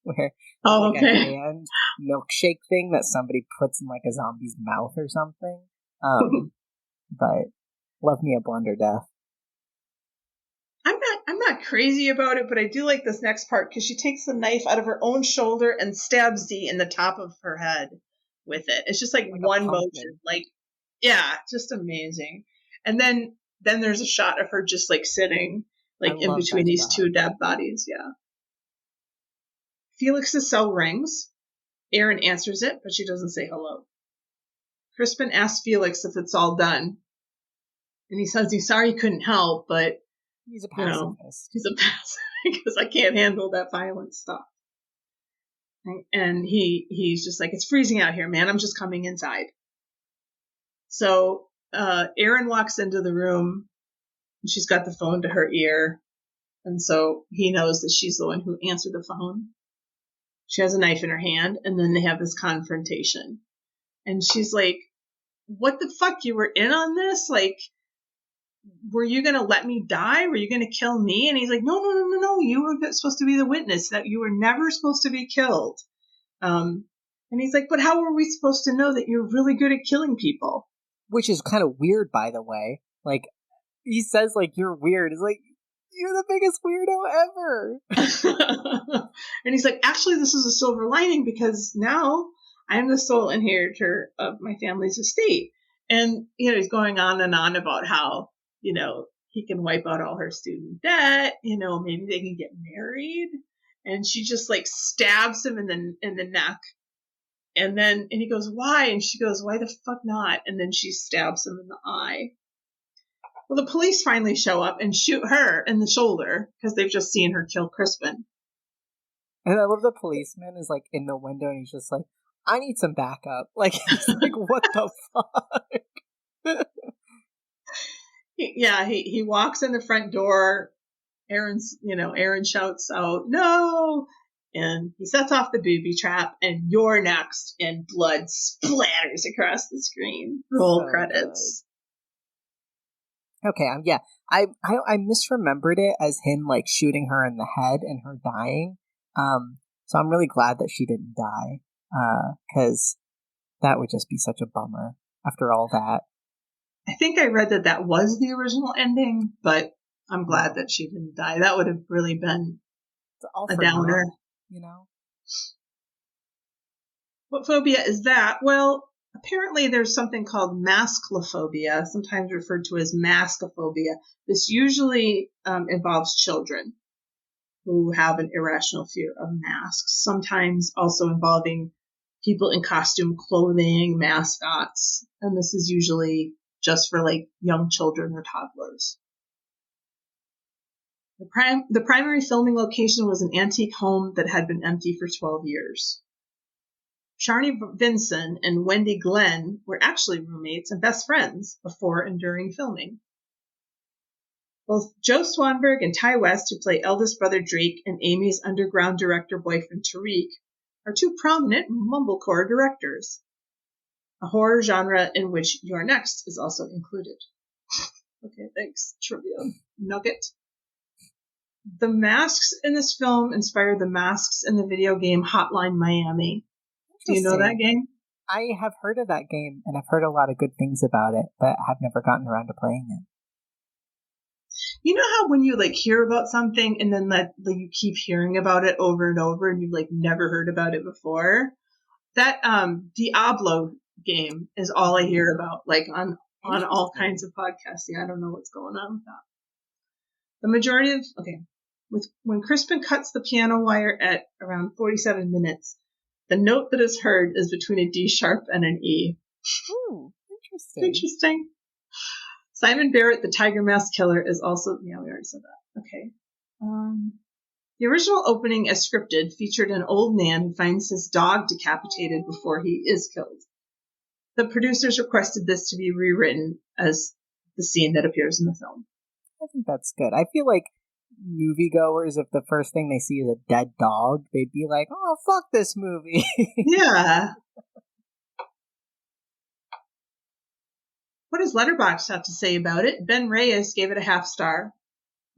where a hand milkshake thing that somebody puts in like a zombie's mouth or something. But love me a blender death. I'm not crazy about it, but I do like this next part because she takes the knife out of her own shoulder and stabs Z in the top of her head with it. It's just like one motion. Like, yeah, just amazing. And then there's a shot of her just like sitting like in between these two dead bodies. Yeah. Felix's cell rings. Aaron answers it, but she doesn't say hello. Crispin asks Felix if it's all done. And he says he's sorry he couldn't help, but he's a pacifist. He's a pacifist because I can't handle that violent stuff. And he's just like, it's freezing out here, man. I'm just coming inside. So Erin walks into the room, and she's got the phone to her ear. And so he knows that she's the one who answered the phone. She has a knife in her hand, and then they have this confrontation. And she's like, what the fuck? You were in on this? Like, were you going to let me die? Were you going to kill me? And he's like, no. You were supposed to be the witness, that you were never supposed to be killed. And he's like, but how were we supposed to know that you're really good at killing people? Which is kind of weird, by the way. Like, he says, like, you're weird. It's like, you're the biggest weirdo ever. And he's like, actually, this is a silver lining, because now I'm the sole inheritor of my family's estate. And, he's going on and on about how, he can wipe out all her student debt. Maybe they can get married. And she just like stabs him in the neck. And he goes, why? And she goes, why the fuck not? And then she stabs him in the eye. Well, the police finally show up and shoot her in the shoulder because they've just seen her kill Crispin. And I love the policeman is like in the window and he's just like, I need some backup. Like, he's like, what the fuck? He walks in the front door. Erin shouts out, no! And he sets off the booby trap, and you're next, and blood splatters across the screen. Roll credits. Good. Okay, yeah. I misremembered it as him, like, shooting her in the head and her dying. So I'm really glad that she didn't die, because that would just be such a bummer after all that. I think I read that was the original ending, but I'm glad that she didn't die. That would have really been a downer. What phobia is that? Well, apparently there's something called masklophobia, sometimes referred to as maskophobia. This usually involves children who have an irrational fear of masks, sometimes also involving people in costume clothing, mascots, and this is usually just for like young children or toddlers. The primary filming location was an antique home that had been empty for 12 years. Sharni Vinson and Wendy Glenn were actually roommates and best friends before and during filming. Both Joe Swanberg and Ty West, who play eldest brother Drake and Amy's underground director boyfriend Tariq, are two prominent mumblecore directors, a horror genre in which You're Next is also included. Okay, thanks, trivia nugget. The masks in this film inspired the masks in the video game Hotline Miami. Do you know that game? I have heard of that game, and I've heard a lot of good things about it, but have never gotten around to playing it. You know how when you like hear about something and then you keep hearing about it over and over and you've like never heard about it before? That Diablo game is all I hear about, like on all kinds of podcasts. Yeah, I don't know what's going on with that. The majority of when Crispin cuts the piano wire at around 47 minutes, the note that is heard is between a D sharp and an E. Ooh, interesting. Simon Barrett, the Tiger Mask Killer, is also... Yeah, we already said that. Okay. The original opening, as scripted, featured an old man who finds his dog decapitated before he is killed. The producers requested this to be rewritten as the scene that appears in the film. I think that's good. I feel like moviegoers, if the first thing they see is a dead dog, they'd be like, oh, fuck this movie. Yeah. What does Letterboxd have to say about it? Ben Reyes gave it a 0.5 star.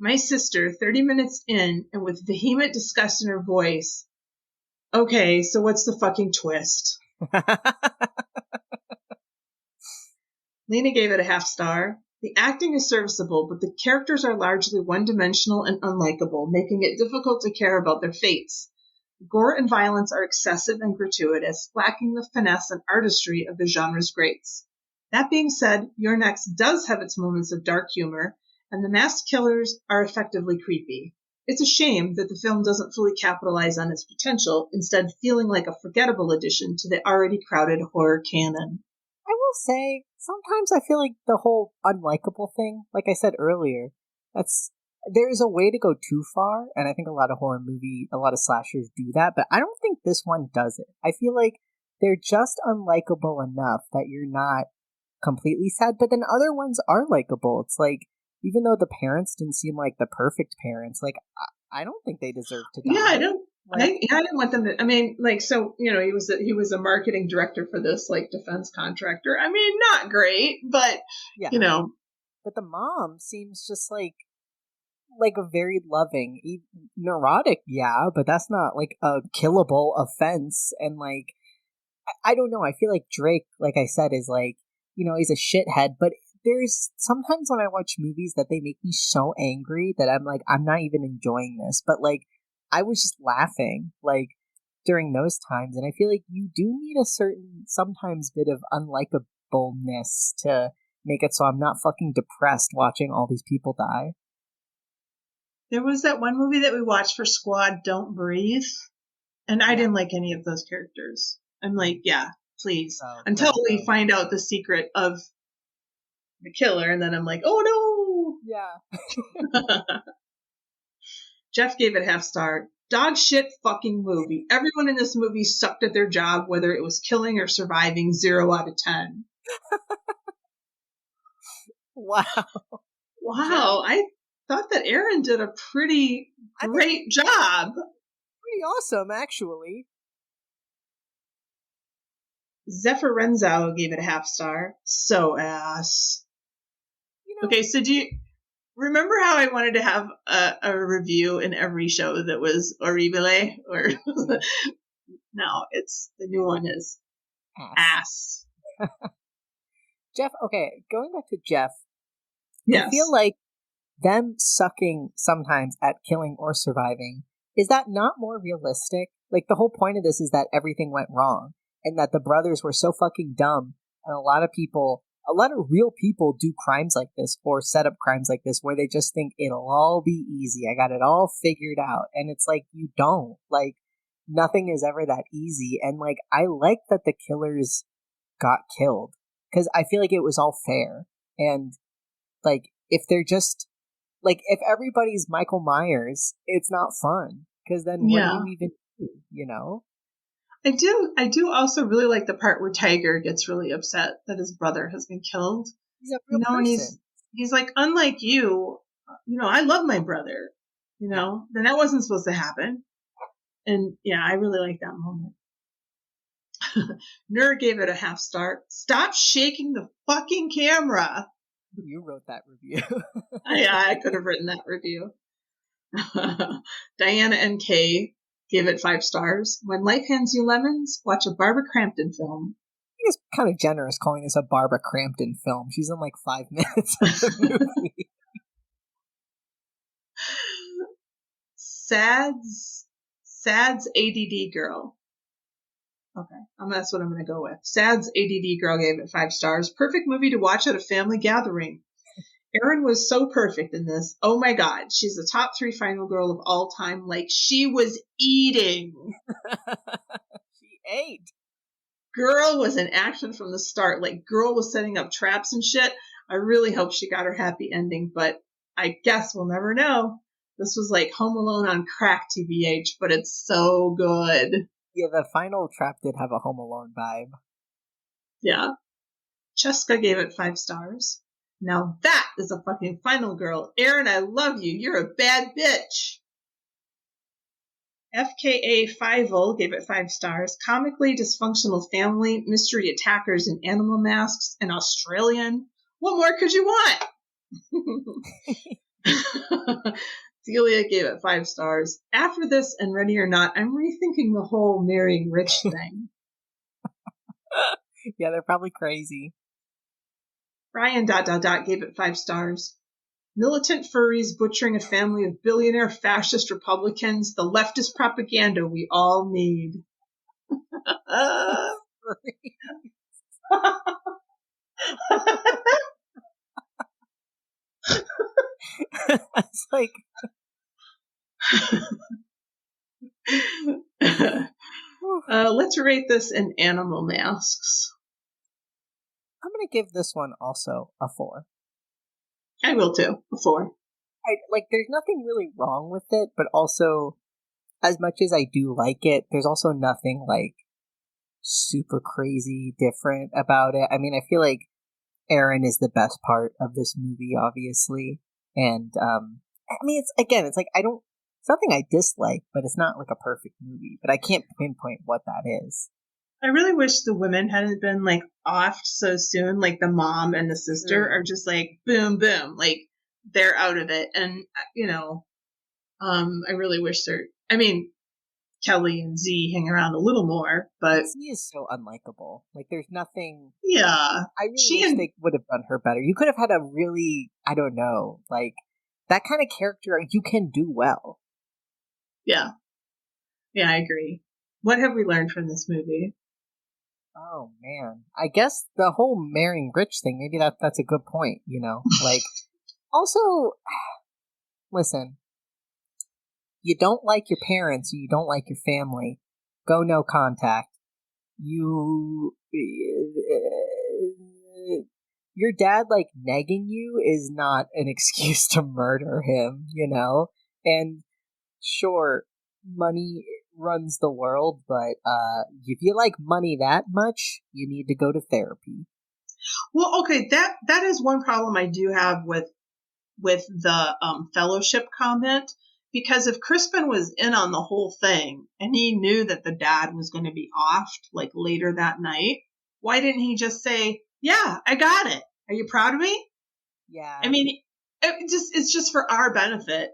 My sister, 30 minutes in, and with vehement disgust in her voice. Okay, so what's the fucking twist? Lena gave it a 0.5 star. The acting is serviceable, but the characters are largely one-dimensional and unlikable, making it difficult to care about their fates. Gore and violence are excessive and gratuitous, lacking the finesse and artistry of the genre's greats. That being said, Your Next does have its moments of dark humor, and the masked killers are effectively creepy. It's a shame that the film doesn't fully capitalize on its potential, instead feeling like a forgettable addition to the already crowded horror canon. I will say, sometimes I feel like the whole unlikable thing, like I said earlier, that's there's a way to go too far, and I think a lot of a lot of slashers do that, but I don't think this one does it. I feel like they're just unlikable enough that you're not completely sad, but then other ones are likable. It's like, even though the parents didn't seem like the perfect parents, like, I don't think they deserve to Yeah, die. I didn't want them to. I mean, like, so he was a marketing director for this like defense contractor. I mean, not great, but Yeah. you know, But the mom seems just like a very loving, neurotic, yeah, but that's not like a killable offense. And like, I don't know. I feel like Drake, like I said, is like, he's a shithead, but there's sometimes when I watch movies that they make me so angry that I'm like, I'm not even enjoying this. But like, I was just laughing like during those times, and I feel like you do need a certain sometimes bit of unlikableness to make it so I'm not fucking depressed watching all these people die. there was that one movie that we watched for Squad, Don't Breathe, and I didn't like any of those characters. I'm like, yeah, please, until we find out the secret of the killer, and then I'm like, oh no. Yeah. Jeff gave it half star. Dog shit fucking movie. Everyone in this movie sucked at their job, whether it was killing or surviving. 0 out of 10. Wow. Wow. I thought that Aaron did a pretty great job. Pretty awesome, actually. Zephyr Renzo gave it a half star. So ass. Okay, so do you remember how I wanted to have a review in every show that was horrible? Or no, it's the new one is ass. Jeff, okay, going back to Jeff, yes. I feel like them sucking sometimes at killing or surviving, is that not more realistic? Like, the whole point of this is that everything went wrong, and that the brothers were so fucking dumb, and a lot of real people do crimes like this, or set up crimes like this, where they just think it'll all be easy, I got it all figured out, and it's like, you don't. Like, nothing is ever that easy, and like, I like that the killers got killed, because I feel like it was all fair, and like, if they're just, like, if everybody's Michael Myers, it's not fun, because then what do you even do, I do also really like the part where Tiger gets really upset that his brother has been killed. He's a real person. And he's like, unlike you, I love my brother, then that wasn't supposed to happen. And yeah, I really like that moment. Nerd gave it a half star. Stop shaking the fucking camera. You wrote that review. I could have written that review. Diana NK gave it 5 stars. When life hands you lemons, watch a Barbara Crampton film. I think it's kind of generous calling this a Barbara Crampton film. She's in like 5 minutes of the movie. Sad's ADD girl. Okay, that's what I'm going to go with. Sad's ADD girl gave it 5 stars. Perfect movie to watch at a family gathering. Erin was so perfect in this. Oh my God, she's the top 3 final girl of all time. Like, she was eating. She ate. Girl was in action from the start. Like, girl was setting up traps and shit. I really hope she got her happy ending, but I guess we'll never know. This was like Home Alone on crack, TBH, but it's so good. Yeah, the final trap did have a Home Alone vibe. Yeah. Cheska gave it 5 stars. Now that is a fucking final girl. Erin, I love you. You're a bad bitch. FKA Fievel gave it 5 stars. Comically dysfunctional family, mystery attackers in animal masks, and Australian. What more could you want? Delia gave it 5 stars. After this and Ready or Not, I'm rethinking the whole marrying rich thing. Yeah, they're probably crazy. Ryan ... gave it 5 stars. Militant furries butchering a family of billionaire fascist Republicans, the leftist propaganda we all need. It's like... let's rate this in animal masks. I'm going to give this one also a 4. I will too. A 4. like there's nothing really wrong with it, but also as much as I do like it, there's also nothing like super crazy different about it. I mean, I feel like Aaron is the best part of this movie, obviously, and I mean, it's like I don't. It's nothing I dislike, but it's not like a perfect movie. But I can't pinpoint what that is. I really wish the women hadn't been like offed so soon. Like the mom and the sister are just like boom, boom, like they're out of it. And I really wish they're. I mean, Kelly and Z hang around a little more, but Z is so unlikable. Like, there's nothing. yeah, I really wish they would have done her better. You could have had a really, I don't know, like that kind of character you can do well. Yeah, I agree. What have we learned from this movie? Oh man, I guess the whole marrying rich thing. Maybe that's a good point. Like also, listen, you don't like your parents, you don't like your family, go no contact. Your dad like negging you is not an excuse to murder him. And sure, money runs the world, but if you like money that much, you need to go to therapy. Well, okay, that is one problem I do have with the fellowship comment, because if Crispin was in on the whole thing and he knew that the dad was going to be offed like later that night, why didn't he just say, "Yeah, I got it. Are you proud of me?" Yeah. I mean, it's just for our benefit,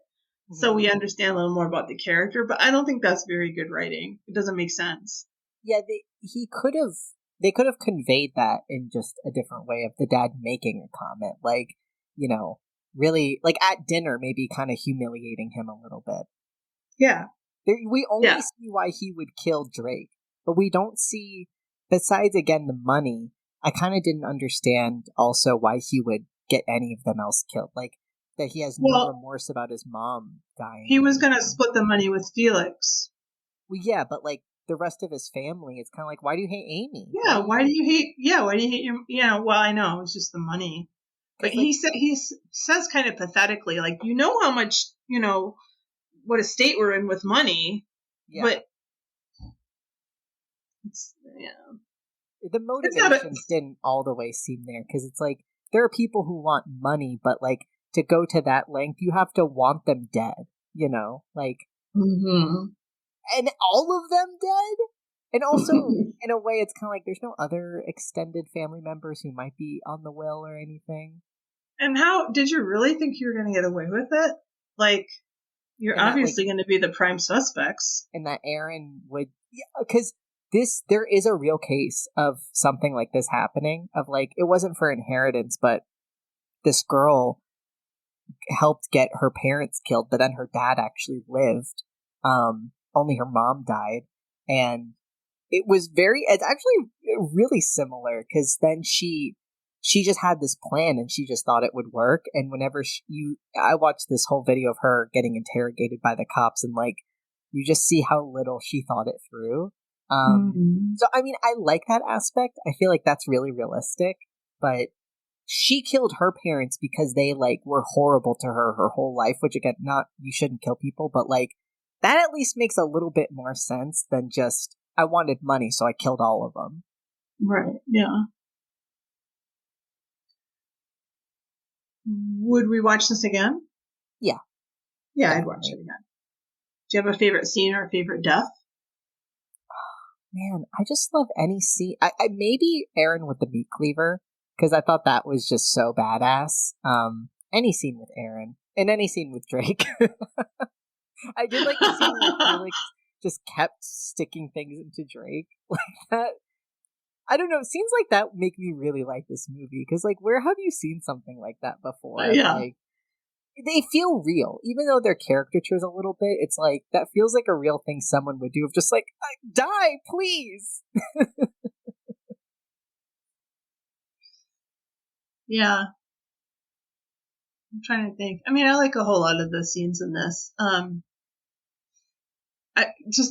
so we understand a little more about the character. But I don't think that's very good writing. It doesn't make sense. Yeah, they could have conveyed that in just a different way of the dad making a comment, like, really, like at dinner, maybe kind of humiliating him a little bit. Yeah. We only see why he would kill Drake, but we don't see, besides, again, the money, I kind of didn't understand also why he would get any of them else killed. Like, that he has no remorse about his mom dying. He was going to split the money with Felix. Well, yeah, but like the rest of his family, it's kind of like, why do you hate Amy? Yeah, why do you hate your, well, I know, it's just the money. But like, he says kind of pathetically, like, how much, what a state we're in with money. Yeah. But the motivations didn't all the way seem there, because it's like there are people who want money, but like to go to that length, you have to want them dead, like, and all of them dead. And also, in a way, it's kind of like there's no other extended family members who might be on the will or anything. And how did you really think you were going to get away with it? Like, you're obviously going to be the prime suspects. And that Aaron would, because there is a real case of something like this happening, of like, it wasn't for inheritance, but this girl helped get her parents killed, but then her dad actually lived. Only her mom died. And it's actually really similar, because then she just had this plan and she just thought it would work. And whenever I watched this whole video of her getting interrogated by the cops, and like, you just see how little she thought it through. So, I mean, I like that aspect. I feel like that's really realistic, but she killed her parents because they like were horrible to her whole life, which again, not, you shouldn't kill people, but like that at least makes a little bit more sense than just, I wanted money, so I killed all of them. Right, yeah. Would we watch this again? Yeah. Yeah, definitely. I'd watch it again. Do you have a favorite scene or a favorite death? Man, I just love any scene. I maybe Aaron with the meat cleaver, because I thought that was just so badass. Any scene with Aaron, and any scene with Drake. I did like the scene where Felix just kept sticking things into Drake like that. I don't know. Scenes like that make me really like this movie, because like, where have you seen something like that before? Yeah. Like, they feel real, even though they're caricatures a little bit. It's like, that feels like a real thing someone would do, of just like, die, please. Yeah. I'm trying to think. I mean, I like a whole lot of the scenes in this.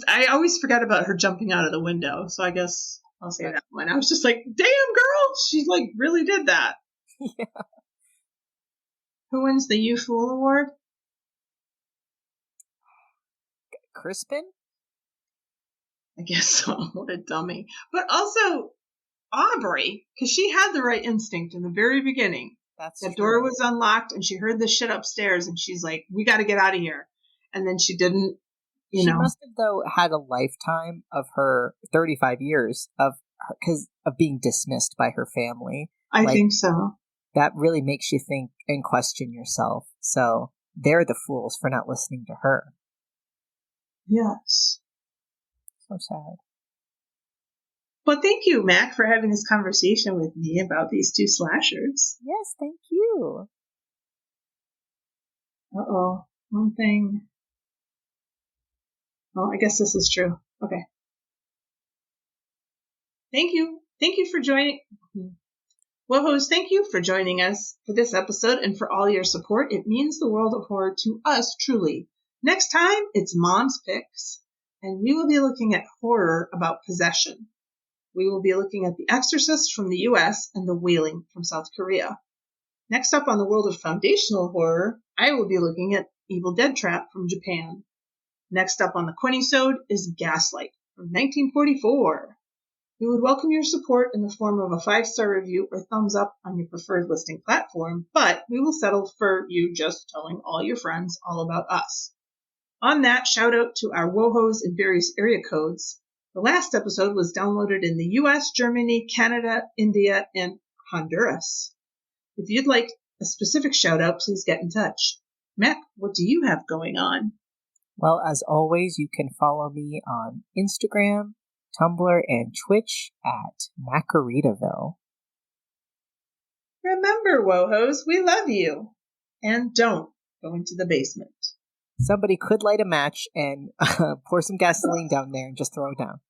I always forget about her jumping out of the window, so I guess I'll say that one. I was just like, damn girl, she like really did that. Yeah. Who wins the You Fool award? Crispin? I guess so. What a dummy. But also, Aubrey, because she had the right instinct in the very beginning. That's that true. door was unlocked and she heard this shit upstairs and she's like, we got to get out of here. And then she didn't, She must have, though, had a lifetime of her 35 years of being dismissed by her family. I think so. That really makes you think and question yourself. So they're the fools for not listening to her. Yes. So sad. But thank you, Mac, for having this conversation with me about these two slashers. Yes, thank you. Uh-oh. One thing. Well, I guess this is true. Okay. Thank you. Thank you for joining. WoHos, thank you for joining us for this episode and for all your support. It means the world of horror to us, truly. Next time, it's Mom's Picks, and we will be looking at horror about possession. We will be looking at The Exorcist from the US and The Wailing from South Korea. Next up on the world of foundational horror, I will be looking at Evil Dead Trap from Japan. Next up on the Quinnisode is Gaslight from 1944. We would welcome your support in the form of a 5-star review or thumbs up on your preferred listening platform, but we will settle for you just telling all your friends all about us. On that, shout out to our WoHos in various area codes. The last episode was downloaded in the US, Germany, Canada, India, and Honduras. If you'd like a specific shout out, please get in touch. Mac, what do you have going on? Well, as always, you can follow me on Instagram, Tumblr, and Twitch at Macaritaville. Remember, WoHos, we love you. And don't go into the basement. Somebody could light a match and pour some gasoline down there and just throw it down.